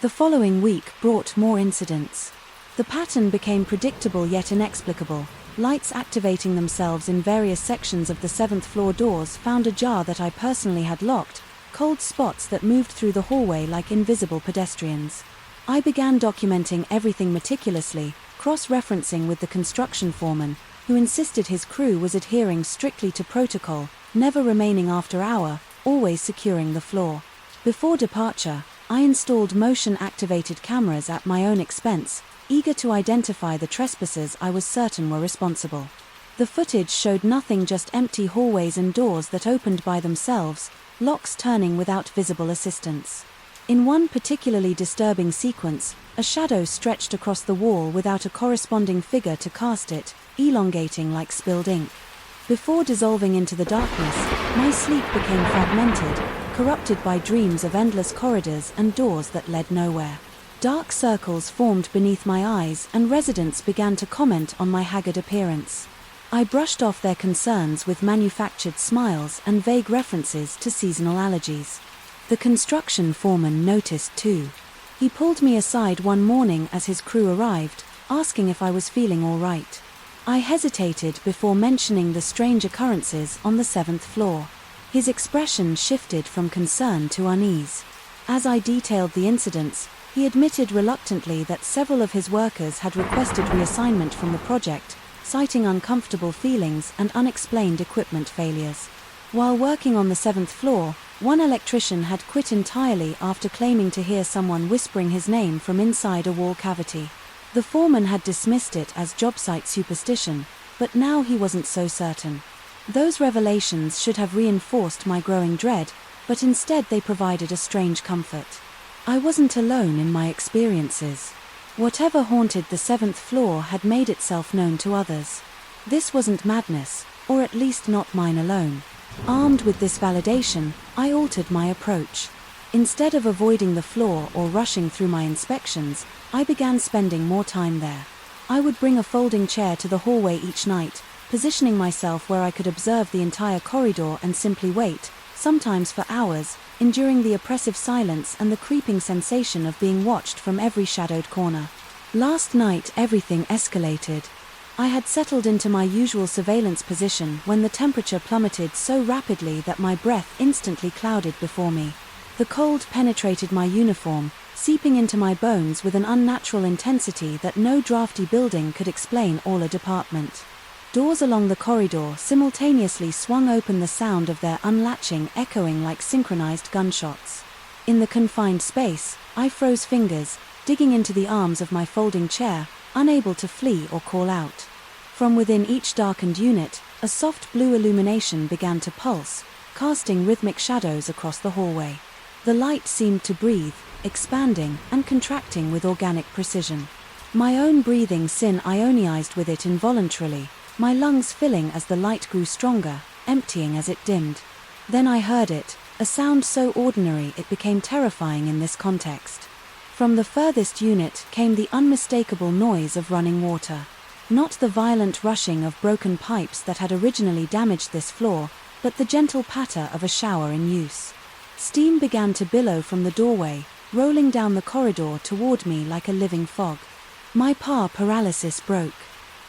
A: The following week brought more incidents. The pattern became predictable yet inexplicable. Lights activating themselves in various sections of the 7th floor doors found ajar that I personally had locked, cold spots that moved through the hallway like invisible pedestrians. I began documenting everything meticulously, cross-referencing with the construction foreman, who insisted his crew was adhering strictly to protocol, never remaining after hour, always securing the floor. Before departure, I installed motion-activated cameras at my own expense, eager to identify the trespassers I was certain were responsible. The footage showed nothing, just empty hallways and doors that opened by themselves, locks turning without visible assistance. In one particularly disturbing sequence, a shadow stretched across the wall without a corresponding figure to cast it, elongating like spilled ink. Before dissolving into the darkness, my sleep became fragmented, corrupted by dreams of endless corridors and doors that led nowhere. Dark circles formed beneath my eyes, and residents began to comment on my haggard appearance. I brushed off their concerns with manufactured smiles and vague references to seasonal allergies. The construction foreman noticed too. He pulled me aside one morning as his crew arrived, asking if I was feeling all right. I hesitated before mentioning the strange occurrences on the 7th floor. His expression shifted from concern to unease. As I detailed the incidents, he admitted reluctantly that several of his workers had requested reassignment from the project, citing uncomfortable feelings and unexplained equipment failures. While working on the 7th floor, one electrician had quit entirely after claiming to hear someone whispering his name from inside a wall cavity. The foreman had dismissed it as job site superstition, but now he wasn't so certain. Those revelations should have reinforced my growing dread, but instead they provided a strange comfort. I wasn't alone in my experiences. Whatever haunted the 7th floor had made itself known to others. This wasn't madness, or at least not mine alone. Armed with this validation, I altered my approach. Instead of avoiding the floor or rushing through my inspections, I began spending more time there. I would bring a folding chair to the hallway each night, positioning myself where I could observe the entire corridor and simply wait, sometimes for hours, enduring the oppressive silence and the creeping sensation of being watched from every shadowed corner. Last night everything escalated. I had settled into my usual surveillance position when the temperature plummeted so rapidly that my breath instantly clouded before me. The cold penetrated my uniform, seeping into my bones with an unnatural intensity that no drafty building could explain or a department. Doors along the corridor simultaneously swung open, the sound of their unlatching echoing like synchronized gunshots. In the confined space, I froze fingers, digging into the arms of my folding chair, unable to flee or call out. From within each darkened unit, a soft blue illumination began to pulse, casting rhythmic shadows across the hallway. The light seemed to breathe, expanding and contracting with organic precision. My own breathing synionized with it involuntarily, my lungs filling as the light grew stronger, emptying as it dimmed. Then I heard it, a sound so ordinary it became terrifying in this context. From the furthest unit came the unmistakable noise of running water. Not the violent rushing of broken pipes that had originally damaged this floor, but the gentle patter of a shower in use. Steam began to billow from the doorway, rolling down the corridor toward me like a living fog. My paralysis broke.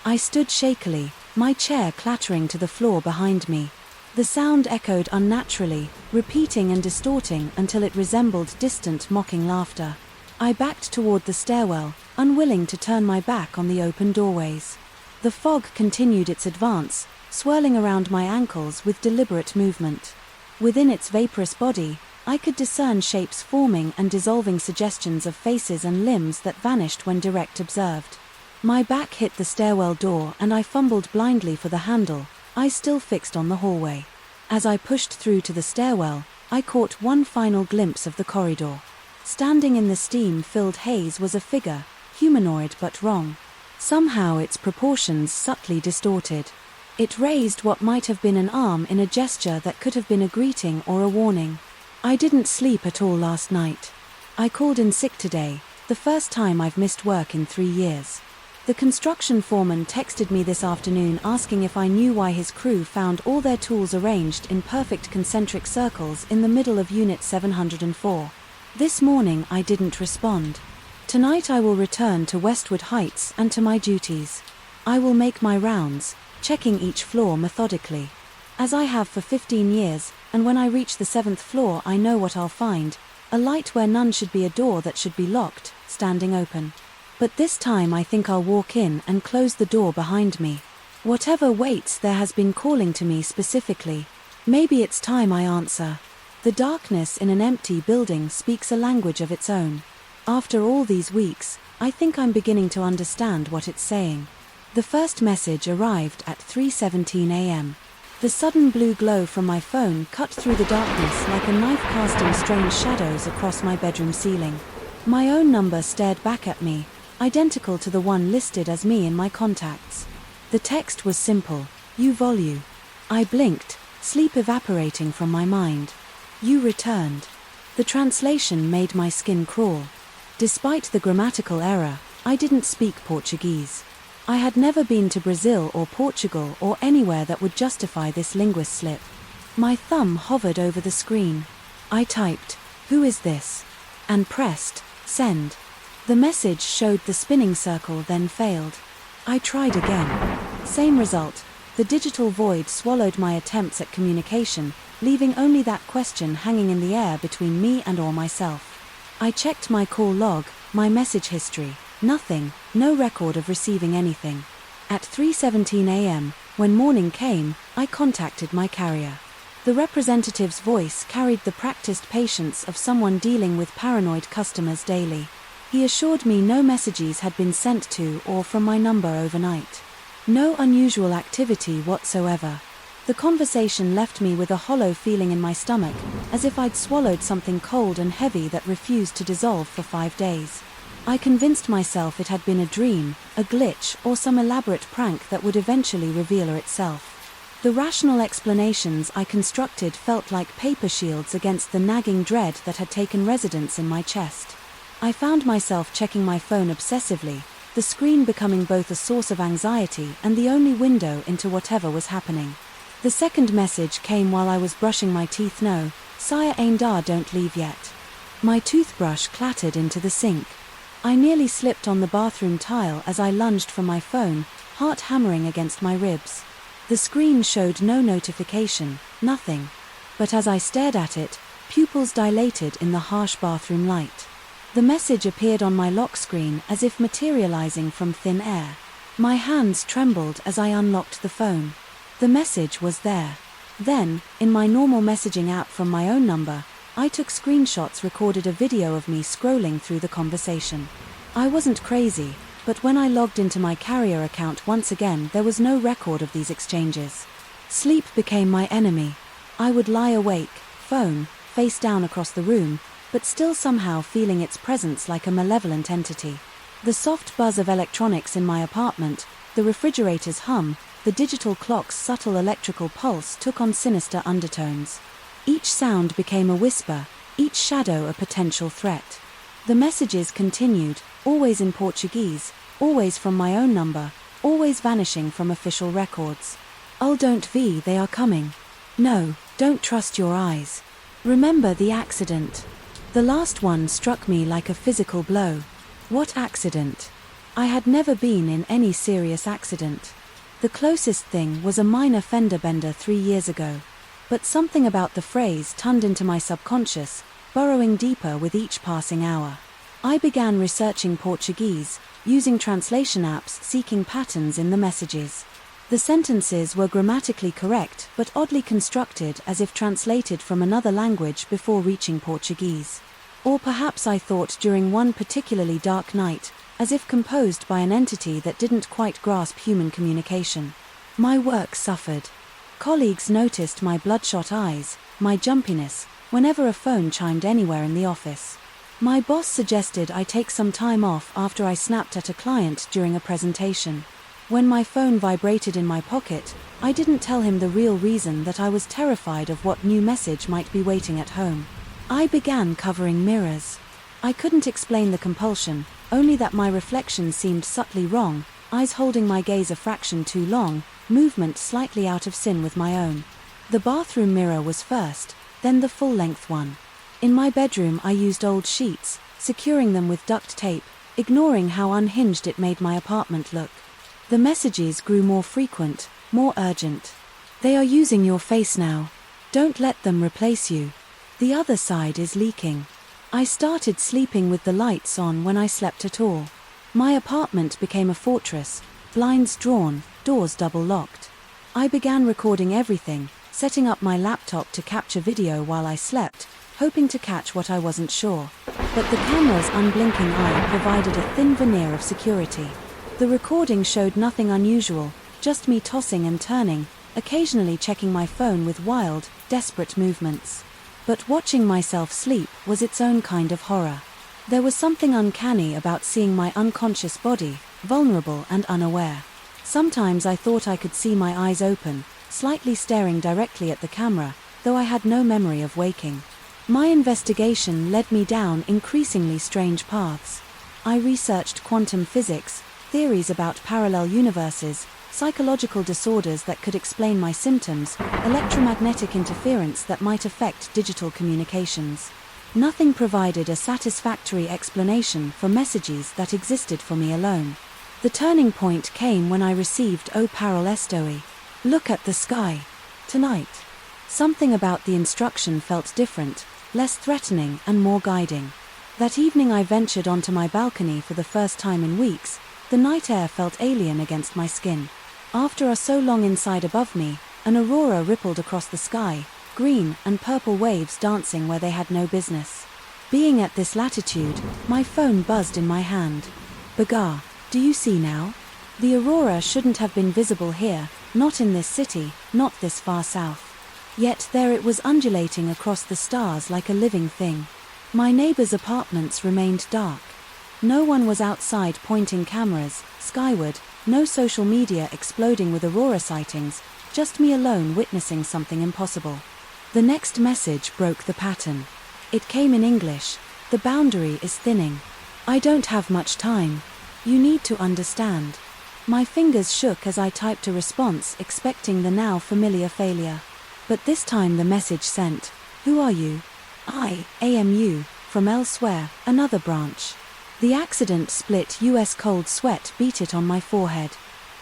A: I stood shakily, my chair clattering to the floor behind me. The sound echoed unnaturally, repeating and distorting until it resembled distant mocking laughter. I backed toward the stairwell, unwilling to turn my back on the open doorways. The fog continued its advance, swirling around my ankles with deliberate movement. Within its vaporous body, I could discern shapes forming and dissolving, suggestions of faces and limbs that vanished when direct observed. My back hit the stairwell door and I fumbled blindly for the handle, eyes still fixed on the hallway. As I pushed through to the stairwell, I caught one final glimpse of the corridor. Standing in the steam-filled haze was a figure, humanoid but wrong. Somehow its proportions subtly distorted. It raised what might have been an arm in a gesture that could have been a greeting or a warning. I didn't sleep at all last night. I called in sick today, the first time I've missed work in 3 years. The construction foreman texted me this afternoon asking if I knew why his crew found all their tools arranged in perfect concentric circles in the middle of Unit 704. This morning I didn't respond. Tonight I will return to Westwood Heights and to my duties. I will make my rounds, checking each floor methodically. As I have for 15 years, and when I reach the 7th floor I know what I'll find, a light where none should be, a door that should be locked, standing open. But this time I think I'll walk in and close the door behind me. Whatever waits there has been calling to me specifically. Maybe it's time I answer. The darkness in an empty building speaks a language of its own. After all these weeks, I think I'm beginning to understand what it's saying. The first message arrived at 3:17 a.m. The sudden blue glow from my phone cut through the darkness like a knife casting strange shadows across my bedroom ceiling. My own number stared back at me, identical to the one listed as me in my contacts. The text was simple, "You volue." I blinked, sleep evaporating from my mind. "You returned." The translation made my skin crawl. Despite the grammatical error, I didn't speak Portuguese. I had never been to Brazil or Portugal or anywhere that would justify this linguist slip. My thumb hovered over the screen. I typed, "Who is this?" and pressed, "Send." The message showed the spinning circle then failed. I tried again. Same result. The digital void swallowed my attempts at communication, leaving only that question hanging in the air between me and or myself. I checked my call log, my message history. Nothing, no record of receiving anything. At 3:17 a.m., when morning came, I contacted my carrier. The representative's voice carried the practiced patience of someone dealing with paranoid customers daily. He assured me no messages had been sent to or from my number overnight. No unusual activity whatsoever. The conversation left me with a hollow feeling in my stomach, as if I'd swallowed something cold and heavy that refused to dissolve for 5 days. I convinced myself it had been a dream, a glitch, or some elaborate prank that would eventually reveal itself. The rational explanations I constructed felt like paper shields against the nagging dread that had taken residence in my chest. I found myself checking my phone obsessively, the screen becoming both a source of anxiety and the only window into whatever was happening. The second message came while I was brushing my teeth. "No, sire ainda don't leave yet." My toothbrush clattered into the sink. I nearly slipped on the bathroom tile as I lunged for my phone, heart hammering against my ribs. The screen showed no notification, nothing. But as I stared at it, pupils dilated in the harsh bathroom light. The message appeared on my lock screen as if materializing from thin air. My hands trembled as I unlocked the phone. The message was there. Then, in my normal messaging app from my own number, I took screenshots, recorded a video of me scrolling through the conversation. I wasn't crazy, but when I logged into my carrier account once again there was no record of these exchanges. Sleep became my enemy. I would lie awake, phone, face down across the room, but still somehow feeling its presence like a malevolent entity. The soft buzz of electronics in my apartment, the refrigerator's hum, the digital clock's subtle electrical pulse took on sinister undertones. Each sound became a whisper, each shadow a potential threat. The messages continued, always in Portuguese, always from my own number, always vanishing from official records. "Oh, don't V, they are coming. No, don't trust your eyes. Remember the accident." The last one struck me like a physical blow. What accident? I had never been in any serious accident. The closest thing was a minor fender bender 3 years ago. But something about the phrase turned into my subconscious, burrowing deeper with each passing hour. I began researching Portuguese, using translation apps seeking patterns in the messages. The sentences were grammatically correct but oddly constructed as if translated from another language before reaching Portuguese. Or perhaps I thought during one particularly dark night, as if composed by an entity that didn't quite grasp human communication. My work suffered. Colleagues noticed my bloodshot eyes, my jumpiness, whenever a phone chimed anywhere in the office. My boss suggested I take some time off after I snapped at a client during a presentation. When my phone vibrated in my pocket, I didn't tell him the real reason, that I was terrified of what new message might be waiting at home. I began covering mirrors. I couldn't explain the compulsion, only that my reflection seemed subtly wrong, eyes holding my gaze a fraction too long, movement slightly out of sync with my own. The bathroom mirror was first, then the full-length one. In my bedroom I used old sheets, securing them with duct tape, ignoring how unhinged it made my apartment look. The messages grew more frequent, more urgent. "They are using your face now. Don't let them replace you. The other side is leaking." I started sleeping with the lights on when I slept at all. My apartment became a fortress, blinds drawn, doors double-locked. I began recording everything, setting up my laptop to capture video while I slept, hoping to catch what I wasn't sure. But the camera's unblinking eye provided a thin veneer of security. The recording showed nothing unusual, just me tossing and turning, occasionally checking my phone with wild, desperate movements. But watching myself sleep was its own kind of horror. There was something uncanny about seeing my unconscious body, vulnerable and unaware. Sometimes I thought I could see my eyes open, slightly staring directly at the camera, though I had no memory of waking. My investigation led me down increasingly strange paths. I researched quantum physics, theories about parallel universes, psychological disorders that could explain my symptoms, electromagnetic interference that might affect digital communications. Nothing provided a satisfactory explanation for messages that existed for me alone. The turning point came when I received "O parol estoi." Look at the sky. Tonight. Something about the instruction felt different, less threatening and more guiding. That evening I ventured onto my balcony for the first time in weeks. The night air felt alien against my skin. After so long inside above me, an aurora rippled across the sky, green and purple waves dancing where they had no business. Being at this latitude, my phone buzzed in my hand. Bagar, do you see now? The aurora shouldn't have been visible here, not in this city, not this far south. Yet there it was undulating across the stars like a living thing. My neighbors' apartments remained dark. No one was outside pointing cameras skyward, no social media exploding with aurora sightings, just me alone witnessing something impossible. The next message broke the pattern. It came in English. The boundary is thinning. I don't have much time. You need to understand. My fingers shook as I typed a response, expecting the now familiar failure. But this time the message sent, "Who are you?" "I, AMU, from elsewhere, another branch." The accident split US cold sweat beat it on my forehead.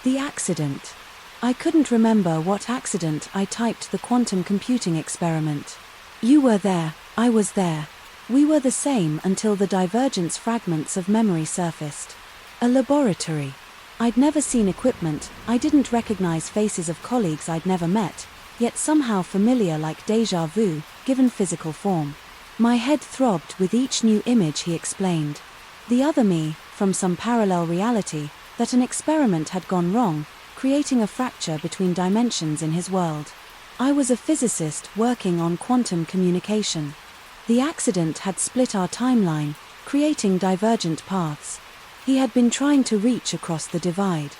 A: The accident. I couldn't remember what accident. I typed the quantum computing experiment. You were there, I was there. We were the same until the divergence fragments of memory surfaced. A laboratory. I'd never seen equipment, I didn't recognize faces of colleagues I'd never met, yet somehow familiar like déjà vu, given physical form. My head throbbed with each new image he explained. The other me, from some parallel reality, that an experiment had gone wrong, creating a fracture between dimensions in his world. I was a physicist working on quantum communication. The accident had split our timeline, creating divergent paths. He had been trying to reach across the divide.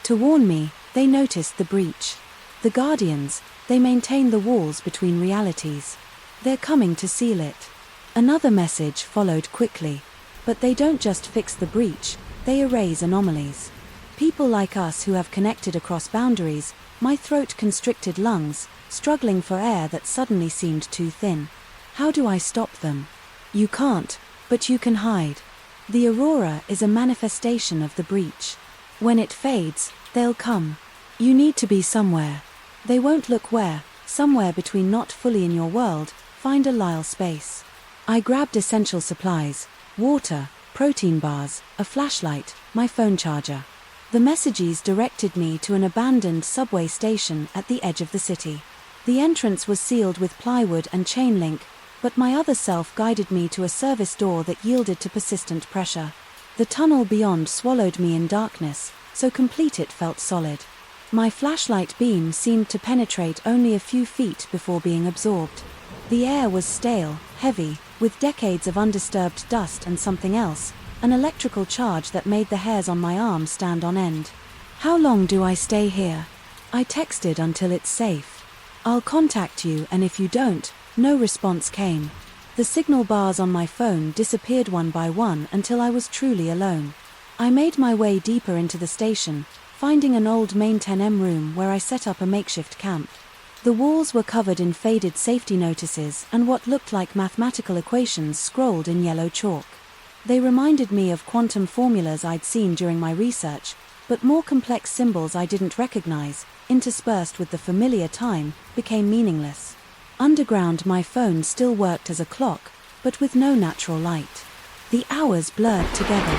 A: To warn me, they noticed the breach. The Guardians, they maintain the walls between realities. They're coming to seal it. Another message followed quickly. But they don't just fix the breach, they erase anomalies. People like us who have connected across boundaries, my throat-constricted lungs, struggling for air that suddenly seemed too thin. How do I stop them? You can't, but you can hide. The aurora is a manifestation of the breach. When it fades, they'll come. You need to be somewhere. They won't look where, somewhere between not fully in your world, find a little space. I grabbed essential supplies. Water, protein bars, a flashlight, my phone charger. The messages directed me to an abandoned subway station at the edge of the city. The entrance was sealed with plywood and chain link, but my other self guided me to a service door that yielded to persistent pressure. The tunnel beyond swallowed me in darkness, so complete it felt solid. My flashlight beam seemed to penetrate only a few feet before being absorbed. The air was stale, heavy, with decades of undisturbed dust and something else, an electrical charge that made the hairs on my arm stand on end. How long do I stay here? I texted until it's safe. I'll contact you, and if you don't, no response came. The signal bars on my phone disappeared one by one until I was truly alone. I made my way deeper into the station, finding an old main 10M room where I set up a makeshift camp. The walls were covered in faded safety notices and what looked like mathematical equations scrolled in yellow chalk. They reminded me of quantum formulas I'd seen during my research, but more complex symbols I didn't recognize, interspersed with the familiar time, became meaningless. Underground, my phone still worked as a clock, but with no natural light. The hours blurred together.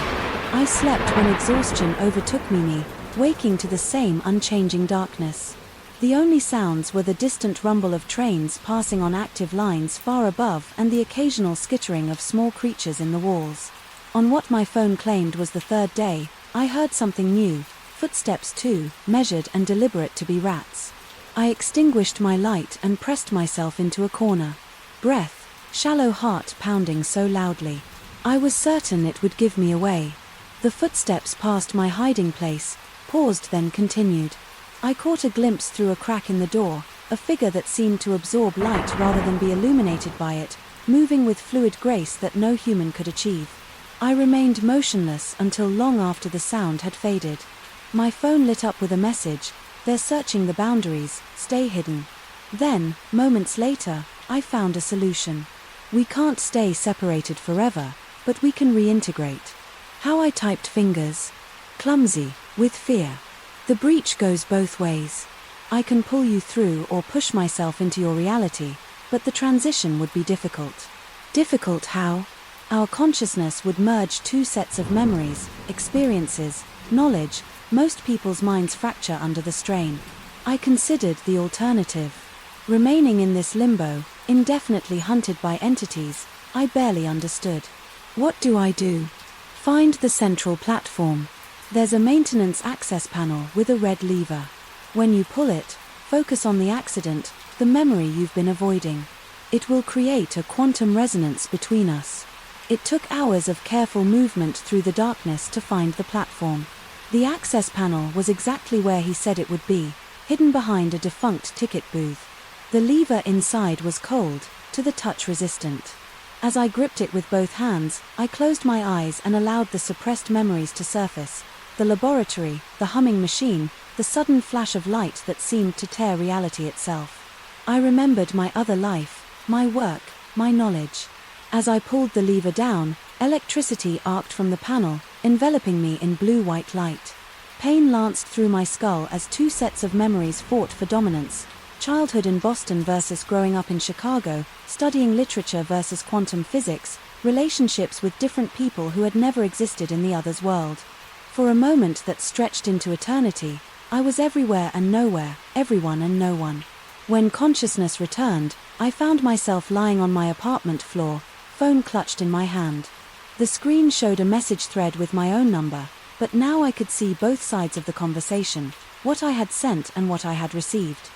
A: I slept when exhaustion overtook me, waking to the same unchanging darkness. The only sounds were the distant rumble of trains passing on active lines far above and the occasional skittering of small creatures in the walls. On what my phone claimed was the third day, I heard something new, footsteps too, measured and deliberate to be rats. I extinguished my light and pressed myself into a corner. Breath, shallow, heart pounding so loudly. I was certain it would give me away. The footsteps passed my hiding place, paused, then continued. I caught a glimpse through a crack in the door, a figure that seemed to absorb light rather than be illuminated by it, moving with fluid grace that no human could achieve. I remained motionless until long after the sound had faded. My phone lit up with a message, "They're searching the boundaries, stay hidden." Then, moments later, I found a solution. We can't stay separated forever, but we can reintegrate. How I typed fingers. Clumsy, with fear. The breach goes both ways. I can pull you through or push myself into your reality, but the transition would be difficult. Difficult how? Our consciousness would merge two sets of memories, experiences, knowledge. Most people's minds fracture under the strain. I considered the alternative. Remaining in this limbo, indefinitely hunted by entities, I barely understood. What do I do? Find the central platform. There's a maintenance access panel with a red lever. When you pull it, focus on the accident, the memory you've been avoiding. It will create a quantum resonance between us. It took hours of careful movement through the darkness to find the platform. The access panel was exactly where he said it would be, hidden behind a defunct ticket booth. The lever inside was cold, to the touch resistant. As I gripped it with both hands, I closed my eyes and allowed the suppressed memories to surface. The laboratory, the humming machine, the sudden flash of light that seemed to tear reality itself. I remembered my other life, my work, my knowledge. As I pulled the lever down, electricity arced from the panel, enveloping me in blue-white light. Pain lanced through my skull as two sets of memories fought for dominance. Childhood in Boston versus growing up in Chicago, studying literature versus quantum physics, relationships with different people who had never existed in the other's world. For a moment that stretched into eternity, I was everywhere and nowhere, everyone and no one. When consciousness returned, I found myself lying on my apartment floor, phone clutched in my hand. The screen showed a message thread with my own number, but now I could see both sides of the conversation, what I had sent and what I had received.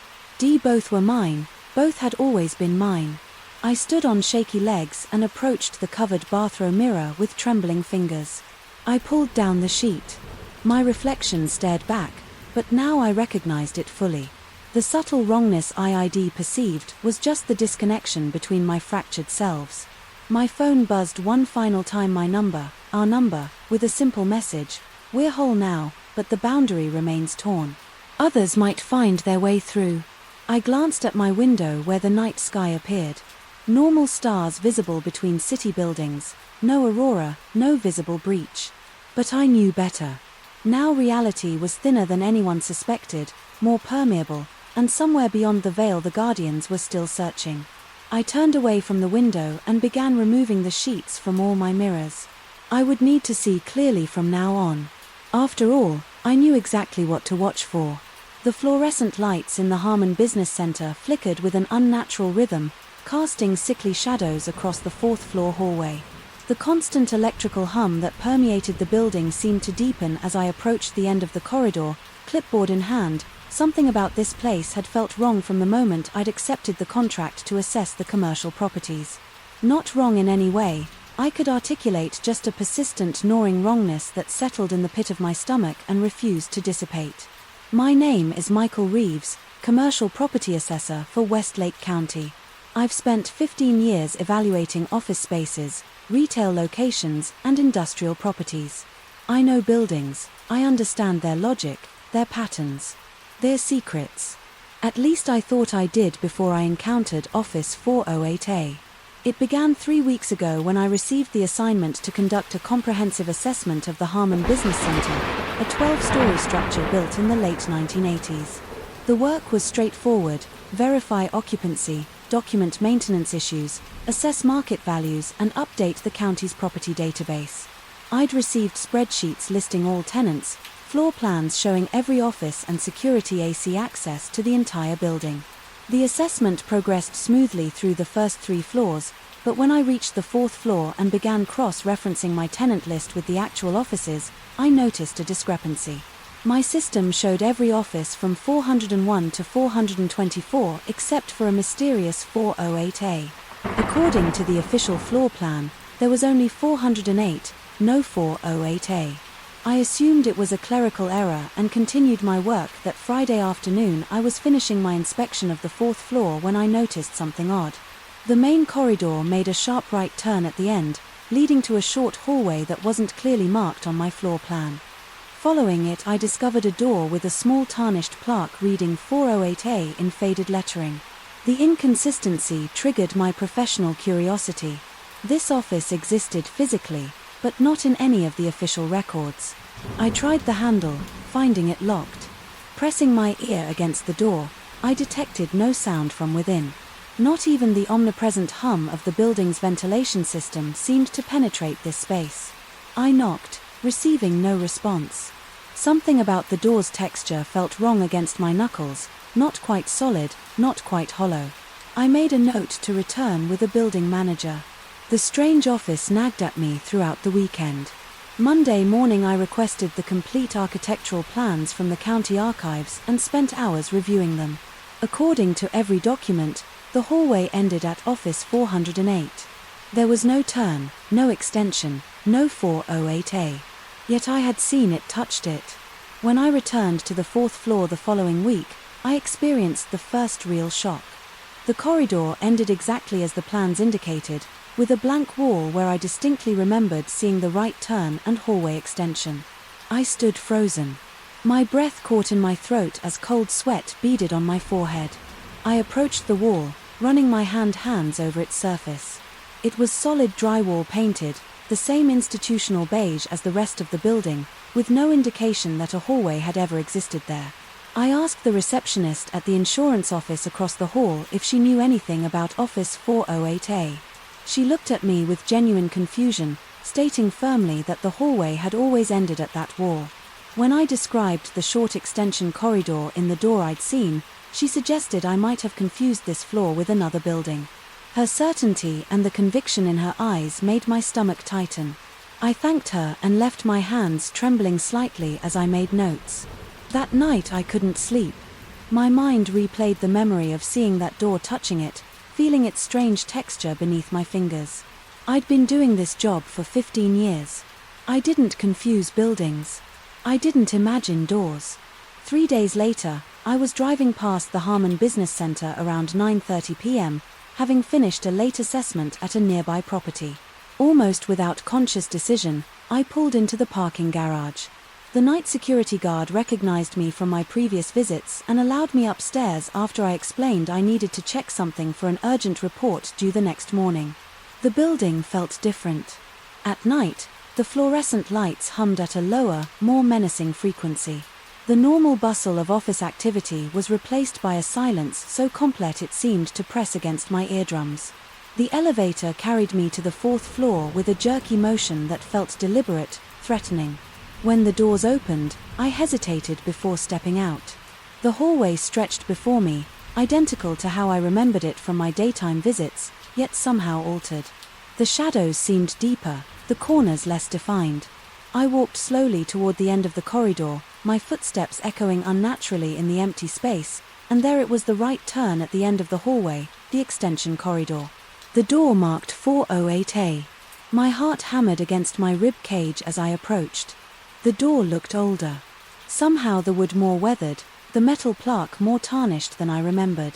A: Both were mine, both had always been mine. I stood on shaky legs and approached the covered bathroom mirror with trembling fingers. I pulled down the sheet. My reflection stared back, but now I recognized it fully. The subtle wrongness I perceived was just the disconnection between my fractured selves. My phone buzzed one final time, my number, our number, with a simple message, "We're whole now, but the boundary remains torn. Others might find their way through." I glanced at my window where the night sky appeared. Normal stars visible between city buildings, no aurora, no visible breach. But I knew better. Now reality was thinner than anyone suspected, more permeable, and somewhere beyond the veil the Guardians were still searching. I turned away from the window and began removing the sheets from all my mirrors. I would need to see clearly from now on. After all, I knew exactly what to watch for. The fluorescent lights in the Harmon Business Center flickered with an unnatural rhythm, casting sickly shadows across the fourth-floor hallway. The constant electrical hum that permeated the building seemed to deepen as I approached the end of the corridor, clipboard in hand. Something about this place had felt wrong from the moment I'd accepted the contract to assess the commercial properties. Not wrong in any way, I could articulate just a persistent gnawing wrongness that settled in the pit of my stomach and refused to dissipate. My name is Michael Reeves, Commercial Property Assessor for Westlake County. I've spent 15 years evaluating office spaces, retail locations, and industrial properties. I know buildings, I understand their logic, their patterns, their secrets. At least I thought I did before I encountered Office 408A. It began 3 weeks ago when I received the assignment to conduct a comprehensive assessment of the Harmon Business Center, a 12-story structure built in the late 1980s. The work was straightforward: verify occupancy, document maintenance issues, assess market values, and update the county's property database. I'd received spreadsheets listing all tenants, floor plans showing every office and security AC access to the entire building. The assessment progressed smoothly through the first 3 floors, but when I reached the 4th floor and began cross-referencing my tenant list with the actual offices, I noticed a discrepancy. My system showed every office from 401 to 424 except for a mysterious 408A. According to the official floor plan, there was only 408, no 408A. I assumed it was a clerical error and continued my work. That Friday afternoon I was finishing my inspection of the 4th floor when I noticed something odd. The main corridor made a sharp right turn at the end, leading to a short hallway that wasn't clearly marked on my floor plan. Following it, I discovered a door with a small tarnished plaque reading 408A in faded lettering. The inconsistency triggered my professional curiosity. This office existed physically, but not in any of the official records. I tried the handle, finding it locked. Pressing my ear against the door, I detected no sound from within. Not even the omnipresent hum of the building's ventilation system seemed to penetrate this space. I knocked, receiving no response. Something about the door's texture felt wrong against my knuckles, not quite solid, not quite hollow. I made a note to return with a building manager. The strange office nagged at me throughout the weekend. Monday morning I requested the complete architectural plans from the county archives and spent hours reviewing them. According to every document, the hallway ended at office 408. There was no turn, no extension, no 408A. Yet I had seen it, touched it. When I returned to the 4th floor the following week, I experienced the first real shock. The corridor ended exactly as the plans indicated, with a blank wall where I distinctly remembered seeing the right turn and hallway extension. I stood frozen. My breath caught in my throat as cold sweat beaded on my forehead. I approached the wall, running my hands over its surface. It was solid drywall painted, the same institutional beige as the rest of the building, with no indication that a hallway had ever existed there. I asked the receptionist at the insurance office across the hall if she knew anything about office 408A. She looked at me with genuine confusion, stating firmly that the hallway had always ended at that wall. When I described the short extension corridor in the door I'd seen, she suggested I might have confused this floor with another building. Her certainty and the conviction in her eyes made my stomach tighten. I thanked her and left my hands trembling slightly as I made notes. That night I couldn't sleep. My mind replayed the memory of seeing that door, touching it, feeling its strange texture beneath my fingers. I'd been doing this job for 15 years. I didn't confuse buildings. I didn't imagine doors. 3 days later, I was driving past the Harmon Business Center around 9:30 p.m., having finished a late assessment at a nearby property. Almost without conscious decision, I pulled into the parking garage. The night security guard recognized me from my previous visits and allowed me upstairs after I explained I needed to check something for an urgent report due the next morning. The building felt different. At night, the fluorescent lights hummed at a lower, more menacing frequency. The normal bustle of office activity was replaced by a silence so complete it seemed to press against my eardrums. The elevator carried me to the 4th floor with a jerky motion that felt deliberate, threatening. When the doors opened, I hesitated before stepping out. The hallway stretched before me, identical to how I remembered it from my daytime visits, yet somehow altered. The shadows seemed deeper, the corners less defined. I walked slowly toward the end of the corridor, my footsteps echoing unnaturally in the empty space, and there it was, the right turn at the end of the hallway, the extension corridor. The door marked 408A. My heart hammered against my rib cage as I approached. The door looked older. Somehow the wood more weathered, the metal plaque more tarnished than I remembered.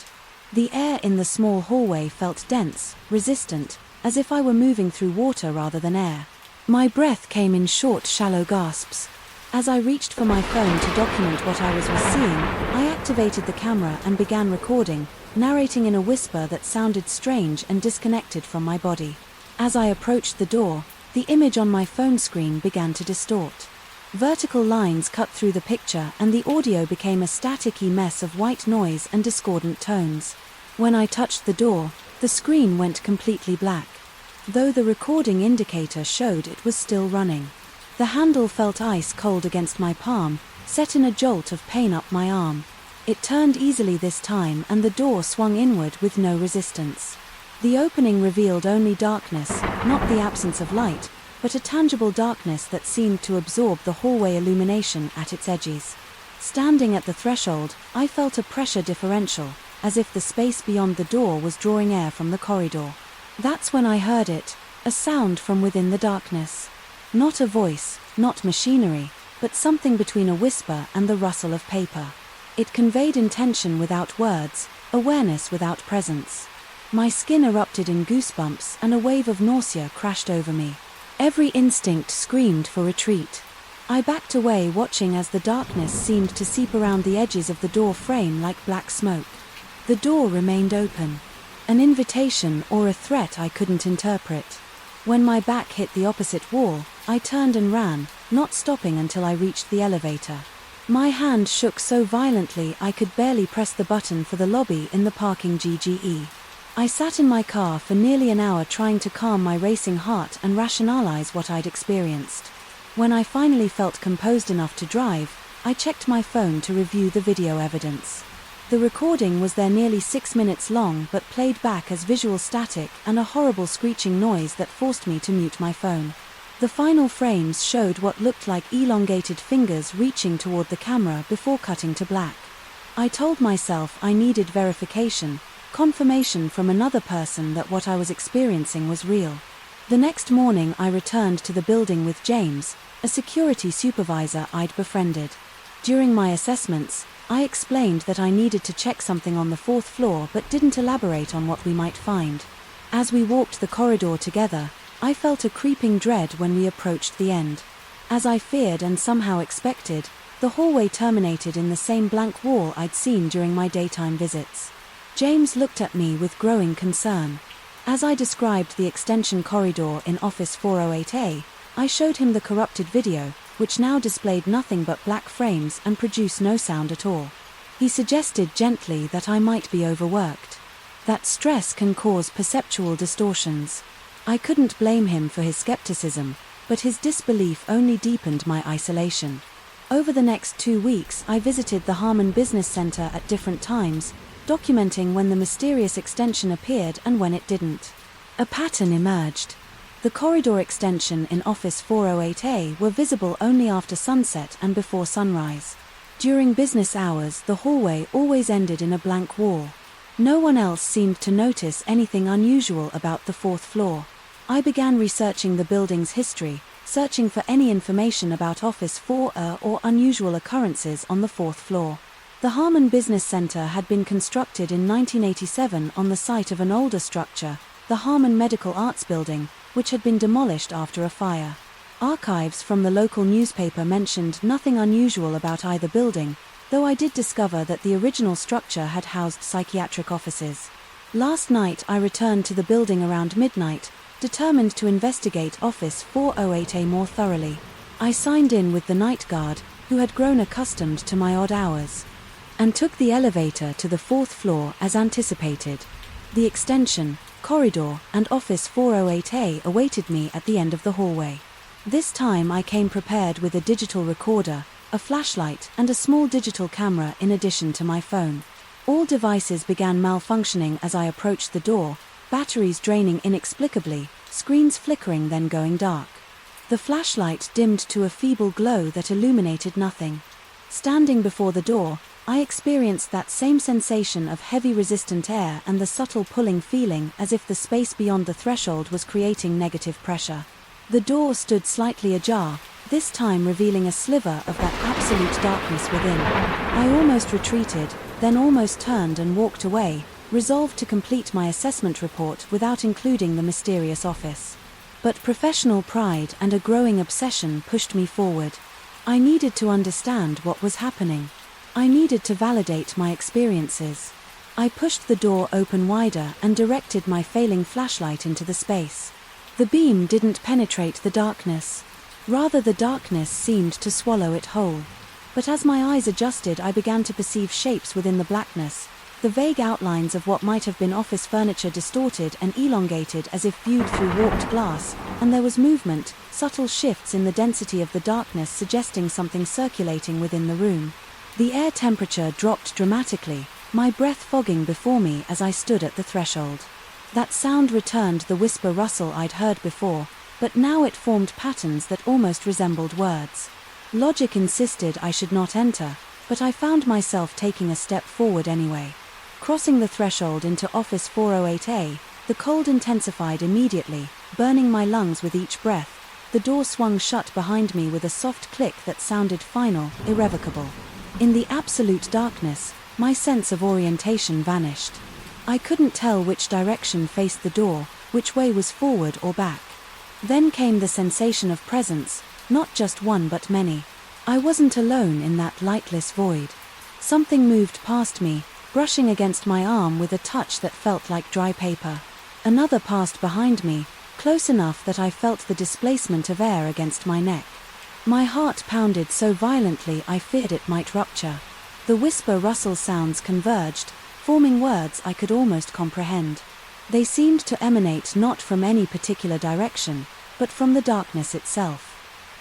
A: The air in the small hallway felt dense, resistant, as if I were moving through water rather than air. My breath came in short, shallow gasps. As I reached for my phone to document what I was seeing, I activated the camera and began recording, narrating in a whisper that sounded strange and disconnected from my body. As I approached the door, the image on my phone screen began to distort. Vertical lines cut through the picture and the audio became a staticky mess of white noise and discordant tones. When I touched the door, the screen went completely black. Though the recording indicator showed it was still running. The handle felt ice cold against my palm, set in a jolt of pain up my arm. It turned easily this time and the door swung inward with no resistance. The opening revealed only darkness, not the absence of light, but a tangible darkness that seemed to absorb the hallway illumination at its edges. Standing at the threshold, I felt a pressure differential, as if the space beyond the door was drawing air from the corridor. That's when I heard it, a sound from within the darkness. Not a voice, not machinery, but something between a whisper and the rustle of paper. It conveyed intention without words, awareness without presence. My skin erupted in goosebumps and a wave of nausea crashed over me. Every instinct screamed for retreat. I backed away, watching as the darkness seemed to seep around the edges of the door frame like black smoke. The door remained open. An invitation or a threat I couldn't interpret. When my back hit the opposite wall, I turned and ran, not stopping until I reached the elevator. My hand shook so violently I could barely press the button for the lobby in the parking GGE. I sat in my car for nearly an hour trying to calm my racing heart and rationalize what I'd experienced. When I finally felt composed enough to drive, I checked my phone to review the video evidence. The recording was there nearly 6 minutes long but played back as visual static and a horrible screeching noise that forced me to mute my phone. The final frames showed what looked like elongated fingers reaching toward the camera before cutting to black. I told myself I needed verification, confirmation from another person that what I was experiencing was real. The next morning I returned to the building with James, a security supervisor I'd befriended. During my assessments, I explained that I needed to check something on the 4th floor but didn't elaborate on what we might find. As we walked the corridor together, I felt a creeping dread when we approached the end. As I feared and somehow expected, the hallway terminated in the same blank wall I'd seen during my daytime visits. James looked at me with growing concern. As I described the extension corridor in Office 408A, I showed him the corrupted video, which now displayed nothing but black frames and produced no sound at all. He suggested gently that I might be overworked. That stress can cause perceptual distortions. I couldn't blame him for his skepticism, but his disbelief only deepened my isolation. Over the next 2 weeks, I visited the Harmon Business Center at different times, documenting when the mysterious extension appeared and when it didn't. A pattern emerged. The corridor extension in Office 408A were visible only after sunset and before sunrise. During business hours, the hallway always ended in a blank wall. No one else seemed to notice anything unusual about the 4th floor. I began researching the building's history, searching for any information about Office 4A or unusual occurrences on the 4th floor. The Harmon Business Center had been constructed in 1987 on the site of an older structure, the Harmon Medical Arts Building, which had been demolished after a fire. Archives from the local newspaper mentioned nothing unusual about either building, though I did discover that the original structure had housed psychiatric offices. Last night I returned to the building around midnight, determined to investigate Office 408A more thoroughly. I signed in with the night guard, who had grown accustomed to my odd hours, and took the elevator to the 4th floor as anticipated. The extension, corridor, and Office 408A awaited me at the end of the hallway. This time I came prepared with a digital recorder, a flashlight, and a small digital camera in addition to my phone. All devices began malfunctioning as I approached the door, batteries draining inexplicably, screens flickering then going dark. The flashlight dimmed to a feeble glow that illuminated nothing. Standing before the door, I experienced that same sensation of heavy resistant air and the subtle pulling feeling as if the space beyond the threshold was creating negative pressure. The door stood slightly ajar, this time revealing a sliver of that absolute darkness within. I almost retreated, then almost turned and walked away, resolved to complete my assessment report without including the mysterious office. But professional pride and a growing obsession pushed me forward. I needed to understand what was happening. I needed to validate my experiences. I pushed the door open wider and directed my failing flashlight into the space. The beam didn't penetrate the darkness. Rather, the darkness seemed to swallow it whole. But as my eyes adjusted, I began to perceive shapes within the blackness, the vague outlines of what might have been office furniture distorted and elongated as if viewed through warped glass, and there was movement, subtle shifts in the density of the darkness suggesting something circulating within the room. The air temperature dropped dramatically, my breath fogging before me as I stood at the threshold. That sound returned the whisper rustle I'd heard before, but now it formed patterns that almost resembled words. Logic insisted I should not enter, but I found myself taking a step forward anyway. Crossing the threshold into Office 408A, the cold intensified immediately, burning my lungs with each breath. The door swung shut behind me with a soft click that sounded final, irrevocable. In the absolute darkness, my sense of orientation vanished. I couldn't tell which direction faced the door, which way was forward or back. Then came the sensation of presence, not just one but many. I wasn't alone in that lightless void. Something moved past me, brushing against my arm with a touch that felt like dry paper. Another passed behind me, close enough that I felt the displacement of air against my neck. My heart pounded so violently I feared it might rupture. The whisper-rustle sounds converged, forming words I could almost comprehend. They seemed to emanate not from any particular direction, but from the darkness itself.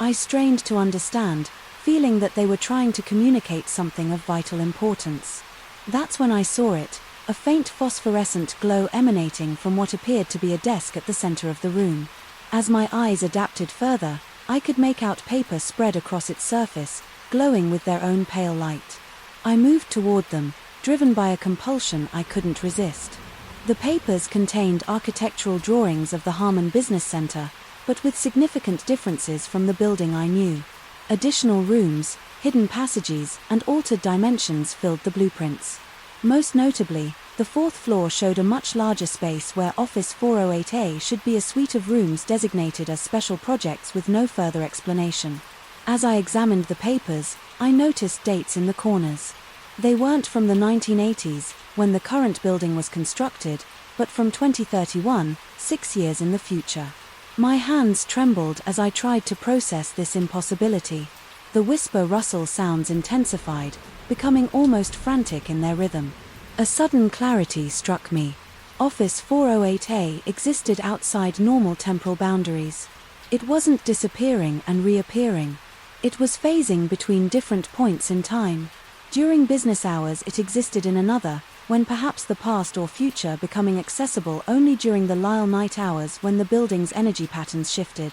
A: I strained to understand, feeling that they were trying to communicate something of vital importance. That's when I saw it, a faint phosphorescent glow emanating from what appeared to be a desk at the center of the room. As my eyes adapted further, I could make out paper spread across its surface, glowing with their own pale light. I moved toward them, driven by a compulsion I couldn't resist. The papers contained architectural drawings of the Harmon Business Center, but with significant differences from the building I knew. Additional rooms, hidden passages, and altered dimensions filled the blueprints. Most notably, the fourth floor showed a much larger space where Office 408A should be a suite of rooms designated as special projects with no further explanation. As I examined the papers, I noticed dates in the corners. They weren't from the 1980s, when the current building was constructed, but from 2031, 6 years in the future. My hands trembled as I tried to process this impossibility. The whisper-rustle sounds intensified, becoming almost frantic in their rhythm. A sudden clarity struck me. Office 408A existed outside normal temporal boundaries. It wasn't disappearing and reappearing. It was phasing between different points in time. During business hours it existed in another, when perhaps the past or future becoming accessible only during the Lyle night hours when the building's energy patterns shifted.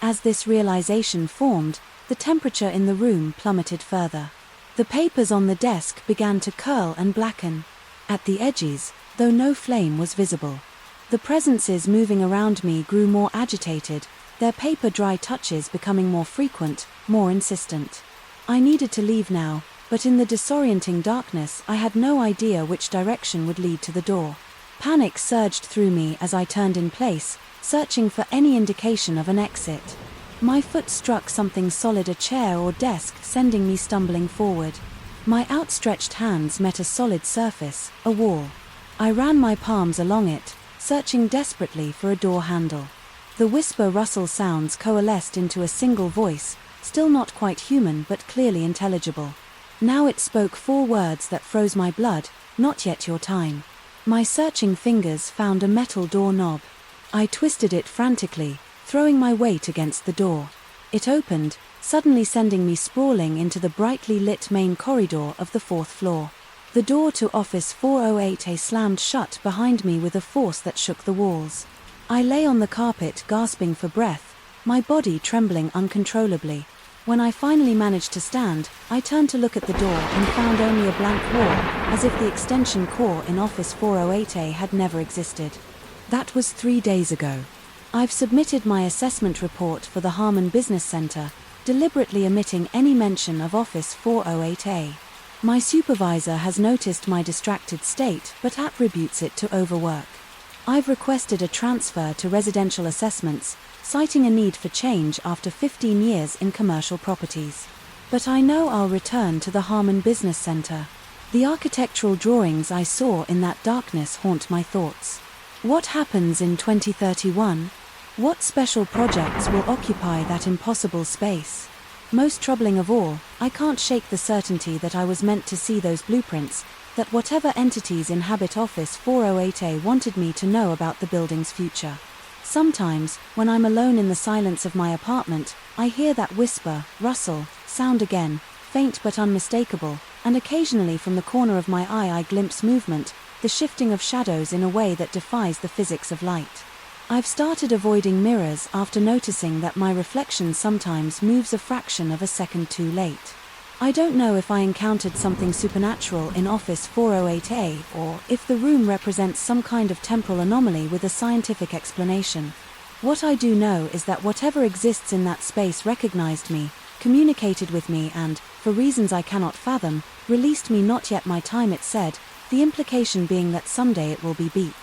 A: As this realization formed, the temperature in the room plummeted further. The papers on the desk began to curl and blacken. At the edges, though no flame was visible. The presences moving around me grew more agitated, their paper-dry touches becoming more frequent, more insistent. I needed to leave now, but in the disorienting darkness I had no idea which direction would lead to the door. Panic surged through me as I turned in place, searching for any indication of an exit. My foot struck something solid, a chair or desk, sending me stumbling forward. My outstretched hands met a solid surface, a wall. I ran my palms along it, searching desperately for a door handle. The whisper-rustle sounds coalesced into a single voice, still not quite human but clearly intelligible. Now it spoke 4 words that froze my blood: "Not yet your time." My searching fingers found a metal doorknob. I twisted it frantically, throwing my weight against the door. It opened, suddenly sending me sprawling into the brightly lit main corridor of the 4th floor. The door to Office 408A slammed shut behind me with a force that shook the walls. I lay on the carpet gasping for breath, my body trembling uncontrollably. When I finally managed to stand, I turned to look at the door and found only a blank wall, as if the extension core in Office 408A had never existed. That was 3 days ago. I've submitted my assessment report for the Harmon Business Center, deliberately omitting any mention of Office 408A. My supervisor has noticed my distracted state but attributes it to overwork. I've requested a transfer to residential assessments, citing a need for change after 15 years in commercial properties. But I know I'll return to the Harmon Business Center. The architectural drawings I saw in that darkness haunt my thoughts. What happens in 2031? What special projects will occupy that impossible space? Most troubling of all, I can't shake the certainty that I was meant to see those blueprints, that whatever entities inhabit Office 408A wanted me to know about the building's future. Sometimes, when I'm alone in the silence of my apartment, I hear that whisper, rustle, sound again, faint but unmistakable, and occasionally from the corner of my eye I glimpse movement, the shifting of shadows in a way that defies the physics of light. I've started avoiding mirrors after noticing that my reflection sometimes moves a fraction of a second too late. I don't know if I encountered something supernatural in Office 408A or if the room represents some kind of temporal anomaly with a scientific explanation. What I do know is that whatever exists in that space recognized me, communicated with me and, for reasons I cannot fathom, released me not yet my time it said, the implication being that someday it will be beat.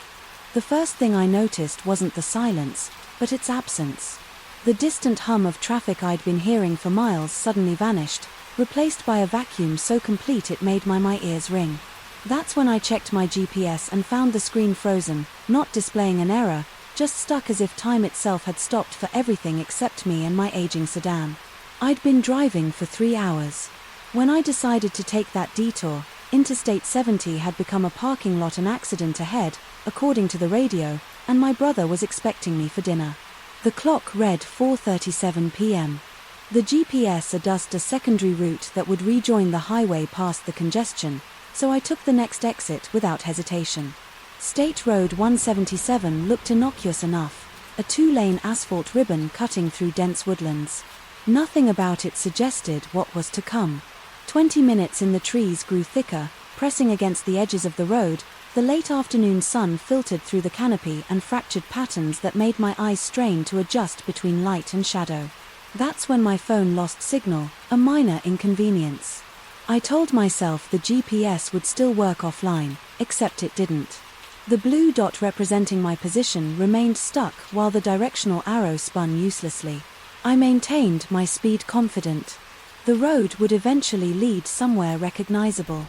A: The first thing I noticed wasn't the silence, but its absence. The distant hum of traffic I'd been hearing for miles suddenly vanished, replaced by a vacuum so complete it made my ears ring. That's when I checked my GPS and found the screen frozen, not displaying an error, just stuck as if time itself had stopped for everything except me and my aging sedan. I'd been driving for 3 hours. When I decided to take that detour, Interstate 70 had become a parking lot, an accident ahead, according to the radio, and my brother was expecting me for dinner. The clock read 4:37 p.m. The GPS adjusted a secondary route that would rejoin the highway past the congestion, so I took the next exit without hesitation. State Road 177 looked innocuous enough, a 2-lane asphalt ribbon cutting through dense woodlands. Nothing about it suggested what was to come. 20 minutes in, the trees grew thicker, pressing against the edges of the road. The late afternoon sun filtered through the canopy and fractured patterns that made my eyes strain to adjust between light and shadow. That's when my phone lost signal, a minor inconvenience. I told myself the GPS would still work offline, except it didn't. The blue dot representing my position remained stuck while the directional arrow spun uselessly. I maintained my speed confident. The road would eventually lead somewhere recognizable.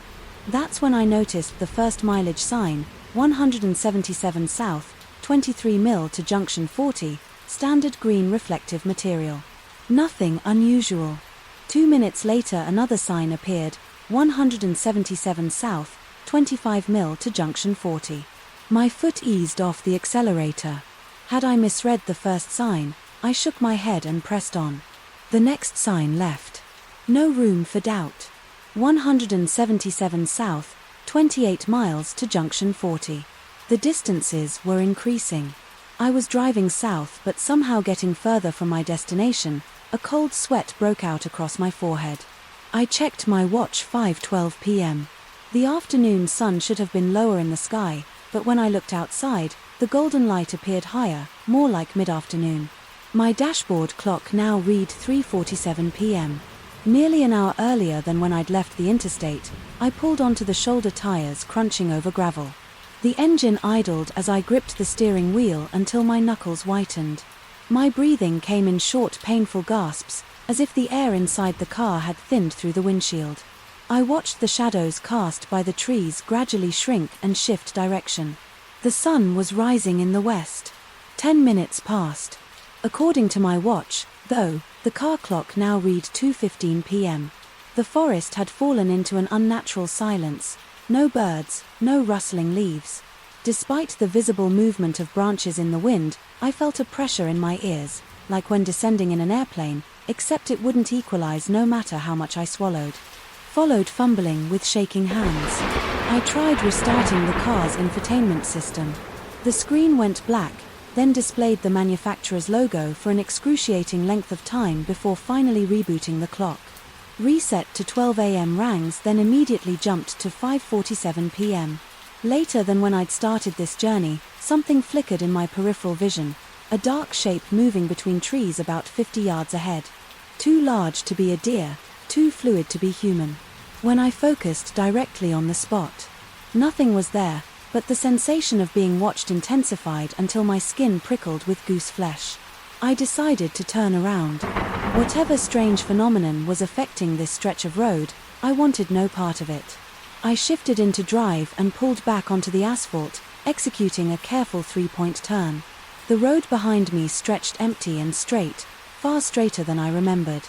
A: That's when I noticed the first mileage sign, 177 south, 23 mil to junction 40, standard green reflective material. Nothing unusual. 2 minutes later another sign appeared, 177 south, 25 mil to junction 40. My foot eased off the accelerator. Had I misread the first sign, I shook my head and pressed on. The next sign left. No room for doubt. 177 south, 28 miles to junction 40. The distances were increasing. I was driving south but somehow getting further from my destination. A cold sweat broke out across my forehead. I checked my watch, 5:12 p.m. The afternoon sun should have been lower in the sky, but when I looked outside, the golden light appeared higher, more like mid-afternoon. My dashboard clock now read 3:47 p.m. Nearly an hour earlier than when I'd left the interstate, I pulled onto the shoulder tires crunching over gravel. The engine idled as I gripped the steering wheel until my knuckles whitened. My breathing came in short, painful gasps, as if the air inside the car had thinned through the windshield. I watched the shadows cast by the trees gradually shrink and shift direction. The sun was rising in the west. 10 minutes passed. According to my watch, though, the car clock now read 2:15 p.m. The forest had fallen into an unnatural silence. No birds, no rustling leaves. Despite the visible movement of branches in the wind, I felt a pressure in my ears, like when descending in an airplane, except it wouldn't equalize no matter how much I swallowed. Followed fumbling with shaking hands. I tried restarting the car's infotainment system. The screen went black, then displayed the manufacturer's logo for an excruciating length of time before finally rebooting the clock. Reset to 12 a.m. rangs, then immediately jumped to 5:47 p.m. Later than when I'd started this journey, something flickered in my peripheral vision, a dark shape moving between trees about 50 yards ahead. Too large to be a deer, too fluid to be human. When I focused directly on the spot, nothing was there, but the sensation of being watched intensified until my skin prickled with goose flesh. I decided to turn around. Whatever strange phenomenon was affecting this stretch of road, I wanted no part of it. I shifted into drive and pulled back onto the asphalt, executing a careful 3-point turn. The road behind me stretched empty and straight, far straighter than I remembered.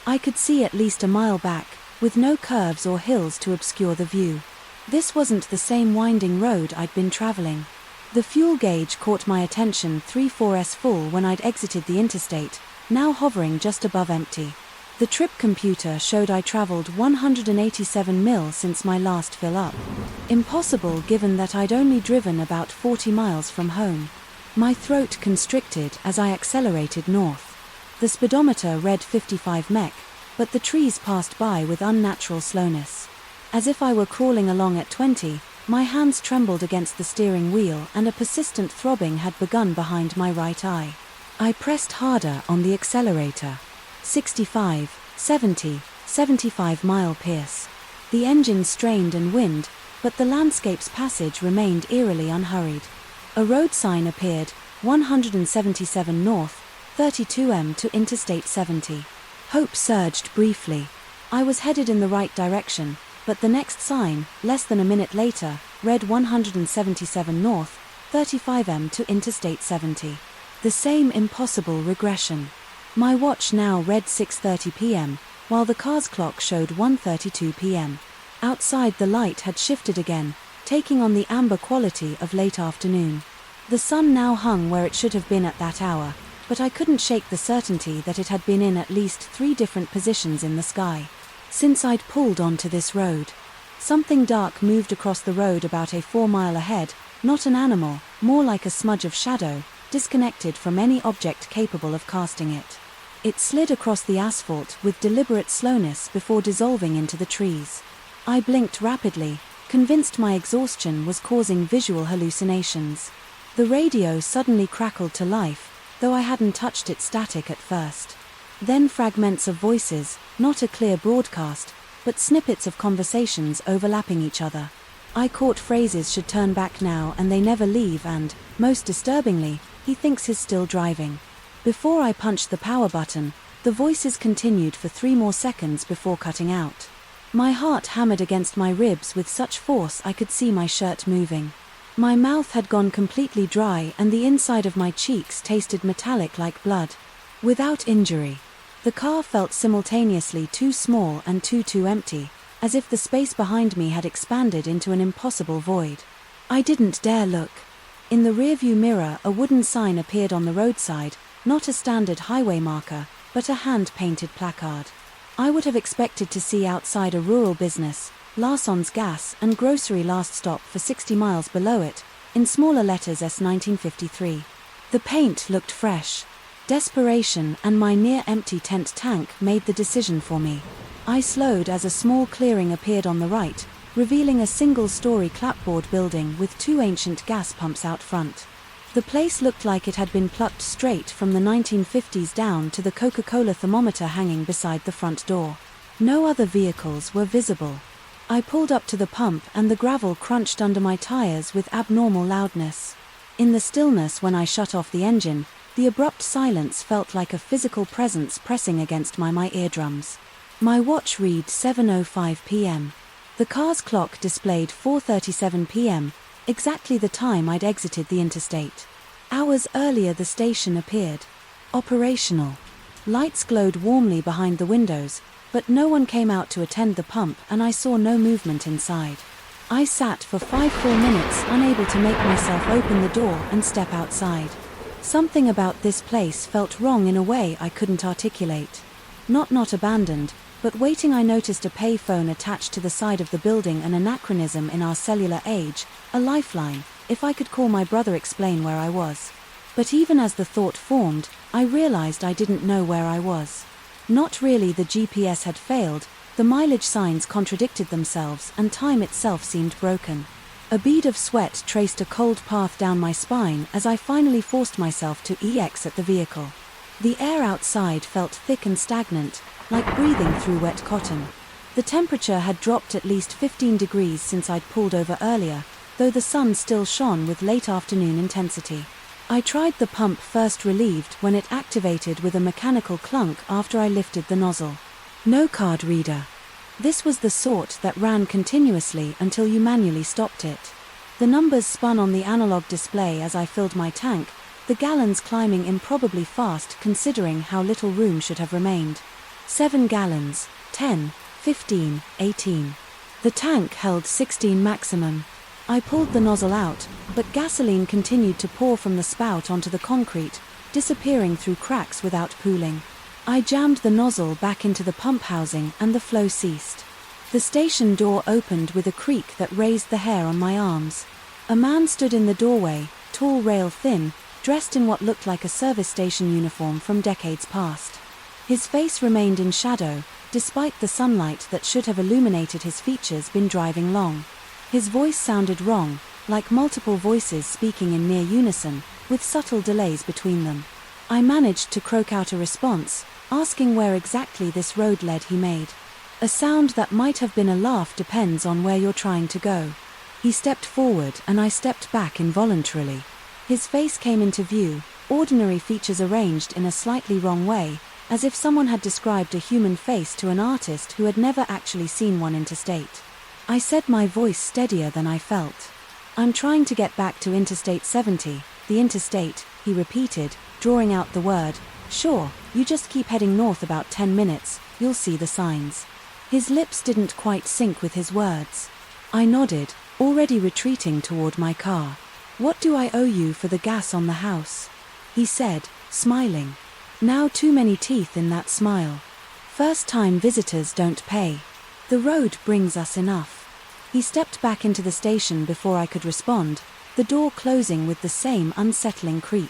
A: I could see at least a mile back, with no curves or hills to obscure the view. This wasn't the same winding road I'd been traveling. The fuel gauge caught my attention 3/4s full when I'd exited the interstate, now hovering just above empty. The trip computer showed I traveled 187 mil since my last fill up. Impossible given that I'd only driven about 40 miles from home. My throat constricted as I accelerated north. The speedometer read 55 mech, but the trees passed by with unnatural slowness. As if I were crawling along at 20, my hands trembled against the steering wheel and a persistent throbbing had begun behind my right eye. I pressed harder on the accelerator. 65, 70, 75 mile pierce. The engine strained and whined, but the landscape's passage remained eerily unhurried. A road sign appeared, 177 north, 32m to Interstate 70. Hope surged briefly. I was headed in the right direction, but the next sign, less than a minute later, read 177 north, 35m to Interstate 70. The same impossible regression. My watch now read 6:30 p.m., while the car's clock showed 1:32 p.m. Outside the light had shifted again, taking on the amber quality of late afternoon. The sun now hung where it should have been at that hour, but I couldn't shake the certainty that it had been in at least 3 different positions in the sky. Since I'd pulled onto this road, something dark moved across the road about a 4 mile ahead, not an animal, more like a smudge of shadow, disconnected from any object capable of casting it. It slid across the asphalt with deliberate slowness before dissolving into the trees. I blinked rapidly, convinced my exhaustion was causing visual hallucinations. The radio suddenly crackled to life, though I hadn't touched its static at first. Then fragments of voices, not a clear broadcast, but snippets of conversations overlapping each other. I caught phrases "should turn back now and they never leave" and, most disturbingly, "he thinks he's still driving." Before I punched the power button, the voices continued for 3 more seconds before cutting out. My heart hammered against my ribs with such force I could see my shirt moving. My mouth had gone completely dry and the inside of my cheeks tasted metallic like blood. Without injury. The car felt simultaneously too small and too empty, as if the space behind me had expanded into an impossible void. I didn't dare look. In the rearview mirror, a wooden sign appeared on the roadside, not a standard highway marker, but a hand-painted placard. I would have expected to see outside a rural business, Larson's Gas and Grocery last stop for 60 miles below it, in smaller letters S 1953. The paint looked fresh. Desperation and my near-empty tent tank made the decision for me. I slowed as a small clearing appeared on the right, revealing a single-story clapboard building with 2 ancient gas pumps out front. The place looked like it had been plucked straight from the 1950s down to the Coca-Cola thermometer hanging beside the front door. No other vehicles were visible. I pulled up to the pump and the gravel crunched under my tires with abnormal loudness. In the stillness when I shut off the engine, the abrupt silence felt like a physical presence pressing against my eardrums. My watch read 7:05 p.m. The car's clock displayed 4:37 p.m., exactly the time I'd exited the interstate. Hours earlier the station appeared. Operational. Lights glowed warmly behind the windows, but no one came out to attend the pump and I saw no movement inside. I sat for 5 full minutes unable to make myself open the door and step outside. Something about this place felt wrong in a way I couldn't articulate. Not abandoned, but waiting. I noticed a payphone attached to the side of the building, an anachronism in our cellular age, a lifeline, if I could call my brother, explain where I was. But even as the thought formed, I realized I didn't know where I was. Not really, the GPS had failed, the mileage signs contradicted themselves and time itself seemed broken. A bead of sweat traced a cold path down my spine as I finally forced myself to exit the vehicle. The air outside felt thick and stagnant, like breathing through wet cotton. The temperature had dropped at least 15 degrees since I'd pulled over earlier, though the sun still shone with late afternoon intensity. I tried the pump, first relieved when it activated with a mechanical clunk after I lifted the nozzle. No card reader. This was the sort that ran continuously until you manually stopped it. The numbers spun on the analog display as I filled my tank, the gallons climbing improbably fast considering how little room should have remained. 7 gallons, 10, 15, 18. The tank held 16 maximum. I pulled the nozzle out, but gasoline continued to pour from the spout onto the concrete, disappearing through cracks without pooling. I jammed the nozzle back into the pump housing and the flow ceased. The station door opened with a creak that raised the hair on my arms. A man stood in the doorway, tall, rail thin, dressed in what looked like a service station uniform from decades past. His face remained in shadow, despite the sunlight that should have illuminated his features been driving long. His voice sounded wrong, like multiple voices speaking in near unison, with subtle delays between them. I managed to croak out a response, asking where exactly this road led. He made a sound that might have been a laugh. Depends on where you're trying to go. He stepped forward and I stepped back involuntarily. His face came into view, ordinary features arranged in a slightly wrong way, as if someone had described a human face to an artist who had never actually seen one interstate. I said, my voice steadier than I felt. I'm trying to get back to Interstate 70, the interstate, he repeated, drawing out the word. Sure, you just keep heading north about 10 minutes, you'll see the signs. His lips didn't quite sync with his words. I nodded, already retreating toward my car. What do I owe you for the gas on the house? He said, smiling. Now too many teeth in that smile. First-time visitors don't pay. The road brings us enough. He stepped back into the station before I could respond, the door closing with the same unsettling creak.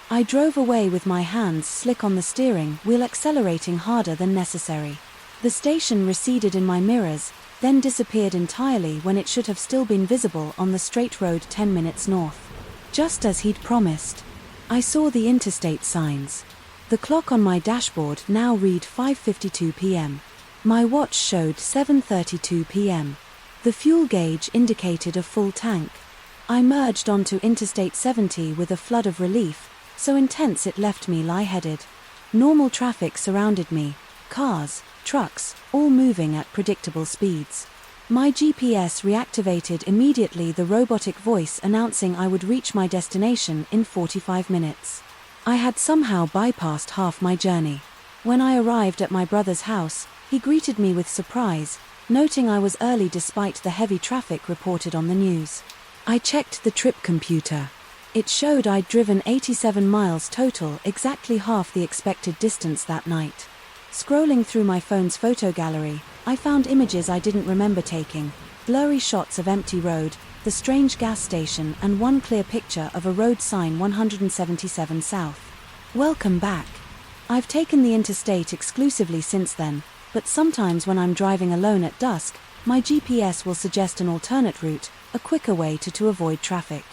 A: I drove away with my hands slick on the steering wheel, accelerating harder than necessary. The station receded in my mirrors, then disappeared entirely when it should have still been visible on the straight road 10 minutes north. Just as he'd promised. I saw the interstate signs. The clock on my dashboard now read 5:52 p.m. My watch showed 7:32 p.m. The fuel gauge indicated a full tank. I merged onto Interstate 70 with a flood of relief, so intense it left me lightheaded. Normal traffic surrounded me, cars, trucks, all moving at predictable speeds. My GPS reactivated immediately, the robotic voice announcing I would reach my destination in 45 minutes. I had somehow bypassed half my journey. When I arrived at my brother's house, he greeted me with surprise, noting I was early despite the heavy traffic reported on the news. I checked the trip computer. It showed I'd driven 87 miles total, exactly half the expected distance that night. Scrolling through my phone's photo gallery, I found images I didn't remember taking, blurry shots of empty road, the strange gas station, and one clear picture of a road sign 177 south. Welcome back. I've taken the interstate exclusively since then, but sometimes when I'm driving alone at dusk, my GPS will suggest an alternate route, a quicker way to avoid traffic.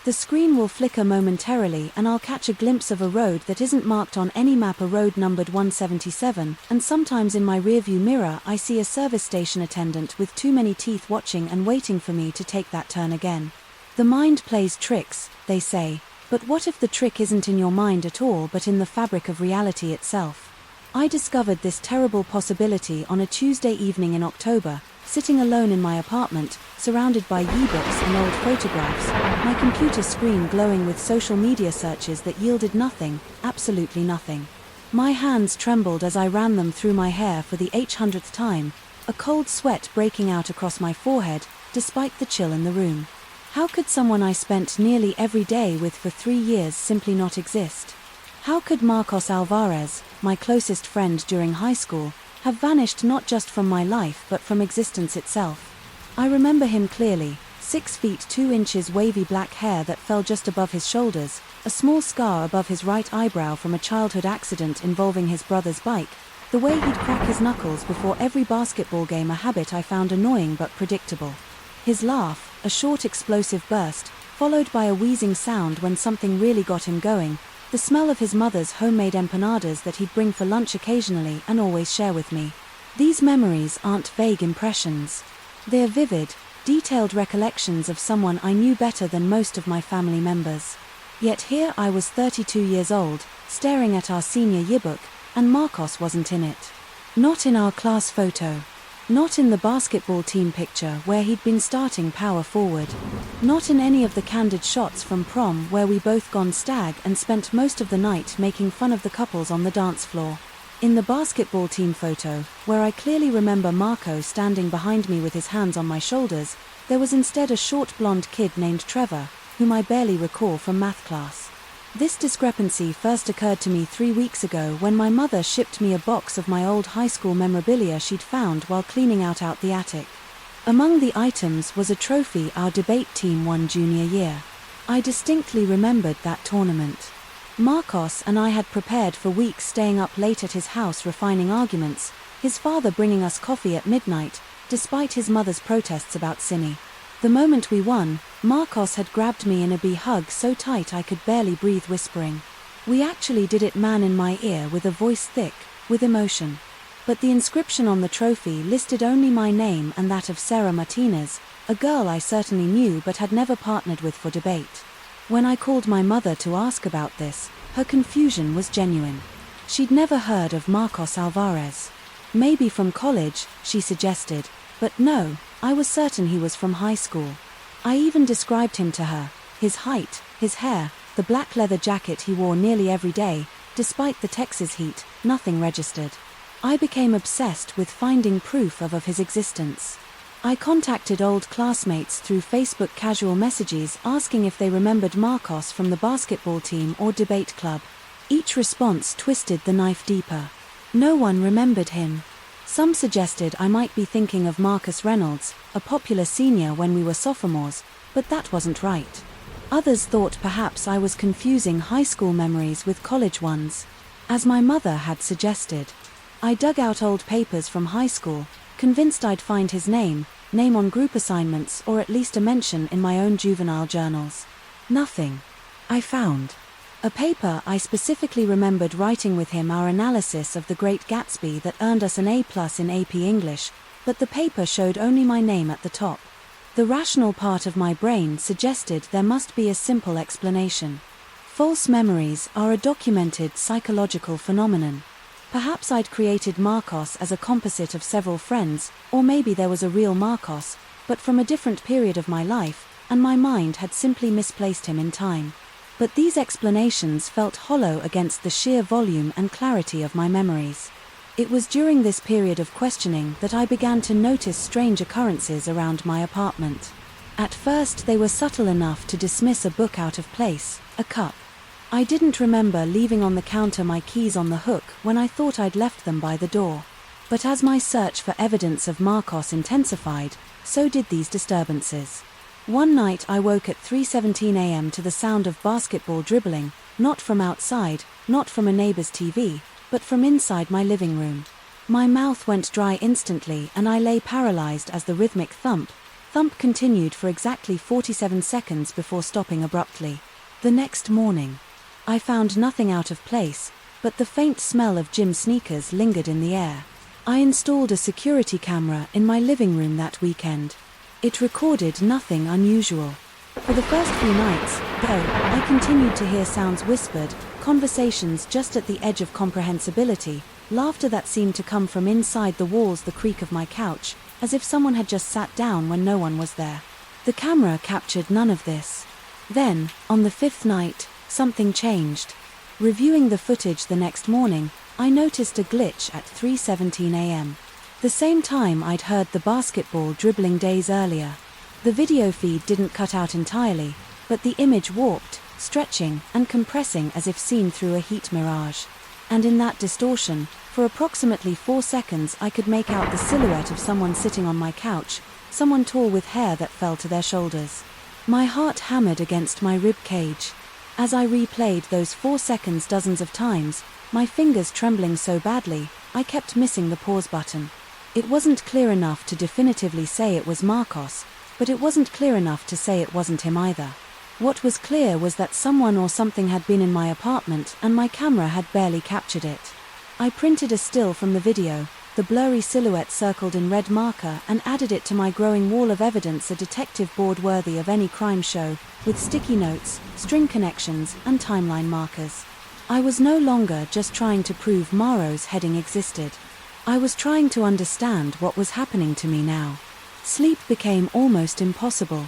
A: The screen will flicker momentarily and I'll catch a glimpse of a road that isn't marked on any map, a road numbered 177, and sometimes in my rearview mirror I see a service station attendant with too many teeth watching and waiting for me to take that turn again. The mind plays tricks, they say, but what if the trick isn't in your mind at all but in the fabric of reality itself? I discovered this terrible possibility on a Tuesday evening in October, sitting alone in my apartment, surrounded by e-books and old photographs, my computer screen glowing with social media searches that yielded nothing, absolutely nothing. My hands trembled as I ran them through my hair for the 800th time, a cold sweat breaking out across my forehead, despite the chill in the room. How could someone I spent nearly every day with for 3 years simply not exist? How could Marcos Alvarez, my closest friend during high school, have vanished not just from my life but from existence itself? I remember him clearly, 6 feet 2 inches, wavy black hair that fell just above his shoulders, a small scar above his right eyebrow from a childhood accident involving his brother's bike, the way he'd crack his knuckles before every basketball game, a habit I found annoying but predictable. His laugh, a short explosive burst, followed by a wheezing sound when something really got him going, the smell of his mother's homemade empanadas that he'd bring for lunch occasionally and always share with me. These memories aren't vague impressions. They're vivid, detailed recollections of someone I knew better than most of my family members. Yet here I was 32 years old, staring at our senior yearbook, and Marcos wasn't in it. Not in our class photo. Not in the basketball team picture where he'd been starting power forward. Not in any of the candid shots from prom where we both gone stag and spent most of the night making fun of the couples on the dance floor. In the basketball team photo, where I clearly remember Marco standing behind me with his hands on my shoulders, there was instead a short blonde kid named Trevor, whom I barely recall from math class. This discrepancy first occurred to me 3 weeks ago when my mother shipped me a box of my old high school memorabilia she'd found while cleaning out the attic. Among the items was a trophy our debate team won junior year. I distinctly remembered that tournament. Marcos and I had prepared for weeks, staying up late at his house refining arguments, his father bringing us coffee at midnight, despite his mother's protests about Cine. The moment we won, Marcos had grabbed me in a bee hug so tight I could barely breathe, whispering. We actually did it man in my ear with a voice thick with emotion. But the inscription on the trophy listed only my name and that of Sarah Martinez, a girl I certainly knew but had never partnered with for debate. When I called my mother to ask about this, her confusion was genuine. She'd never heard of Marcos Alvarez. Maybe from college, she suggested, but no, I was certain he was from high school. I even described him to her, his height, his hair, the black leather jacket he wore nearly every day. Despite the Texas heat, nothing registered. I became obsessed with finding proof of his existence. I contacted old classmates through Facebook casual messages asking if they remembered Marcos from the basketball team or debate club. Each response twisted the knife deeper. No one remembered him. Some suggested I might be thinking of Marcus Reynolds, a popular senior when we were sophomores, but that wasn't right. Others thought perhaps I was confusing high school memories with college ones, as my mother had suggested. I dug out old papers from high school, convinced I'd find his name on group assignments or at least a mention in my own juvenile journals. Nothing. I found a paper I specifically remembered writing with him our analysis of The Great Gatsby that earned us an A+ in AP English, but the paper showed only my name at the top. The rational part of my brain suggested there must be a simple explanation. False memories are a documented psychological phenomenon. Perhaps I'd created Marcos as a composite of several friends, or maybe there was a real Marcos, but from a different period of my life, and my mind had simply misplaced him in time. But these explanations felt hollow against the sheer volume and clarity of my memories. It was during this period of questioning that I began to notice strange occurrences around my apartment. At first they were subtle enough to dismiss a book out of place, a cup. I didn't remember leaving on the counter my keys on the hook when I thought I'd left them by the door. But as my search for evidence of Marcos intensified, so did these disturbances. One night I woke at 3:17 a.m. to the sound of basketball dribbling, not from outside, not from a neighbor's TV, but from inside my living room. My mouth went dry instantly and I lay paralyzed as the rhythmic thump continued for exactly 47 seconds before stopping abruptly. The next morning, I found nothing out of place, but the faint smell of gym sneakers lingered in the air. I installed a security camera in my living room that weekend. It recorded nothing unusual. For the first few nights, though, I continued to hear sounds whispered, conversations just at the edge of comprehensibility, laughter that seemed to come from inside the walls, the creak of my couch, as if someone had just sat down when no one was there. The camera captured none of this. Then, on the 5th night, something changed. Reviewing the footage the next morning, I noticed a glitch at 3:17 a.m. The same time I'd heard the basketball dribbling days earlier. The video feed didn't cut out entirely, but the image warped, stretching and compressing as if seen through a heat mirage. And in that distortion, for approximately 4 seconds I could make out the silhouette of someone sitting on my couch, someone tall with hair that fell to their shoulders. My heart hammered against my rib cage. As I replayed those 4 seconds dozens of times, my fingers trembling so badly, I kept missing the pause button. It wasn't clear enough to definitively say it was Marcos, but it wasn't clear enough to say it wasn't him either. What was clear was that someone or something had been in my apartment and my camera had barely captured it. I printed a still from the video, the blurry silhouette circled in red marker, and added it to my growing wall of evidence, a detective board worthy of any crime show, with sticky notes, string connections, and timeline markers. I was no longer just trying to prove Maro's heading existed. I was trying to understand what was happening to me now. Sleep became almost impossible.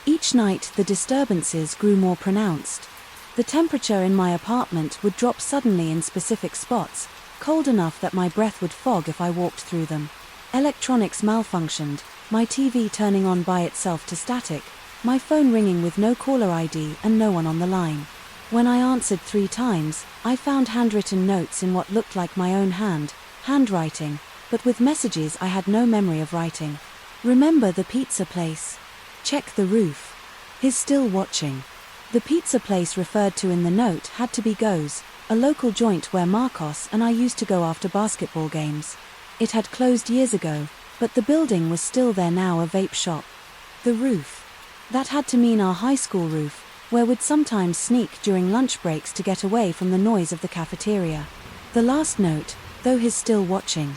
A: Each night the disturbances grew more pronounced. The temperature in my apartment would drop suddenly in specific spots, cold enough that my breath would fog if I walked through them. Electronics malfunctioned, my TV turning on by itself to static, my phone ringing with no caller ID and no one on the line. When I answered 3 times, I found handwritten notes in what looked like my own handwriting, but with messages I had no memory of writing. Remember the pizza place? Check the roof. He's still watching. The pizza place referred to in the note had to be Go's, a local joint where Marcos and I used to go after basketball games. It had closed years ago, but the building was still there now, a vape shop. The roof. That had to mean our high school roof, where we'd sometimes sneak during lunch breaks to get away from the noise of the cafeteria. The last note, though he's still watching.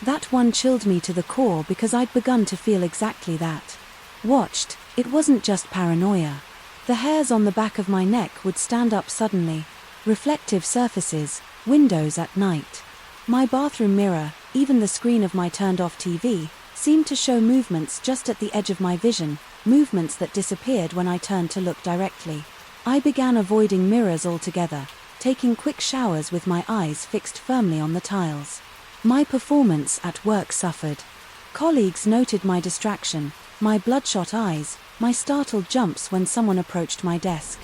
A: That one chilled me to the core because I'd begun to feel exactly that. Watched, it wasn't just paranoia. The hairs on the back of my neck would stand up suddenly. Reflective surfaces, windows at night. My bathroom mirror, even the screen of my turned-off TV, seemed to show movements just at the edge of my vision, movements that disappeared when I turned to look directly. I began avoiding mirrors altogether, taking quick showers with my eyes fixed firmly on the tiles. My performance at work suffered. Colleagues noted my distraction, my bloodshot eyes, my startled jumps when someone approached my desk.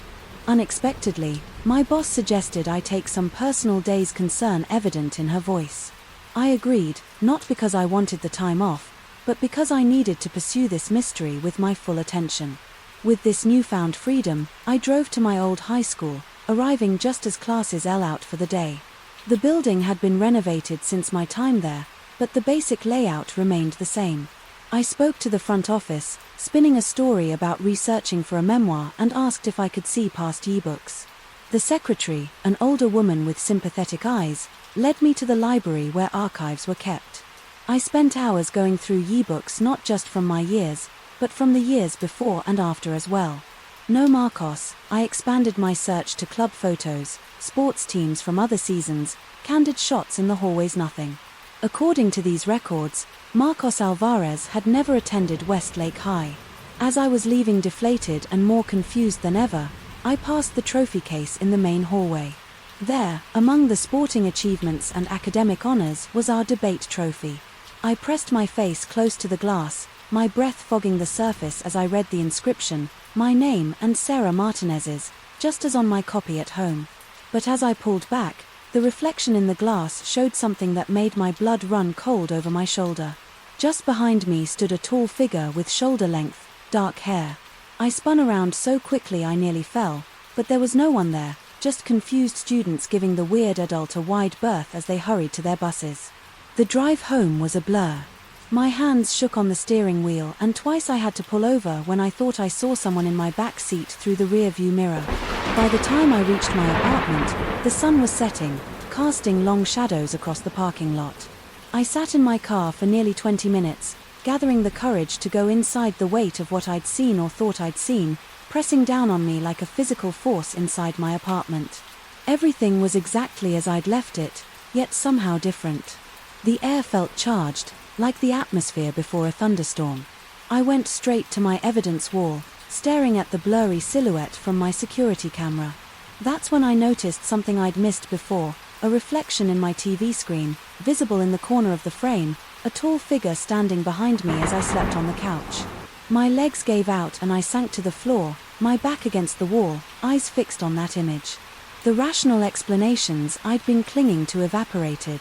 A: Unexpectedly, my boss suggested I take some personal days concern evident in her voice. I agreed, not because I wanted the time off, but because I needed to pursue this mystery with my full attention. With this newfound freedom, I drove to my old high school, arriving just as classes out for the day. The building had been renovated since my time there, but the basic layout remained the same. I spoke to the front office, spinning a story about researching for a memoir, and asked if I could see past yearbooks. The secretary, an older woman with sympathetic eyes, led me to the library where archives were kept. I spent hours going through yearbooks not just from my years, but from the years before and after as well. No Marcos, I expanded my search to club photos, sports teams from other seasons, candid shots in the hallways, nothing. According to these records, Marcos Alvarez had never attended Westlake High. As I was leaving deflated and more confused than ever, I passed the trophy case in the main hallway. There, among the sporting achievements and academic honors, was our debate trophy. I pressed my face close to the glass, my breath fogging the surface as I read the inscription, my name and Sarah Martinez's, just as on my copy at home. But as I pulled back, the reflection in the glass showed something that made my blood run cold over my shoulder. Just behind me stood a tall figure with shoulder-length, dark hair. I spun around so quickly I nearly fell, but there was no one there, just confused students giving the weird adult a wide berth as they hurried to their buses. The drive home was a blur. My hands shook on the steering wheel, and twice I had to pull over when I thought I saw someone in my back seat through the rear-view mirror. By the time I reached my apartment, the sun was setting, casting long shadows across the parking lot. I sat in my car for nearly 20 minutes, gathering the courage to go inside the weight of what I'd seen or thought I'd seen, pressing down on me like a physical force inside my apartment. Everything was exactly as I'd left it, yet somehow different. The air felt charged, like the atmosphere before a thunderstorm. I went straight to my evidence wall, staring at the blurry silhouette from my security camera. That's when I noticed something I'd missed before, a reflection in my TV screen, visible in the corner of the frame, a tall figure standing behind me as I slept on the couch. My legs gave out and I sank to the floor, my back against the wall, eyes fixed on that image. The rational explanations I'd been clinging to evaporated.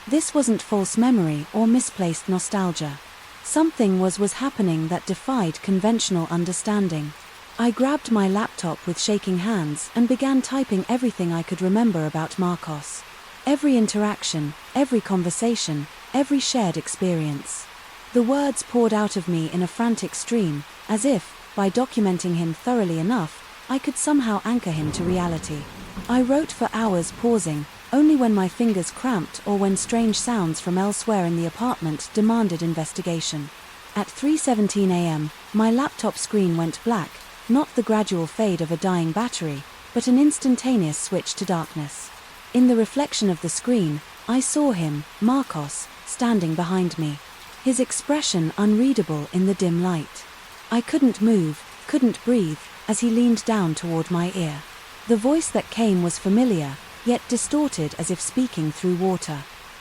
A: This wasn't false memory or misplaced nostalgia. Something was happening that defied conventional understanding. I grabbed my laptop with shaking hands and began typing everything I could remember about Marcos. Every interaction, every conversation, every shared experience. The words poured out of me in a frantic stream, as if, by documenting him thoroughly enough, I could somehow anchor him to reality. I wrote for hours, pausing, only when my fingers cramped or when strange sounds from elsewhere in the apartment demanded investigation. At 3:17 a.m., my laptop screen went black, not the gradual fade of a dying battery, but an instantaneous switch to darkness. In the reflection of the screen, I saw him, Marcos, standing behind me. His expression unreadable in the dim light. I couldn't move, couldn't breathe, as he leaned down toward my ear. The voice that came was familiar, yet distorted as if speaking through water.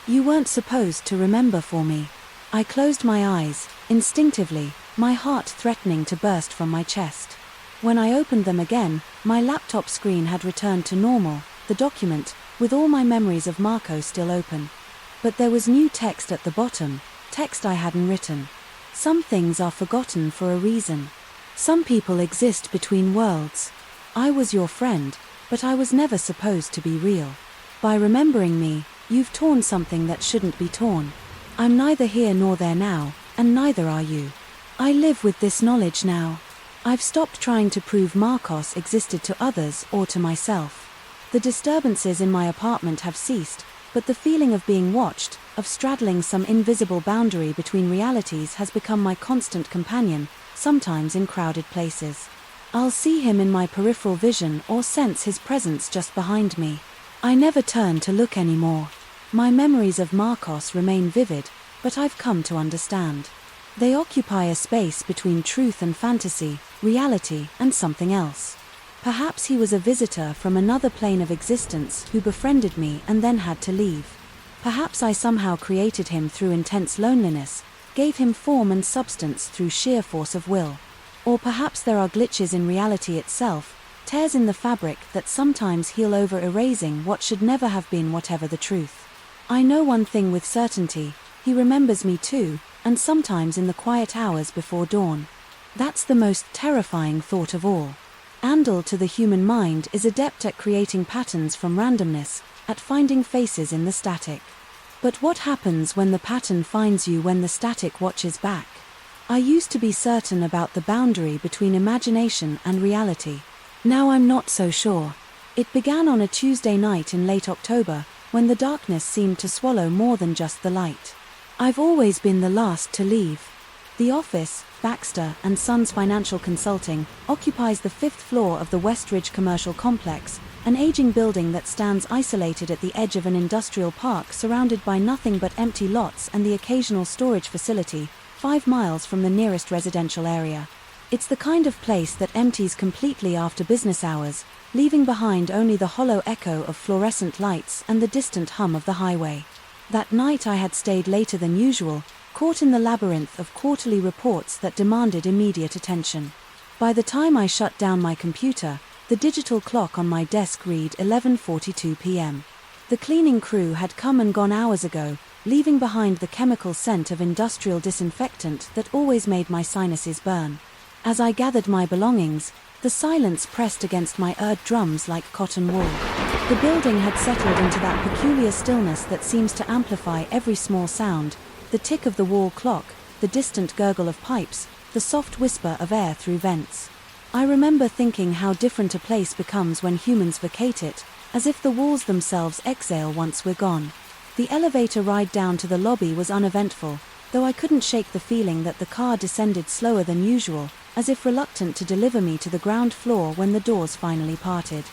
A: You weren't supposed to remember for me. I closed my eyes, instinctively, my heart threatening to burst from my chest. When I opened them again, my laptop screen had returned to normal, the document, with all my memories of Marco still open. But there was new text at the bottom, text I hadn't written. Some things are forgotten for a reason. Some people exist between worlds. I was your friend, but I was never supposed to be real. By remembering me, you've torn something that shouldn't be torn. I'm neither here nor there now, and neither are you. I live with this knowledge now. I've stopped trying to prove Marcos existed to others or to myself. The disturbances in my apartment have ceased, but the feeling of being watched, of straddling some invisible boundary between realities has become my constant companion, sometimes in crowded places. I'll see him in my peripheral vision or sense his presence just behind me. I never turn to look anymore. My memories of Marcos remain vivid, but I've come to understand. They occupy a space between truth and fantasy, reality and something else. Perhaps he was a visitor from another plane of existence who befriended me and then had to leave. Perhaps I somehow created him through intense loneliness, gave him form and substance through sheer force of will. Or perhaps there are glitches in reality itself, tears in the fabric that sometimes heal over erasing what should never have been whatever the truth. I know one thing with certainty, he remembers me too, and sometimes in the quiet hours before dawn. That's the most terrifying thought of all. Andal to the human mind is adept at creating patterns from randomness, at finding faces in the static. But what happens when the pattern finds you when the static watches back? I used to be certain about the boundary between imagination and reality. Now I'm not so sure. It began on a Tuesday night in late October, when the darkness seemed to swallow more than just the light. I've always been the last to leave. The office, Baxter & Sons Financial Consulting, occupies the 5th floor of the Westridge Commercial Complex, an aging building that stands isolated at the edge of an industrial park surrounded by nothing but empty lots and the occasional storage facility, 5 miles from the nearest residential area. It's the kind of place that empties completely after business hours, leaving behind only the hollow echo of fluorescent lights and the distant hum of the highway. That night I had stayed later than usual, caught in the labyrinth of quarterly reports that demanded immediate attention. By the time I shut down my computer, the digital clock on my desk read 11:42 p.m. The cleaning crew had come and gone hours ago, leaving behind the chemical scent of industrial disinfectant that always made my sinuses burn. As I gathered my belongings, the silence pressed against my eardrums like cotton wool. The building had settled into that peculiar stillness that seems to amplify every small sound, the tick of the wall clock, the distant gurgle of pipes, the soft whisper of air through vents. I remember thinking how different a place becomes when humans vacate it, as if the walls themselves exhale once we're gone. The elevator ride down to the lobby was uneventful, though I couldn't shake the feeling that the car descended slower than usual, as if reluctant to deliver me to the ground floor when the doors finally parted.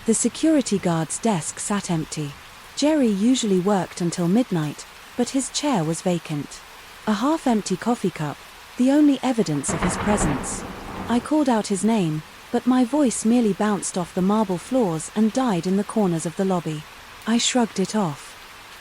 A: The security guard's desk sat empty. Jerry usually worked until midnight, but his chair was vacant. A half-empty coffee cup, the only evidence of his presence. I called out his name, but my voice merely bounced off the marble floors and died in the corners of the lobby. I shrugged it off.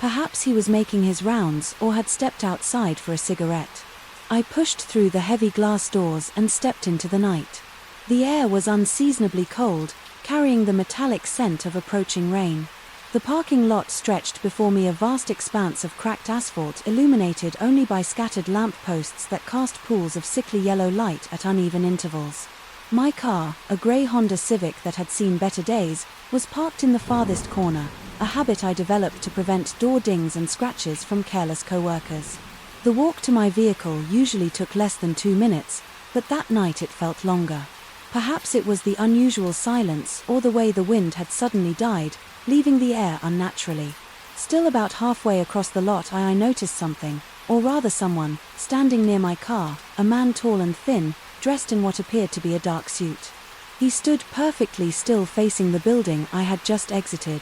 A: Perhaps he was making his rounds or had stepped outside for a cigarette. I pushed through the heavy glass doors and stepped into the night. The air was unseasonably cold, carrying the metallic scent of approaching rain. The parking lot stretched before me, a vast expanse of cracked asphalt illuminated only by scattered lamp posts that cast pools of sickly yellow light at uneven intervals. My car, a grey Honda Civic that had seen better days, was parked in the farthest corner, a habit I developed to prevent door dings and scratches from careless co-workers. The walk to my vehicle usually took less than 2 minutes, but that night it felt longer. Perhaps it was the unusual silence or the way the wind had suddenly died, leaving the air unnaturally. Still about halfway across the lot I noticed something, or rather someone, standing near my car, a man tall and thin, dressed in what appeared to be a dark suit. He stood perfectly still facing the building I had just exited.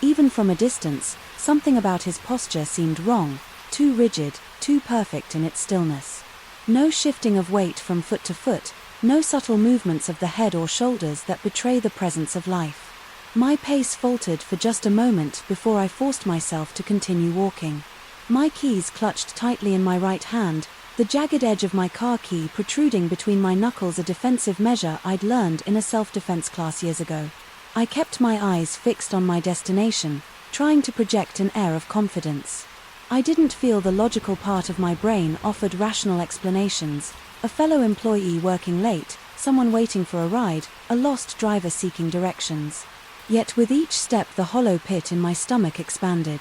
A: Even from a distance, something about his posture seemed wrong, too rigid, too perfect in its stillness. No shifting of weight from foot to foot, no subtle movements of the head or shoulders that betray the presence of life. My pace faltered for just a moment before I forced myself to continue walking. My keys clutched tightly in my right hand, the jagged edge of my car key protruding between my knuckles, a defensive measure I'd learned in a self-defense class years ago. I kept my eyes fixed on my destination, trying to project an air of confidence. I didn't feel the logical part of my brain offered rational explanations: a fellow employee working late, someone waiting for a ride, a lost driver seeking directions. Yet with each step the hollow pit in my stomach expanded.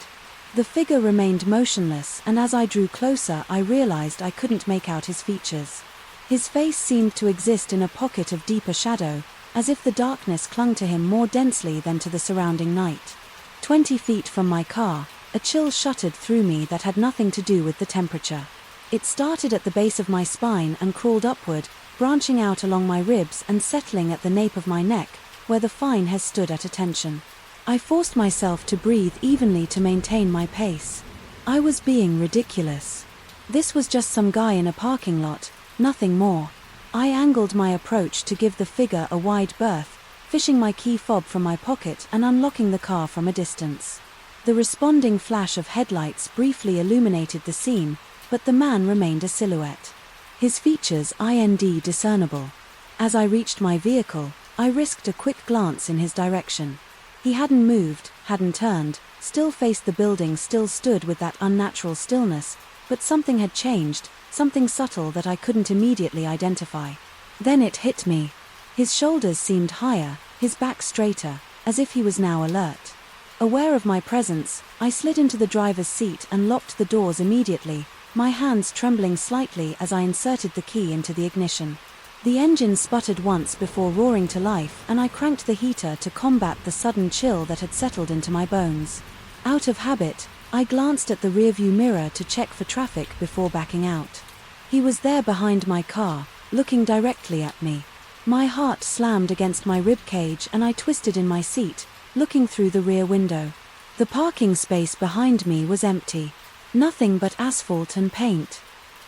A: The figure remained motionless, and as I drew closer I realized I couldn't make out his features. His face seemed to exist in a pocket of deeper shadow, as if the darkness clung to him more densely than to the surrounding night. 20 feet from my car, a chill shuddered through me that had nothing to do with the temperature. It started at the base of my spine and crawled upward, branching out along my ribs and settling at the nape of my neck, where the fine hair stood at attention. I forced myself to breathe evenly to maintain my pace. I was being ridiculous. This was just some guy in a parking lot, nothing more. I angled my approach to give the figure a wide berth, fishing my key fob from my pocket and unlocking the car from a distance. The responding flash of headlights briefly illuminated the scene, but the man remained a silhouette. His features discernible. As I reached my vehicle, I risked a quick glance in his direction. He hadn't moved, hadn't turned, still faced the building, still stood with that unnatural stillness, but something had changed, something subtle that I couldn't immediately identify. Then it hit me. His shoulders seemed higher, his back straighter, as if he was now alert. Aware of my presence, I slid into the driver's seat and locked the doors immediately, my hands trembling slightly as I inserted the key into the ignition. The engine sputtered once before roaring to life, and I cranked the heater to combat the sudden chill that had settled into my bones. Out of habit, I glanced at the rearview mirror to check for traffic before backing out. He was there behind my car, looking directly at me. My heart slammed against my rib cage and I twisted in my seat, looking through the rear window. The parking space behind me was empty. Nothing but asphalt and paint.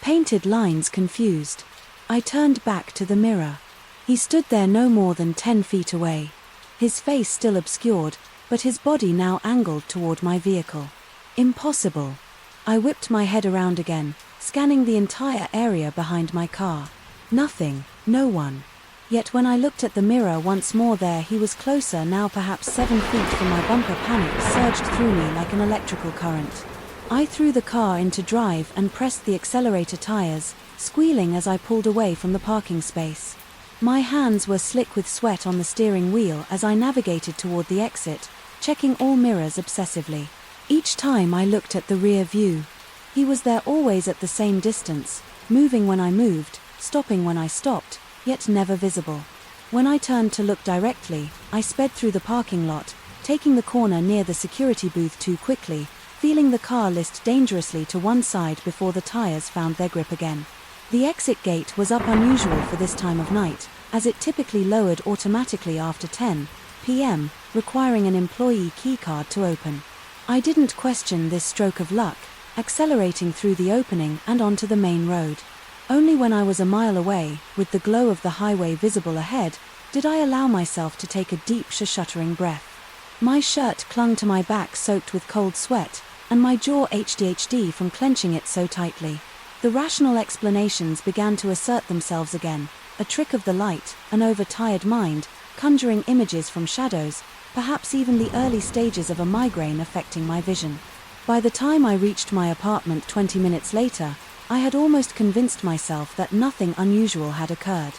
A: Painted lines confused. I turned back to the mirror. He stood there no more than 10 feet away. His face still obscured, but his body now angled toward my vehicle. Impossible. I whipped my head around again, scanning the entire area behind my car. Nothing, no one. Yet when I looked at the mirror once more, there he was, closer now, perhaps 7 feet from my bumper. Panic surged through me like an electrical current. I threw the car into drive and pressed the accelerator tires, squealing as I pulled away from the parking space. My hands were slick with sweat on the steering wheel as I navigated toward the exit, checking all mirrors obsessively. Each time I looked at the rear view, he was there, always at the same distance, moving when I moved, stopping when I stopped, yet never visible. When I turned to look directly, I sped through the parking lot, taking the corner near the security booth too quickly, feeling the car list dangerously to one side before the tires found their grip again. The exit gate was up, unusual for this time of night, as it typically lowered automatically after 10 p.m., requiring an employee keycard to open. I didn't question this stroke of luck, accelerating through the opening and onto the main road. Only when I was a mile away, with the glow of the highway visible ahead, did I allow myself to take a deep, shuddering breath. My shirt clung to my back, soaked with cold sweat, and my jaw HDHD from clenching it so tightly. The rational explanations began to assert themselves again, a trick of the light, an overtired mind, conjuring images from shadows, perhaps even the early stages of a migraine affecting my vision. By the time I reached my apartment 20 minutes later, I had almost convinced myself that nothing unusual had occurred.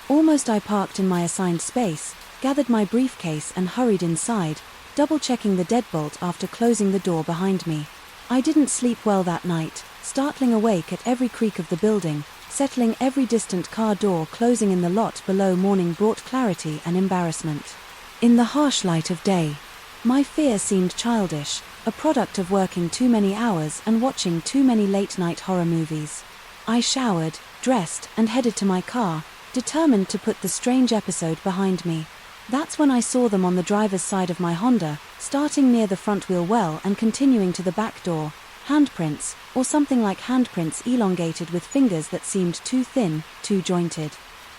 A: Almost I parked in my assigned space, gathered my briefcase and hurried inside, double-checking the deadbolt after closing the door behind me. I didn't sleep well that night, startling awake at every creak of the building, settling every distant car door closing in the lot below. Morning brought clarity and embarrassment. In the harsh light of day, my fear seemed childish, a product of working too many hours and watching too many late-night horror movies. I showered, dressed, and headed to my car, determined to put the strange episode behind me. That's when I saw them on the driver's side of my Honda, starting near the front wheel well and continuing to the back door. Handprints, or something like handprints, elongated with fingers that seemed too thin, too jointed.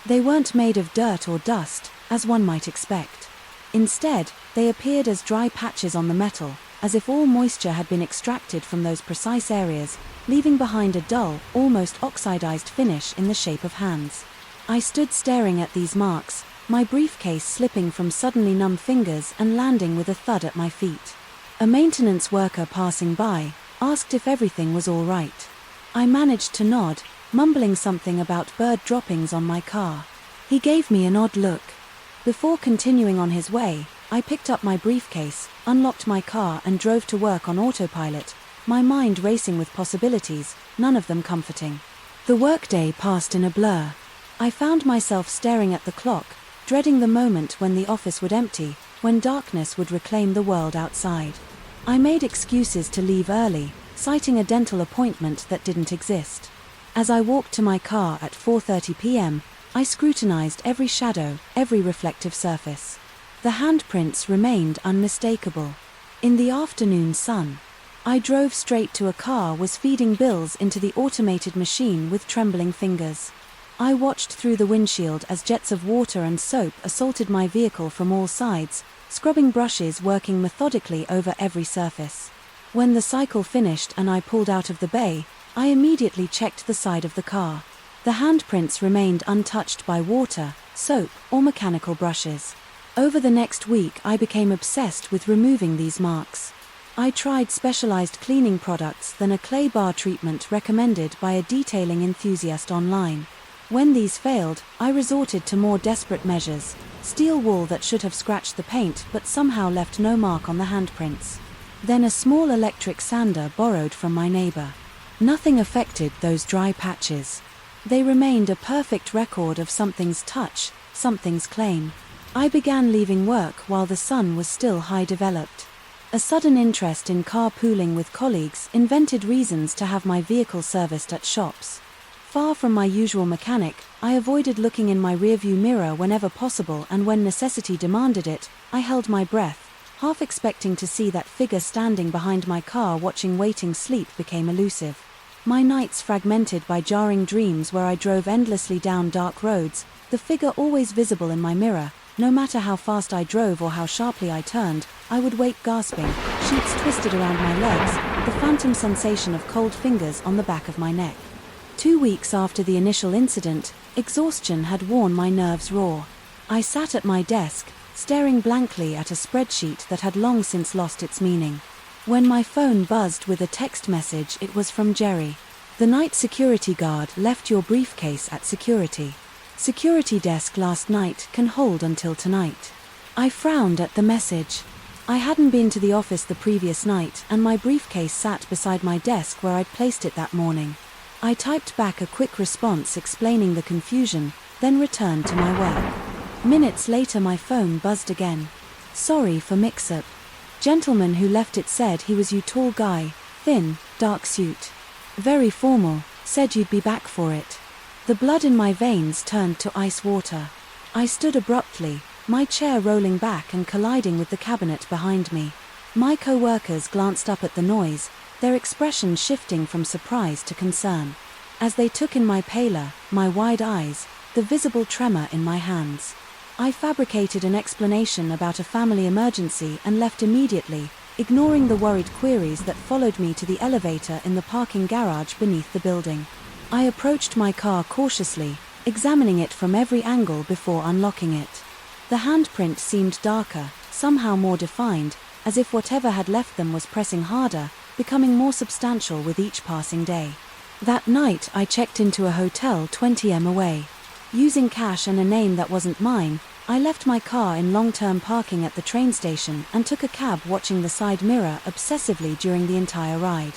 A: They weren't made of dirt or dust, as one might expect. Instead, they appeared as dry patches on the metal, as if all moisture had been extracted from those precise areas, leaving behind a dull, almost oxidized finish in the shape of hands. I stood staring at these marks, my briefcase slipping from suddenly numb fingers and landing with a thud at my feet. A maintenance worker passing by asked if everything was all right. I managed to nod, mumbling something about bird droppings on my car. He gave me an odd look. Before continuing on his way, I picked up my briefcase, unlocked my car and drove to work on autopilot, my mind racing with possibilities, none of them comforting. The workday passed in a blur. I found myself staring at the clock, dreading the moment when the office would empty, when darkness would reclaim the world outside. I made excuses to leave early, citing a dental appointment that didn't exist. As I walked to my car at 4:30 p.m., I scrutinized every shadow, every reflective surface. The handprints remained unmistakable. In the afternoon sun, I drove straight to a car was feeding bills into the automated machine with trembling fingers. I watched through the windshield as jets of water and soap assaulted my vehicle from all sides, scrubbing brushes working methodically over every surface. When the cycle finished and I pulled out of the bay, I immediately checked the side of the car. The handprints remained untouched by water, soap, or mechanical brushes. Over the next week I became obsessed with removing these marks. I tried specialized cleaning products than a clay bar treatment recommended by a detailing enthusiast online. When these failed, I resorted to more desperate measures, steel wool that should have scratched the paint but somehow left no mark on the handprints. Then a small electric sander borrowed from my neighbor. Nothing affected those dry patches. They remained a perfect record of something's touch, something's claim. I began leaving work while the sun was still high developed. A sudden interest in carpooling with colleagues invented reasons to have my vehicle serviced at shops. Far from my usual mechanic, I avoided looking in my rearview mirror whenever possible, and when necessity demanded it, I held my breath, half expecting to see that figure standing behind my car watching. Waiting sleep became elusive. My nights fragmented by jarring dreams where I drove endlessly down dark roads, the figure always visible in my mirror. No matter how fast I drove or how sharply I turned, I would wake gasping, sheets twisted around my legs, the phantom sensation of cold fingers on the back of my neck. 2 weeks after the initial incident, exhaustion had worn my nerves raw. I sat at my desk, staring blankly at a spreadsheet that had long since lost its meaning. When my phone buzzed with a text message, it was from Jerry. "The night security guard left your briefcase at security. Security desk last night, can hold until tonight." I frowned at the message. I hadn't been to the office the previous night, and my briefcase sat beside my desk where I'd placed it that morning. I typed back a quick response explaining the confusion, then returned to my work. Minutes later my phone buzzed again. "Sorry for mix-up. Gentleman who left it said he was you, tall guy, thin, dark suit. Very formal, said you'd be back for it." The blood in my veins turned to ice water. I stood abruptly, my chair rolling back and colliding with the cabinet behind me. My co-workers glanced up at the noise, their expression shifting from surprise to concern. As they took in my paler, my wide eyes, the visible tremor in my hands. I fabricated an explanation about a family emergency and left immediately, ignoring the worried queries that followed me to the elevator in the parking garage beneath the building. I approached my car cautiously, examining it from every angle before unlocking it. The handprint seemed darker, somehow more defined, as if whatever had left them was pressing harder, becoming more substantial with each passing day. That night I checked into a hotel 20 m away. Using cash and a name that wasn't mine, I left my car in long-term parking at the train station and took a cab, watching the side mirror obsessively during the entire ride.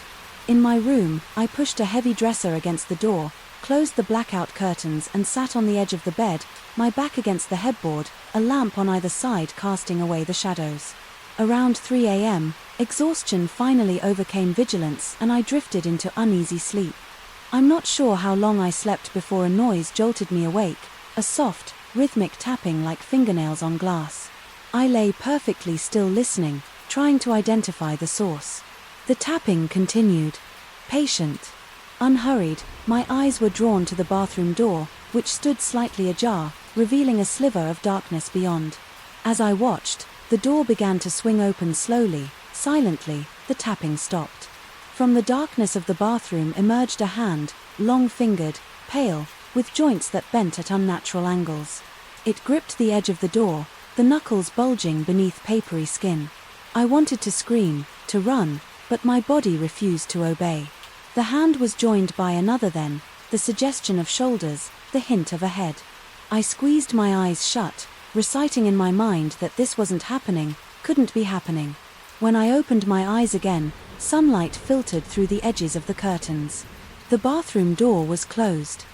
A: In my room, I pushed a heavy dresser against the door, closed the blackout curtains and sat on the edge of the bed, my back against the headboard, a lamp on either side casting away the shadows. Around 3 a.m., exhaustion finally overcame vigilance and I drifted into uneasy sleep. I'm not sure how long I slept before a noise jolted me awake, a soft, rhythmic tapping like fingernails on glass. I lay perfectly still, listening, trying to identify the source. The tapping continued. Patient. Unhurried, my eyes were drawn to the bathroom door, which stood slightly ajar, revealing a sliver of darkness beyond. As I watched, the door began to swing open slowly, silently. The tapping stopped. From the darkness of the bathroom emerged a hand, long-fingered, pale, with joints that bent at unnatural angles. It gripped the edge of the door, the knuckles bulging beneath papery skin. I wanted to scream, to run, but my body refused to obey. The hand was joined by another then, the suggestion of shoulders, the hint of a head. I squeezed my eyes shut, reciting in my mind that this wasn't happening, couldn't be happening. When I opened my eyes again, sunlight filtered through the edges of the curtains. The bathroom door was closed.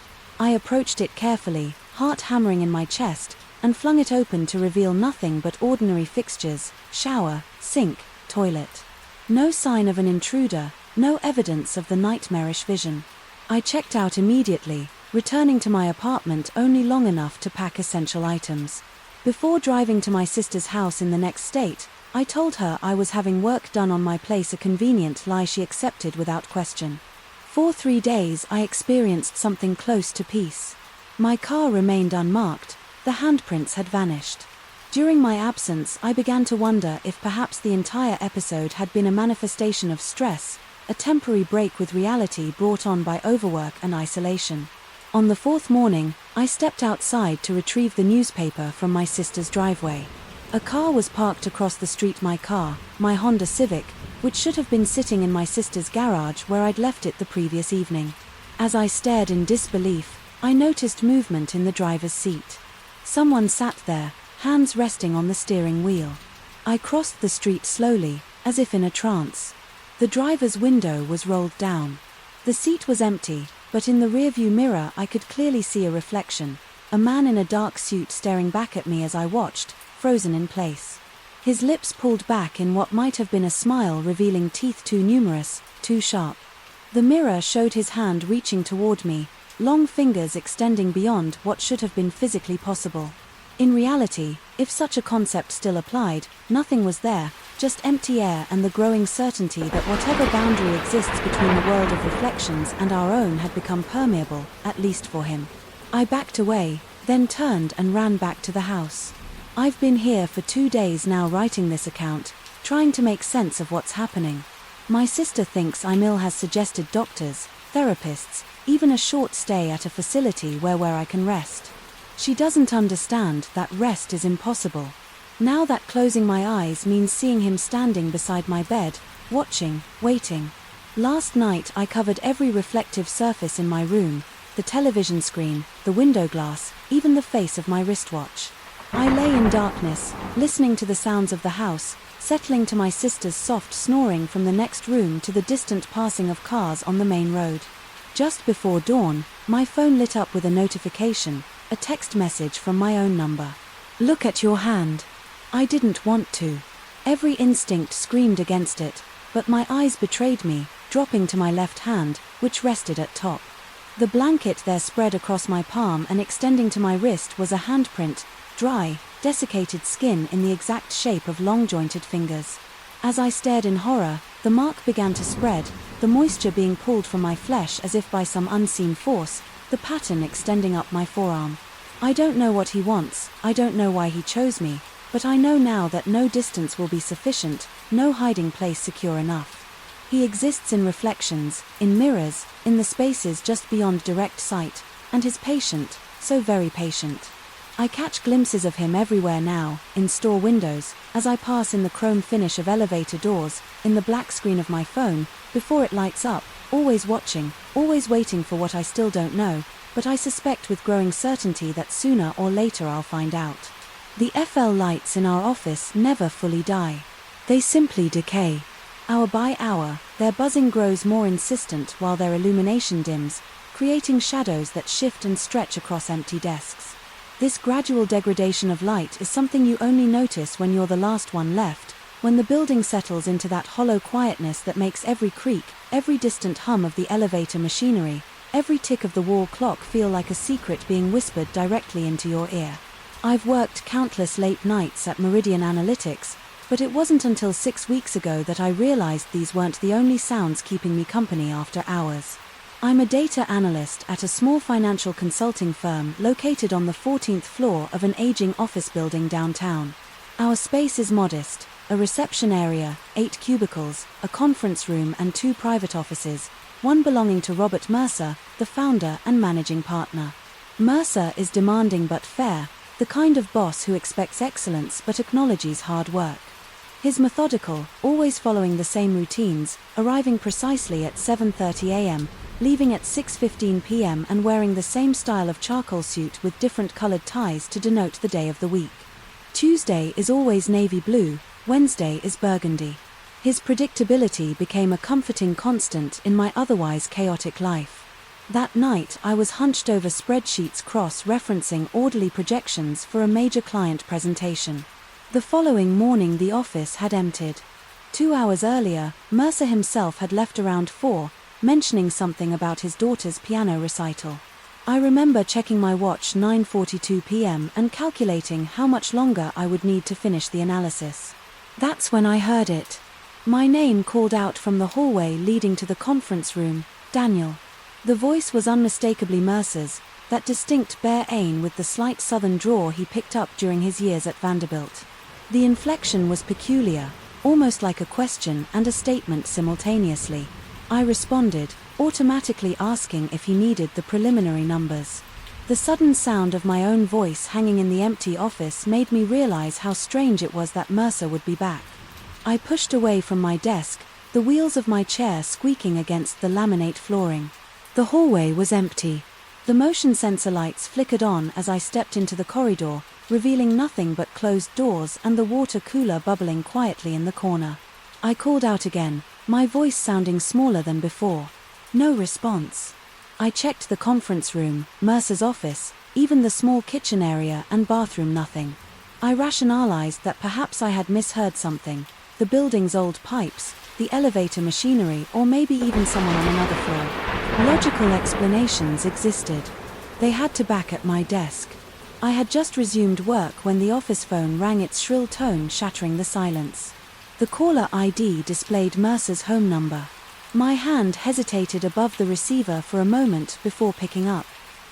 A: I approached it carefully, heart hammering in my chest, and flung it open to reveal nothing but ordinary fixtures: shower, sink, toilet. No sign of an intruder, no evidence of the nightmarish vision. I checked out immediately, returning to my apartment only long enough to pack essential items. Before driving to my sister's house in the next state, I told her I was having work done on my place, a convenient lie she accepted without question. For 3 days I experienced something close to peace. My car remained unmarked, the handprints had vanished. During my absence I began to wonder if perhaps the entire episode had been a manifestation of stress, a temporary break with reality brought on by overwork and isolation. On the 4th morning, I stepped outside to retrieve the newspaper from my sister's driveway. A car was parked across the street. My car, my Honda Civic, which should have been sitting in my sister's garage where I'd left it the previous evening. As I stared in disbelief, I noticed movement in the driver's seat. Someone sat there, hands resting on the steering wheel. I crossed the street slowly, as if in a trance. The driver's window was rolled down. The seat was empty, but in the rearview mirror I could clearly see a reflection, a man in a dark suit staring back at me as I watched, frozen in place. His lips pulled back in what might have been a smile, revealing teeth too numerous, too sharp. The mirror showed his hand reaching toward me, long fingers extending beyond what should have been physically possible. In reality, if such a concept still applied, nothing was there, just empty air and the growing certainty that whatever boundary exists between the world of reflections and our own had become permeable, at least for him. I backed away, then turned and ran back to the house. I've been here for 2 days now writing this account, trying to make sense of what's happening. My sister thinks I'm ill, has suggested doctors, therapists, even a short stay at a facility where I can rest. She doesn't understand that rest is impossible. Now that closing my eyes means seeing him standing beside my bed, watching, waiting. Last night I covered every reflective surface in my room, the television screen, the window glass, even the face of my wristwatch. I lay in darkness, listening to the sounds of the house, settling to my sister's soft snoring from the next room to the distant passing of cars on the main road. Just before dawn, my phone lit up with a notification, a text message from my own number. "Look at your hand." I didn't want to. Every instinct screamed against it, but my eyes betrayed me, dropping to my left hand, which rested at top. The blanket there spread across my palm and extending to my wrist was a handprint, dry, desiccated skin in the exact shape of long-jointed fingers. As I stared in horror, the mark began to spread, the moisture being pulled from my flesh as if by some unseen force, the pattern extending up my forearm. I don't know what he wants, I don't know why he chose me, but I know now that no distance will be sufficient, no hiding place secure enough. He exists in reflections, in mirrors, in the spaces just beyond direct sight, and is patient, so very patient. I catch glimpses of him everywhere now, in store windows, as I pass, in the chrome finish of elevator doors, in the black screen of my phone, before it lights up, always watching, always waiting for what I still don't know, but I suspect with growing certainty that sooner or later I'll find out. The FL lights in our office never fully die. They simply decay. Hour by hour, their buzzing grows more insistent while their illumination dims, creating shadows that shift and stretch across empty desks. This gradual degradation of light is something you only notice when you're the last one left, when the building settles into that hollow quietness that makes every creak, every distant hum of the elevator machinery, every tick of the wall clock feel like a secret being whispered directly into your ear. I've worked countless late nights at Meridian Analytics, but it wasn't until 6 weeks ago that I realized these weren't the only sounds keeping me company after hours. I'm a data analyst at a small financial consulting firm located on the 14th floor of an aging office building downtown. Our space is modest: a reception area, 8 cubicles, a conference room and 2 private offices, one belonging to Robert Mercer, the founder and managing partner. Mercer is demanding but fair, the kind of boss who expects excellence but acknowledges hard work. He's methodical, always following the same routines, arriving precisely at 7:30 a.m., leaving at 6:15 p.m. and wearing the same style of charcoal suit with different colored ties to denote the day of the week. Tuesday is always navy blue, Wednesday is burgundy. His predictability became a comforting constant in my otherwise chaotic life. That night I was hunched over spreadsheets cross-referencing orderly projections for a major client presentation. The following morning the office had emptied. 2 hours earlier, Mercer himself had left around 4, mentioning something about his daughter's piano recital. I remember checking my watch 9:42 p.m. and calculating how much longer I would need to finish the analysis. That's when I heard it. My name called out from the hallway leading to the conference room: Daniel. The voice was unmistakably Mercer's, that distinct bare ain with the slight southern drawl he picked up during his years at Vanderbilt. The inflection was peculiar, almost like a question and a statement simultaneously. I responded, automatically asking if he needed the preliminary numbers. The sudden sound of my own voice hanging in the empty office made me realize how strange it was that Mercer would be back. I pushed away from my desk, the wheels of my chair squeaking against the laminate flooring. The hallway was empty. The motion sensor lights flickered on as I stepped into the corridor, revealing nothing but closed doors and the water cooler bubbling quietly in the corner. I called out again, my voice sounding smaller than before. No response. I checked the conference room, Mercer's office, even the small kitchen area and bathroom. Nothing. I rationalized that perhaps I had misheard something: the building's old pipes, the elevator machinery, or maybe even someone on another floor. Logical explanations existed. They had to back at my desk. I had just resumed work when the office phone rang, its shrill tone shattering the silence. The caller ID displayed Mercer's home number. My hand hesitated above the receiver for a moment before picking up.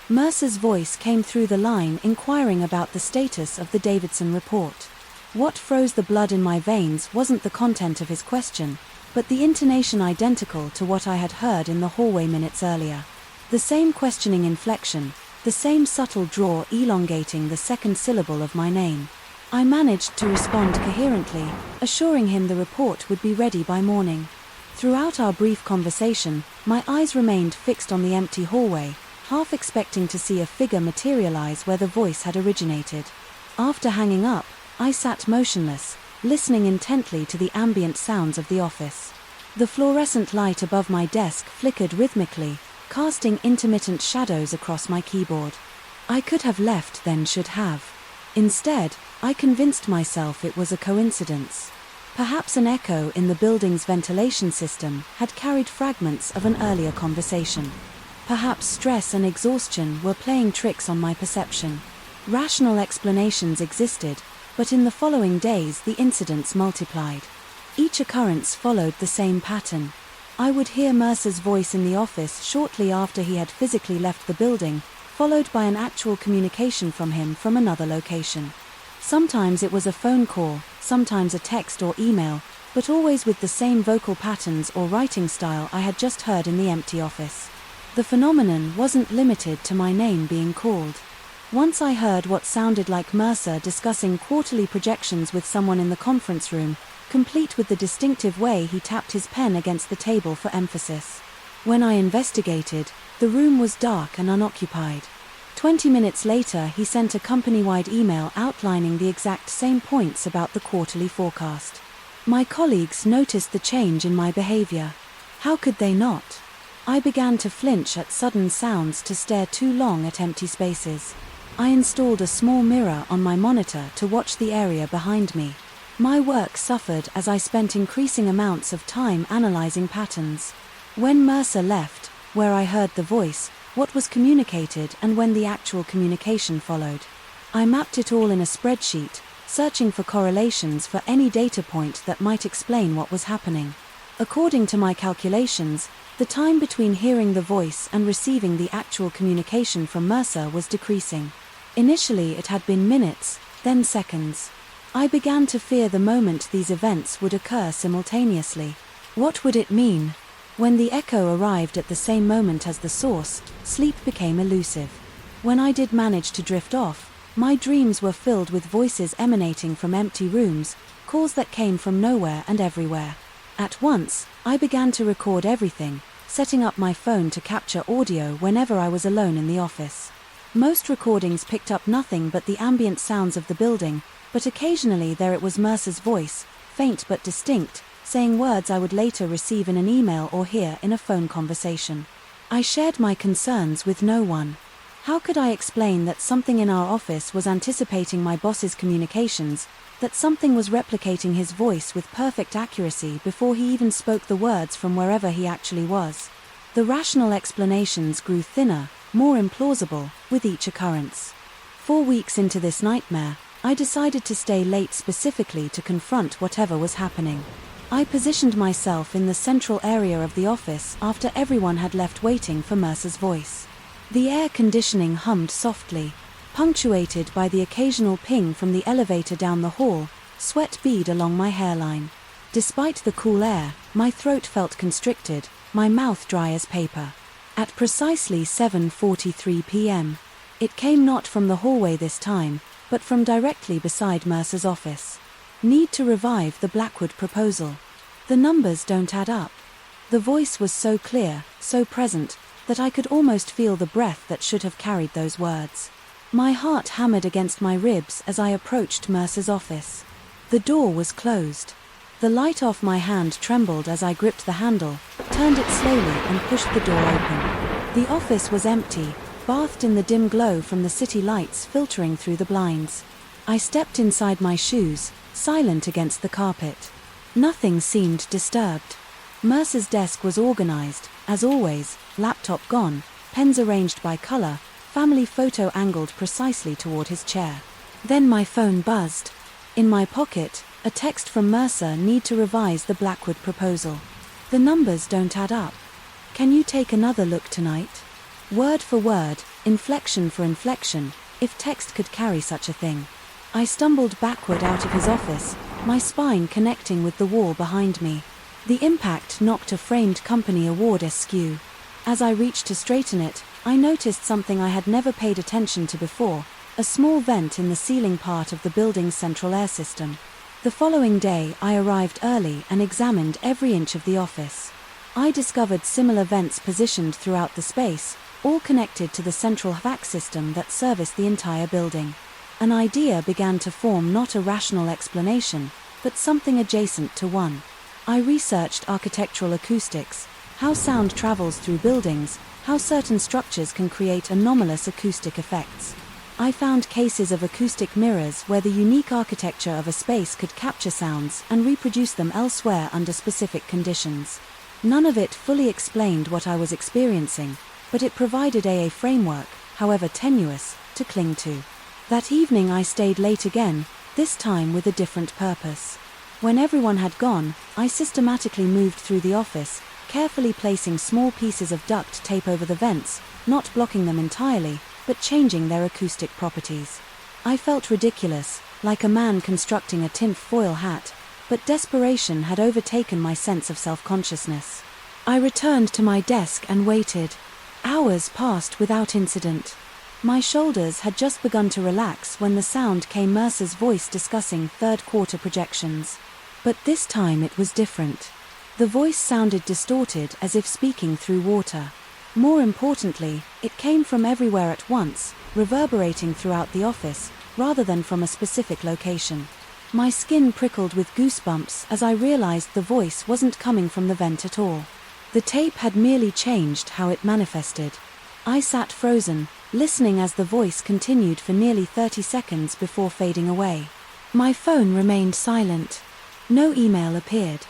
A: Mercer's voice came through the line, inquiring about the status of the Davidson report. What froze the blood in my veins wasn't the content of his question, but the intonation identical to what I had heard in the hallway minutes earlier. The same questioning inflection, the same subtle drawl elongating the second syllable of my name. I managed to respond coherently, assuring him the report would be ready by morning. Throughout our brief conversation, my eyes remained fixed on the empty hallway, half expecting to see a figure materialize where the voice had originated. After hanging up, I sat motionless, listening intently to the ambient sounds of the office. The fluorescent light above my desk flickered rhythmically, casting intermittent shadows across my keyboard. I could have left then, should have. Instead, I convinced myself it was a coincidence. Perhaps an echo in the building's ventilation system had carried fragments of an earlier conversation. Perhaps stress and exhaustion were playing tricks on my perception. Rational explanations existed, but in the following days the incidents multiplied. Each occurrence followed the same pattern. I would hear Mercer's voice in the office shortly after he had physically left the building, followed by an actual communication from him from another location. Sometimes it was a phone call, sometimes a text or email, but always with the same vocal patterns or writing style I had just heard in the empty office. The phenomenon wasn't limited to my name being called. Once I heard what sounded like Mercer discussing quarterly projections with someone in the conference room, complete with the distinctive way he tapped his pen against the table for emphasis. When I investigated, the room was dark and unoccupied. 20 minutes later he sent a company-wide email outlining the exact same points about the quarterly forecast. My colleagues noticed the change in my behavior. How could they not? I began to flinch at sudden sounds, to stare too long at empty spaces. I installed a small mirror on my monitor to watch the area behind me. My work suffered as I spent increasing amounts of time analyzing patterns. When Mercer left, where I heard the voice, what was communicated, and when the actual communication followed. I mapped it all in a spreadsheet, searching for correlations for any data point that might explain what was happening. According to my calculations, the time between hearing the voice and receiving the actual communication from Mercer was decreasing. Initially it had been minutes, then seconds. I began to fear the moment these events would occur simultaneously. What would it mean? When the echo arrived at the same moment as the source, sleep became elusive. When I did manage to drift off, my dreams were filled with voices emanating from empty rooms, calls that came from nowhere and everywhere. At once, I began to record everything, setting up my phone to capture audio whenever I was alone in the office. Most recordings picked up nothing but the ambient sounds of the building, but occasionally there it was Mercer's voice, faint but distinct, saying words I would later receive in an email or hear in a phone conversation. I shared my concerns with no one. How could I explain that something in our office was anticipating my boss's communications, that something was replicating his voice with perfect accuracy before he even spoke the words from wherever he actually was? The rational explanations grew thinner, more implausible, with each occurrence. 4 weeks into this nightmare, I decided to stay late specifically to confront whatever was happening. I positioned myself in the central area of the office after everyone had left waiting for Mercer's voice. The air conditioning hummed softly, punctuated by the occasional ping from the elevator down the hall, sweat bead along my hairline. Despite the cool air, my throat felt constricted, my mouth dry as paper. At precisely 7:43 p.m., it came not from the hallway this time, but from directly beside Mercer's office. Need to revive the Blackwood proposal. The numbers don't add up. The voice was so clear, so present, that I could almost feel the breath that should have carried those words. My heart hammered against my ribs as I approached Mercer's office. The door was closed. The light off my hand trembled as I gripped the handle, turned it slowly and pushed the door open. The office was empty, bathed in the dim glow from the city lights filtering through the blinds. I stepped inside my shoes, silent against the carpet. Nothing seemed disturbed. Mercer's desk was organized, as always, laptop gone, pens arranged by color, family photo angled precisely toward his chair. Then my phone buzzed. In my pocket, a text from Mercer: need to revise the Blackwood proposal. The numbers don't add up. Can you take another look tonight? Word for word, inflection for inflection, if text could carry such a thing. I stumbled backward out of his office, my spine connecting with the wall behind me. The impact knocked a framed company award askew. As I reached to straighten it, I noticed something I had never paid attention to before: a small vent in the ceiling part of the building's central air system. The following day, I arrived early and examined every inch of the office. I discovered similar vents positioned throughout the space, all connected to the central HVAC system that serviced the entire building. An idea began to form, not a rational explanation, but something adjacent to one. I researched architectural acoustics, how sound travels through buildings, how certain structures can create anomalous acoustic effects. I found cases of acoustic mirrors where the unique architecture of a space could capture sounds and reproduce them elsewhere under specific conditions. None of it fully explained what I was experiencing, but it provided a framework, however tenuous, to cling to. That evening I stayed late again, this time with a different purpose. When everyone had gone, I systematically moved through the office, carefully placing small pieces of duct tape over the vents, not blocking them entirely, but changing their acoustic properties. I felt ridiculous, like a man constructing a tinfoil hat, but desperation had overtaken my sense of self-consciousness. I returned to my desk and waited. Hours passed without incident. My shoulders had just begun to relax when the sound came: Mercer's voice discussing third-quarter projections. But this time it was different. The voice sounded distorted, as if speaking through water. More importantly, it came from everywhere at once, reverberating throughout the office, rather than from a specific location. My skin prickled with goosebumps as I realized the voice wasn't coming from the vent at all. The tape had merely changed how it manifested. I sat frozen, listening as the voice continued for nearly 30 seconds before fading away. My phone remained silent. No email appeared.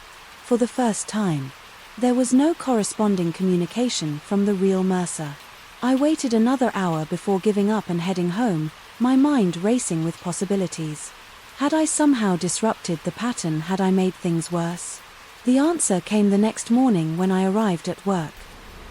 A: For the first time, there was no corresponding communication from the real Mercer. I waited another hour before giving up and heading home, my mind racing with possibilities. Had I somehow disrupted the pattern? Had I made things worse? The answer came the next morning when I arrived at work.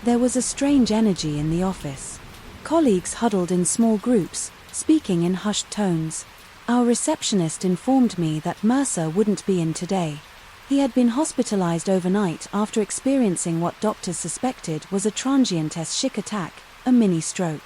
A: There was a strange energy in the office. Colleagues huddled in small groups, speaking in hushed tones. Our receptionist informed me that Mercer wouldn't be in today. He had been hospitalized overnight after experiencing what doctors suspected was a transient ischemic attack, a mini-stroke.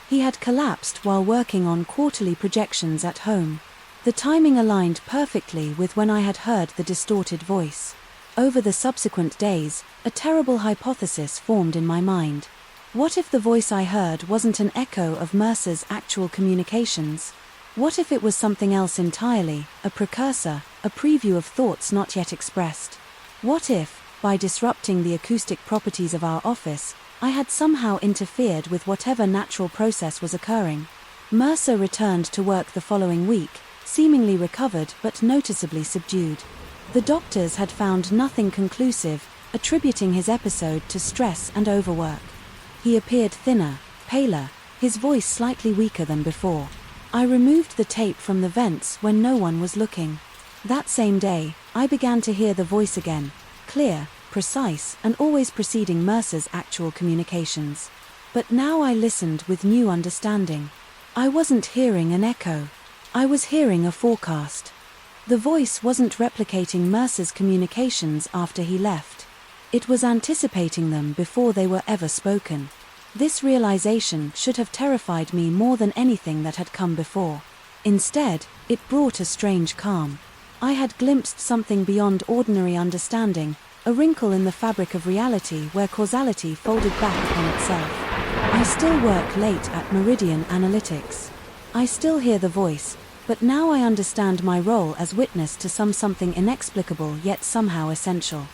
A: He had collapsed while working on quarterly projections at home. The timing aligned perfectly with when I had heard the distorted voice. Over the subsequent days, a terrible hypothesis formed in my mind. What if the voice I heard wasn't an echo of Mercer's actual communications? What if it was something else entirely, a precursor, a preview of thoughts not yet expressed? What if, by disrupting the acoustic properties of our office, I had somehow interfered with whatever natural process was occurring? Mercer returned to work the following week, seemingly recovered but noticeably subdued. The doctors had found nothing conclusive, attributing his episode to stress and overwork. He appeared thinner, paler, his voice slightly weaker than before. I removed the tape from the vents when no one was looking. That same day, I began to hear the voice again, clear, precise, and always preceding Mercer's actual communications. But now I listened with new understanding. I wasn't hearing an echo. I was hearing a forecast. The voice wasn't replicating Mercer's communications after he left. It was anticipating them before they were ever spoken. This realization should have terrified me more than anything that had come before. Instead, it brought a strange calm. I had glimpsed something beyond ordinary understanding, a wrinkle in the fabric of reality where causality folded back upon itself. I still work late at Meridian Analytics. I still hear the voice, but now I understand my role as witness to something inexplicable yet somehow essential.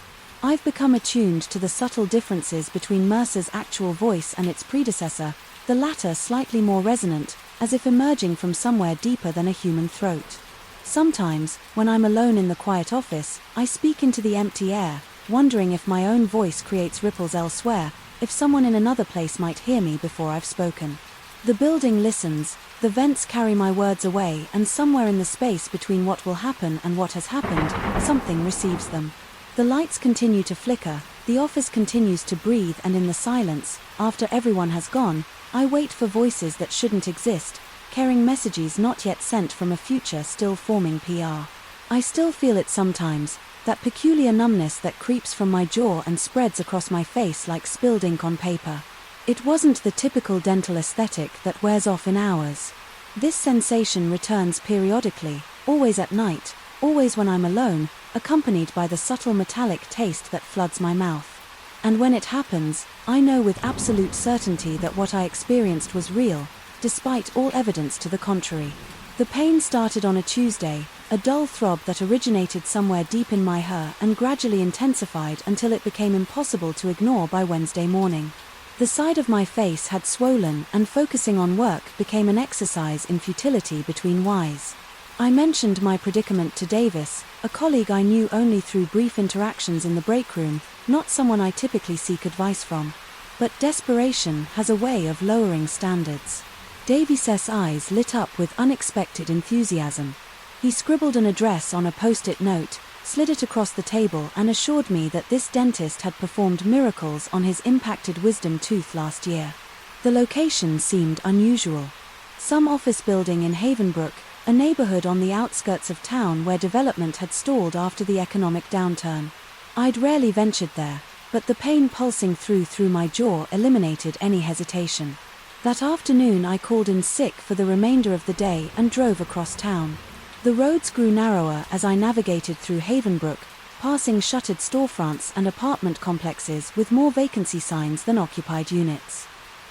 A: I've become attuned to the subtle differences between Mercer's actual voice and its predecessor, the latter slightly more resonant, as if emerging from somewhere deeper than a human throat. Sometimes, when I'm alone in the quiet office, I speak into the empty air, wondering if my own voice creates ripples elsewhere, if someone in another place might hear me before I've spoken. The building listens, the vents carry my words away, and somewhere in the space between what will happen and what has happened, something receives them. The lights continue to flicker, the office continues to breathe, and in the silence, after everyone has gone, I wait for voices that shouldn't exist, carrying messages not yet sent from a future still forming PR. I still feel it sometimes, that peculiar numbness that creeps from my jaw and spreads across my face like spilled ink on paper. It wasn't the typical dental aesthetic that wears off in hours. This sensation returns periodically, always at night, always when I'm alone, accompanied by the subtle metallic taste that floods my mouth. And when it happens, I know with absolute certainty that what I experienced was real, despite all evidence to the contrary. The pain started on a Tuesday, a dull throb that originated somewhere deep in my hair and gradually intensified until it became impossible to ignore by Wednesday morning. The side of my face had swollen, and focusing on work became an exercise in futility between whys. I mentioned my predicament to Davis, a colleague I knew only through brief interactions in the break room, not someone I typically seek advice from. But desperation has a way of lowering standards. Davis's eyes lit up with unexpected enthusiasm. He scribbled an address on a post-it note, slid it across the table, and assured me that this dentist had performed miracles on his impacted wisdom tooth last year. The location seemed unusual. Some office building in Havenbrook, a neighborhood on the outskirts of town where development had stalled after the economic downturn. I'd rarely ventured there, but the pain pulsing through my jaw eliminated any hesitation. That afternoon I called in sick for the remainder of the day and drove across town. The roads grew narrower as I navigated through Havenbrook, passing shuttered storefronts and apartment complexes with more vacancy signs than occupied units.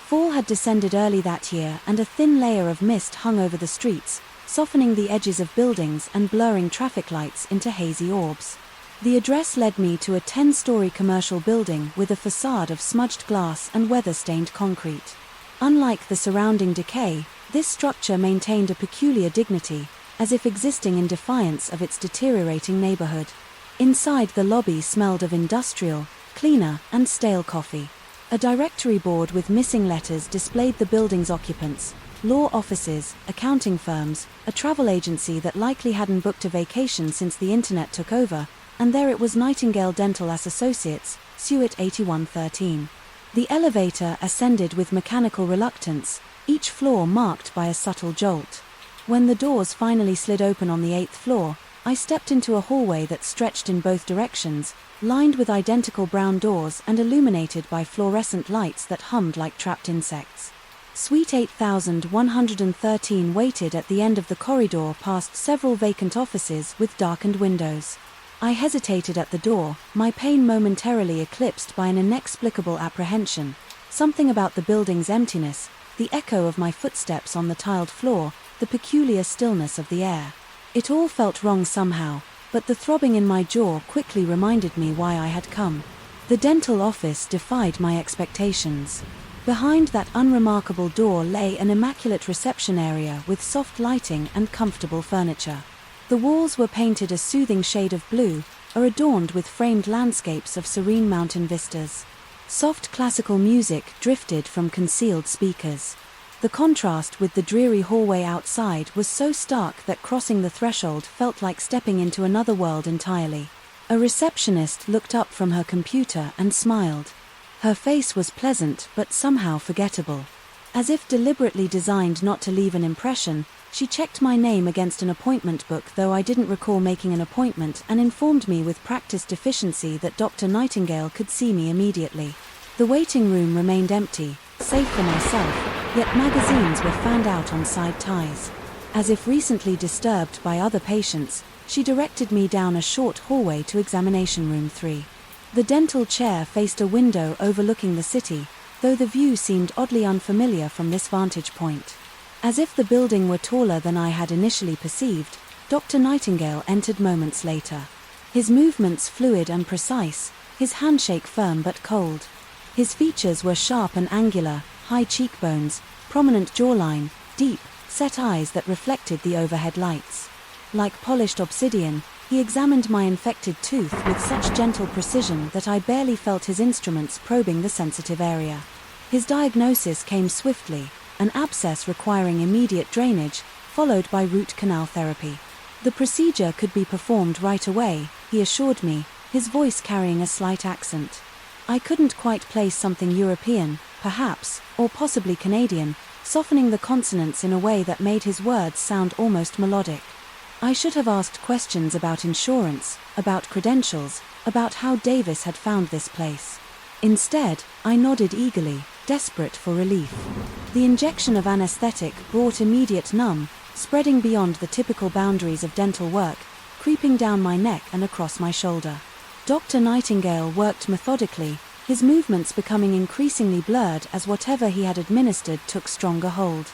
A: Fall had descended early that year, and a thin layer of mist hung over the streets, softening the edges of buildings and blurring traffic lights into hazy orbs. The address led me to a 10-story commercial building with a facade of smudged glass and weather-stained concrete. Unlike the surrounding decay, this structure maintained a peculiar dignity, as if existing in defiance of its deteriorating neighborhood. Inside, the lobby smelled of industrial, cleaner, and stale coffee. A directory board with missing letters displayed the building's occupants: law offices, accounting firms, a travel agency that likely hadn't booked a vacation since the internet took over, and there it was: Nightingale Dental Associates, Suite 8113. The elevator ascended with mechanical reluctance, each floor marked by a subtle jolt. When the doors finally slid open on the 8th floor, I stepped into a hallway that stretched in both directions, lined with identical brown doors and illuminated by fluorescent lights that hummed like trapped insects. Suite 8113 waited at the end of the corridor past several vacant offices with darkened windows. I hesitated at the door, my pain momentarily eclipsed by an inexplicable apprehension. Something about the building's emptiness, the echo of my footsteps on the tiled floor, the peculiar stillness of the air. It all felt wrong somehow, but the throbbing in my jaw quickly reminded me why I had come. The dental office defied my expectations. Behind that unremarkable door lay an immaculate reception area with soft lighting and comfortable furniture. The walls were painted a soothing shade of blue, or adorned with framed landscapes of serene mountain vistas. Soft classical music drifted from concealed speakers. The contrast with the dreary hallway outside was so stark that crossing the threshold felt like stepping into another world entirely. A receptionist looked up from her computer and smiled. Her face was pleasant but somehow forgettable. As if deliberately designed not to leave an impression, she checked my name against an appointment book, though I didn't recall making an appointment, and informed me with practiced efficiency that Dr. Nightingale could see me immediately. The waiting room remained empty, save for myself, yet magazines were fanned out on side ties. As if recently disturbed by other patients, she directed me down a short hallway to examination room 3. The dental chair faced a window overlooking the city, though the view seemed oddly unfamiliar from this vantage point. As if the building were taller than I had initially perceived, Dr. Nightingale entered moments later. His movements fluid and precise, his handshake firm but cold. His features were sharp and angular, high cheekbones, prominent jawline, deep, set eyes that reflected the overhead lights. Like polished obsidian, he examined my infected tooth with such gentle precision that I barely felt his instruments probing the sensitive area. His diagnosis came swiftly, an abscess requiring immediate drainage, followed by root canal therapy. The procedure could be performed right away, he assured me, his voice carrying a slight accent. I couldn't quite place something European, perhaps, or possibly Canadian, softening the consonants in a way that made his words sound almost melodic. I should have asked questions about insurance, about credentials, about how Davis had found this place. Instead, I nodded eagerly, desperate for relief. The injection of anesthetic brought immediate numb, spreading beyond the typical boundaries of dental work, creeping down my neck and across my shoulder. Dr. Nightingale worked methodically, his movements becoming increasingly blurred as whatever he had administered took stronger hold.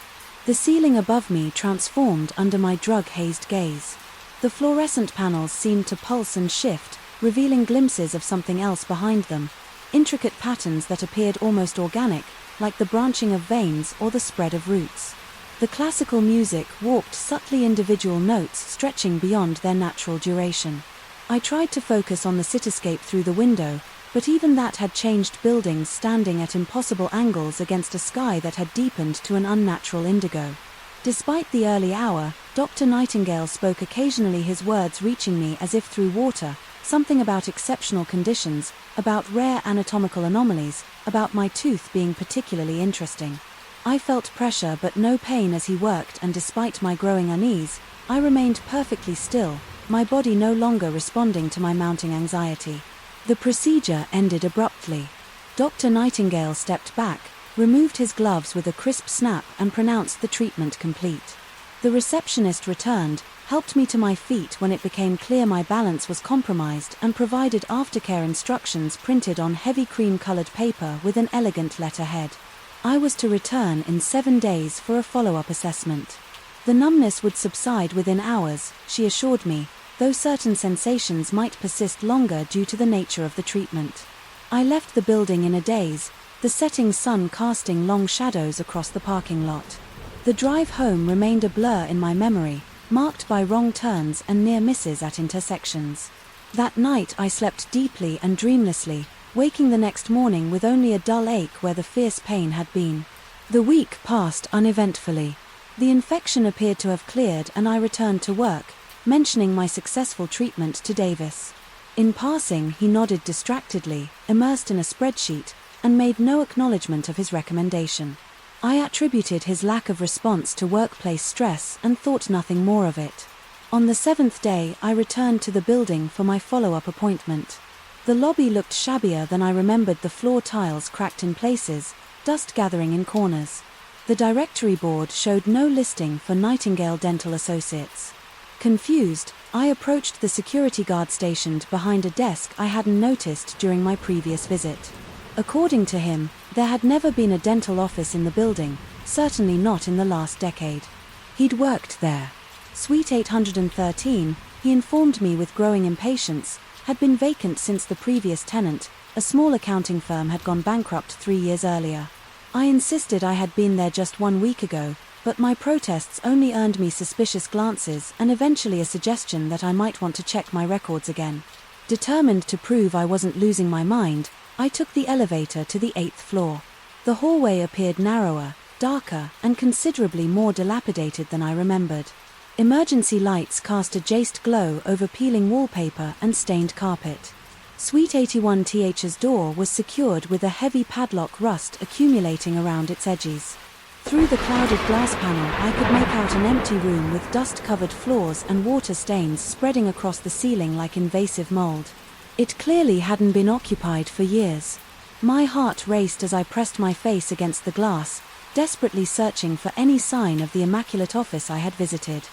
A: The ceiling above me transformed under my drug-hazed gaze. The fluorescent panels seemed to pulse and shift, revealing glimpses of something else behind them, intricate patterns that appeared almost organic, like the branching of veins or the spread of roots. The classical music warped subtly individual notes stretching beyond their natural duration. I tried to focus on the cityscape through the window, but even that had changed, buildings standing at impossible angles against a sky that had deepened to an unnatural indigo. Despite the early hour, Dr. Nightingale spoke occasionally, his words reaching me as if through water, something about exceptional conditions, about rare anatomical anomalies, about my tooth being particularly interesting. I felt pressure but no pain as he worked, and despite my growing unease, I remained perfectly still, my body no longer responding to my mounting anxiety. The procedure ended abruptly. Dr. Nightingale stepped back, removed his gloves with a crisp snap, and pronounced the treatment complete. The receptionist returned, helped me to my feet when it became clear my balance was compromised, and provided aftercare instructions printed on heavy cream-colored paper with an elegant letterhead. I was to return in 7 days for a follow-up assessment. The numbness would subside within hours, she assured me, though certain sensations might persist longer due to the nature of the treatment. I left the building in a daze, the setting sun casting long shadows across the parking lot. The drive home remained a blur in my memory, marked by wrong turns and near misses at intersections. That night I slept deeply and dreamlessly, waking the next morning with only a dull ache where the fierce pain had been. The week passed uneventfully. The infection appeared to have cleared, and I returned to work, mentioning my successful treatment to Davis. In passing, he nodded distractedly, immersed in a spreadsheet, and made no acknowledgement of his recommendation. I attributed his lack of response to workplace stress and thought nothing more of it. On the 7th day, I returned to the building for my follow-up appointment. The lobby looked shabbier than I remembered, the floor tiles cracked in places, dust gathering in corners. The directory board showed no listing for Nightingale Dental Associates. Confused, I approached the security guard stationed behind a desk I hadn't noticed during my previous visit. According to him, there had never been a dental office in the building, certainly not in the last decade. He'd worked there. Suite 813, he informed me with growing impatience, had been vacant since the previous tenant, a small accounting firm, had gone bankrupt 3 years earlier. I insisted I had been there just 1 week ago, but my protests only earned me suspicious glances and eventually a suggestion that I might want to check my records again. Determined to prove I wasn't losing my mind, I took the elevator to the 8th floor. The hallway appeared narrower, darker, and considerably more dilapidated than I remembered. Emergency lights cast a jaced glow over peeling wallpaper and stained carpet. Suite 81th's door was secured with a heavy padlock, rust accumulating around its edges. Through the clouded glass panel I could make out an empty room with dust-covered floors and water stains spreading across the ceiling like invasive mold. It clearly hadn't been occupied for years. My heart raced as I pressed my face against the glass, desperately searching for any sign of the immaculate office I had visited.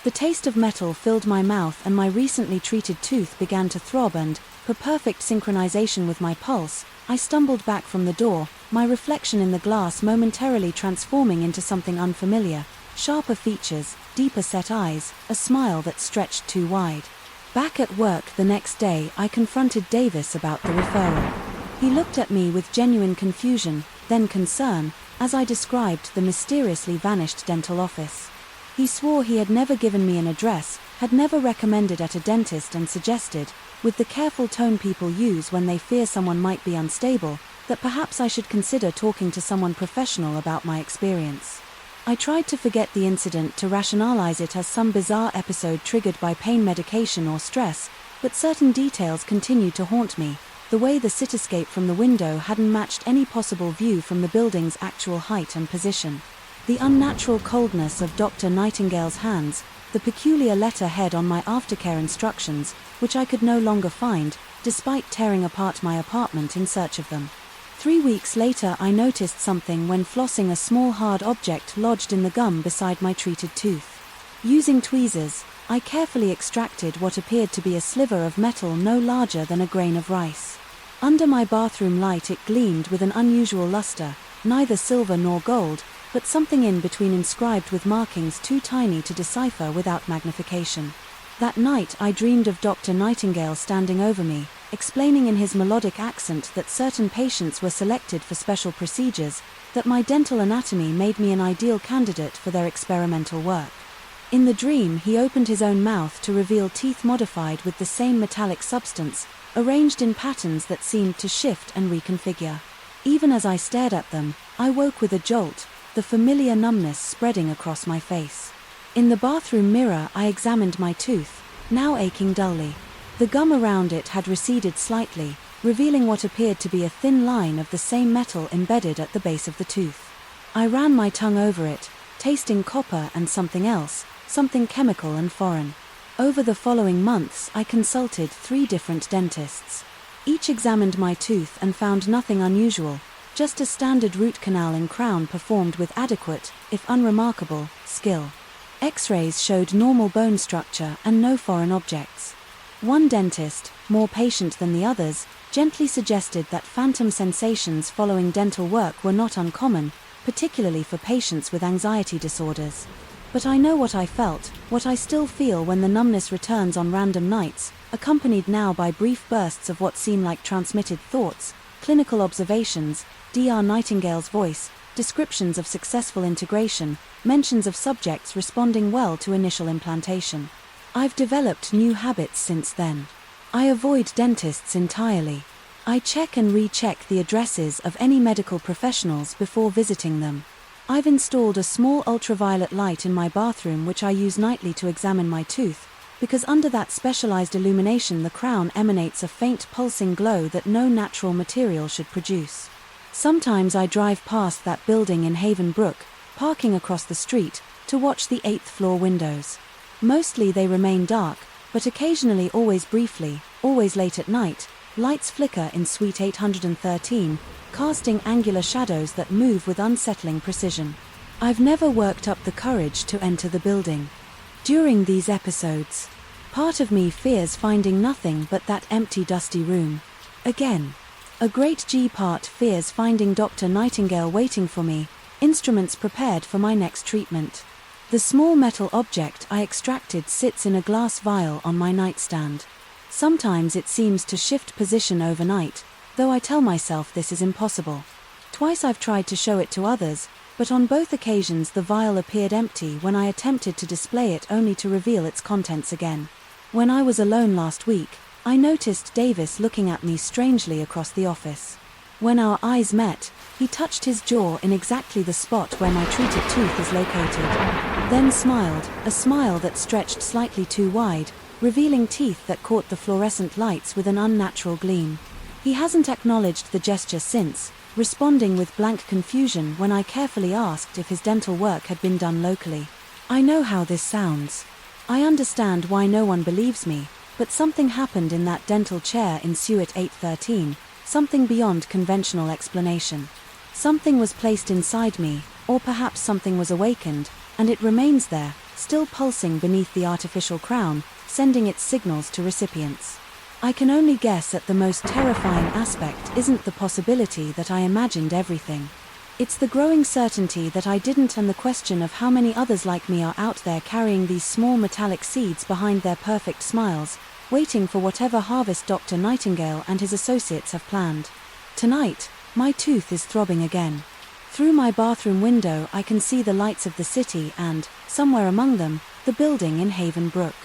A: The taste of metal filled my mouth and my recently treated tooth began to throb, and, for perfect synchronization with my pulse, I stumbled back from the door, my reflection in the glass momentarily transforming into something unfamiliar: sharper features, deeper set eyes, a smile that stretched too wide. Back at work the next day, I confronted Davis about the referral. He looked at me with genuine confusion, then concern, as I described the mysteriously vanished dental office. He swore he had never given me an address, had never recommended at a dentist, and suggested, with the careful tone people use when they fear someone might be unstable, that perhaps I should consider talking to someone professional about my experience. I tried to forget the incident, to rationalize it as some bizarre episode triggered by pain medication or stress, but certain details continued to haunt me. The way the cityscape from the window hadn't matched any possible view from the building's actual height and position. The unnatural coldness of Dr. Nightingale's hands, the peculiar letterhead on my aftercare instructions, which I could no longer find, despite tearing apart my apartment in search of them. 3 weeks later I noticed something when flossing a small hard object lodged in the gum beside my treated tooth. Using tweezers, I carefully extracted what appeared to be a sliver of metal no larger than a grain of rice. Under my bathroom light it gleamed with an unusual luster, neither silver nor gold, but something in between, inscribed with markings too tiny to decipher without magnification. That night I dreamed of Dr. Nightingale standing over me, explaining in his melodic accent that certain patients were selected for special procedures, that my dental anatomy made me an ideal candidate for their experimental work. In the dream he opened his own mouth to reveal teeth modified with the same metallic substance, arranged in patterns that seemed to shift and reconfigure. Even as I stared at them, I woke with a jolt, the familiar numbness spreading across my face. In the bathroom mirror I examined my tooth, now aching dully. The gum around it had receded slightly, revealing what appeared to be a thin line of the same metal embedded at the base of the tooth. I ran my tongue over it, tasting copper and something else, something chemical and foreign. Over the following months I consulted 3 different dentists. Each examined my tooth and found nothing unusual, just a standard root canal and crown performed with adequate, if unremarkable, skill. X-rays showed normal bone structure and no foreign objects. One dentist, more patient than the others, gently suggested that phantom sensations following dental work were not uncommon, particularly for patients with anxiety disorders. But I know what I felt, what I still feel when the numbness returns on random nights, accompanied now by brief bursts of what seem like transmitted thoughts, clinical observations, Dr. Nightingale's voice, descriptions of successful integration, mentions of subjects responding well to initial implantation. I've developed new habits since then. I avoid dentists entirely. I check and recheck the addresses of any medical professionals before visiting them. I've installed a small ultraviolet light in my bathroom which I use nightly to examine my tooth, because under that specialized illumination the crown emanates a faint pulsing glow that no natural material should produce. Sometimes I drive past that building in Haven Brook, parking across the street, to watch the 8th floor windows. Mostly they remain dark, but occasionally, always briefly, always late at night, lights flicker in Suite 813, casting angular shadows that move with unsettling precision. I've never worked up the courage to enter the building. During these episodes, part of me fears finding nothing but that empty, dusty room. Again, a great part fears finding Dr. Nightingale waiting for me, instruments prepared for my next treatment. The small metal object I extracted sits in a glass vial on my nightstand. Sometimes it seems to shift position overnight, though I tell myself this is impossible. Twice I've tried to show it to others, but on both occasions the vial appeared empty when I attempted to display it, only to reveal its contents again. When I was alone last week, I noticed Davis looking at me strangely across the office. When our eyes met, he touched his jaw in exactly the spot where my treated tooth is located. Then smiled, a smile that stretched slightly too wide, revealing teeth that caught the fluorescent lights with an unnatural gleam. He hasn't acknowledged the gesture since, responding with blank confusion when I carefully asked if his dental work had been done locally. I know how this sounds. I understand why no one believes me, but something happened in that dental chair in Suite 813, something beyond conventional explanation. Something was placed inside me, or perhaps something was awakened, and it remains there, still pulsing beneath the artificial crown, sending its signals to recipients. I can only guess that the most terrifying aspect isn't the possibility that I imagined everything. It's the growing certainty that I didn't, and the question of how many others like me are out there carrying these small metallic seeds behind their perfect smiles, waiting for whatever harvest Dr. Nightingale and his associates have planned. Tonight, my tooth is throbbing again. Through my bathroom window I can see the lights of the city and, somewhere among them, the building in Haven Brook.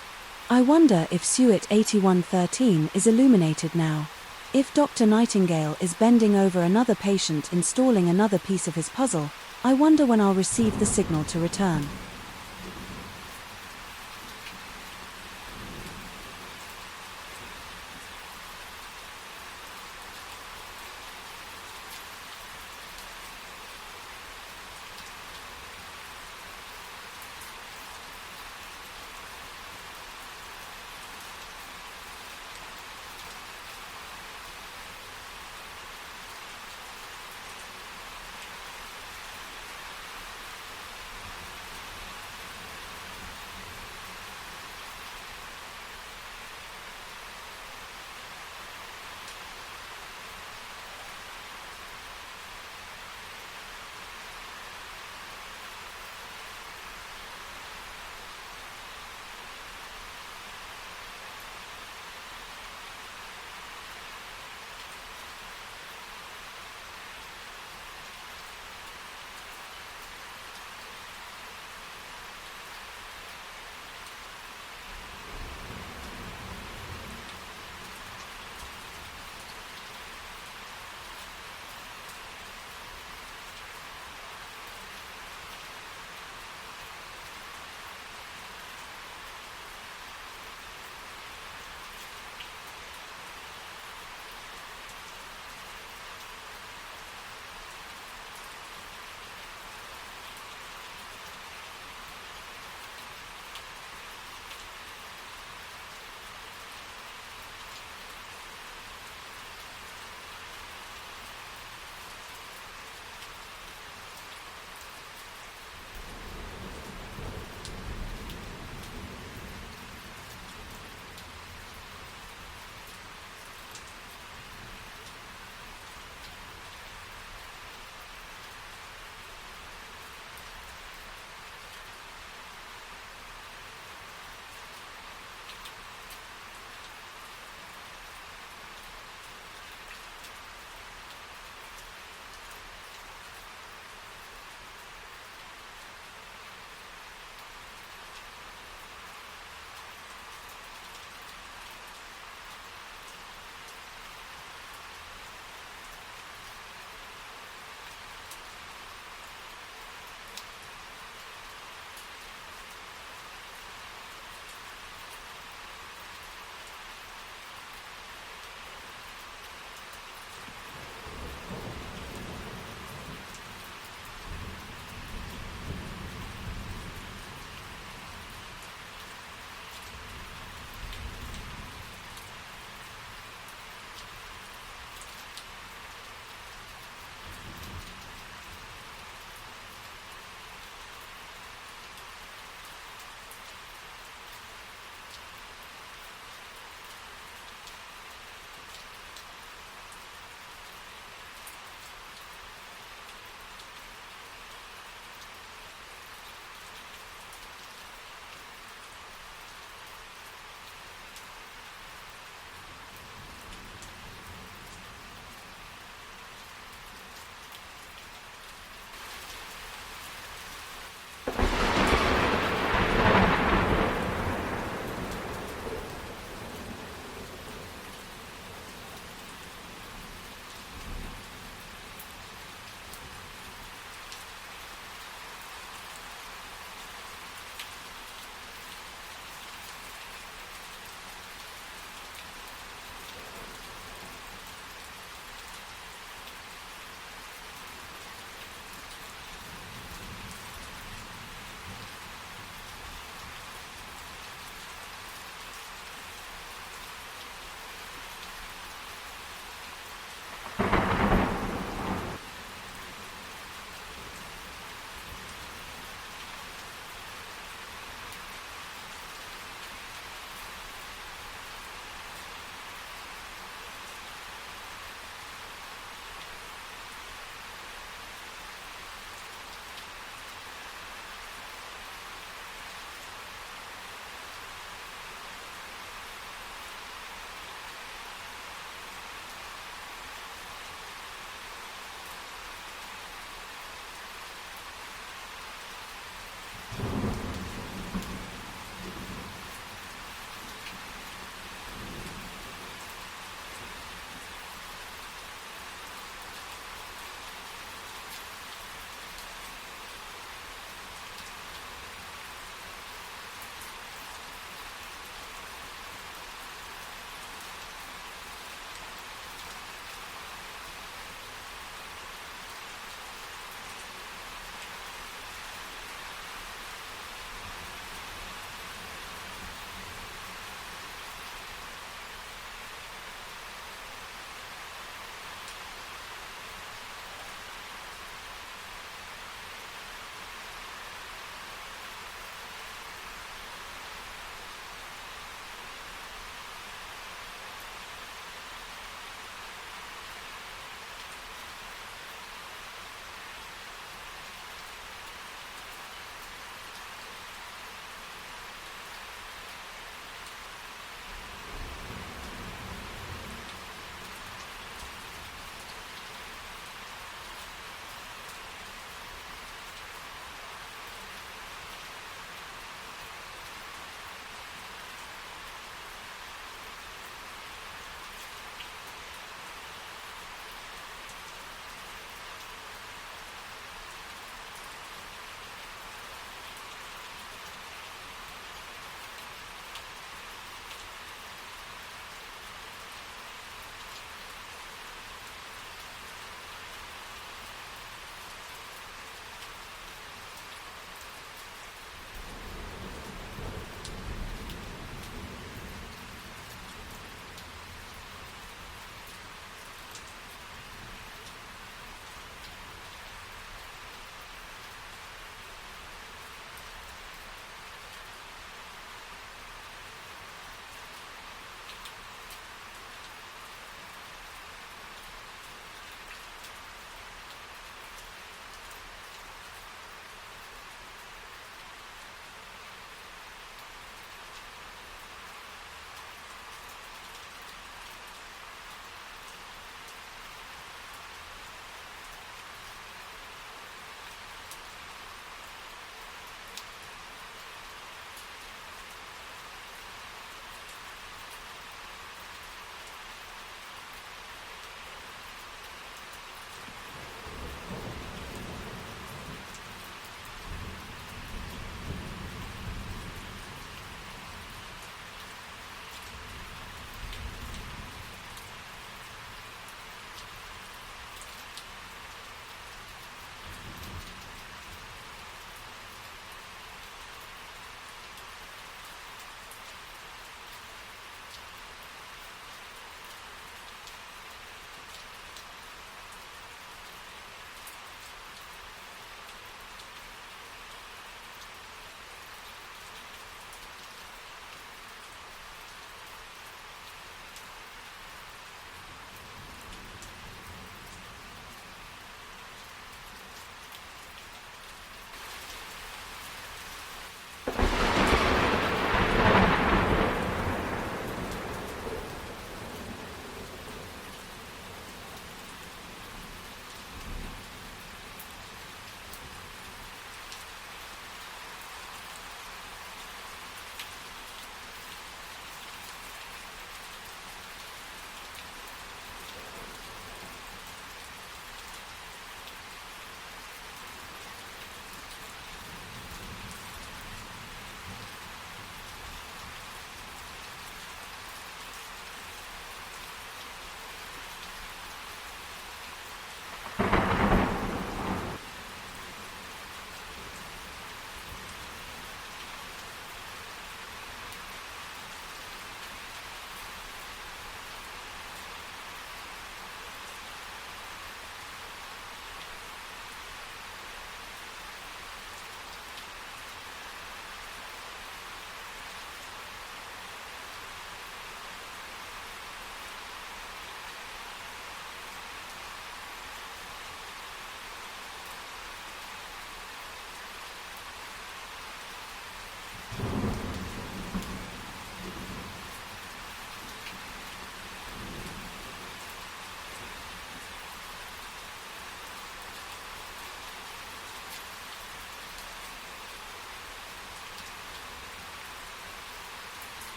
A: I wonder if Suite 8113 is illuminated now. If Dr. Nightingale is bending over another patient installing another piece of his puzzle, I wonder when I'll receive the signal to return.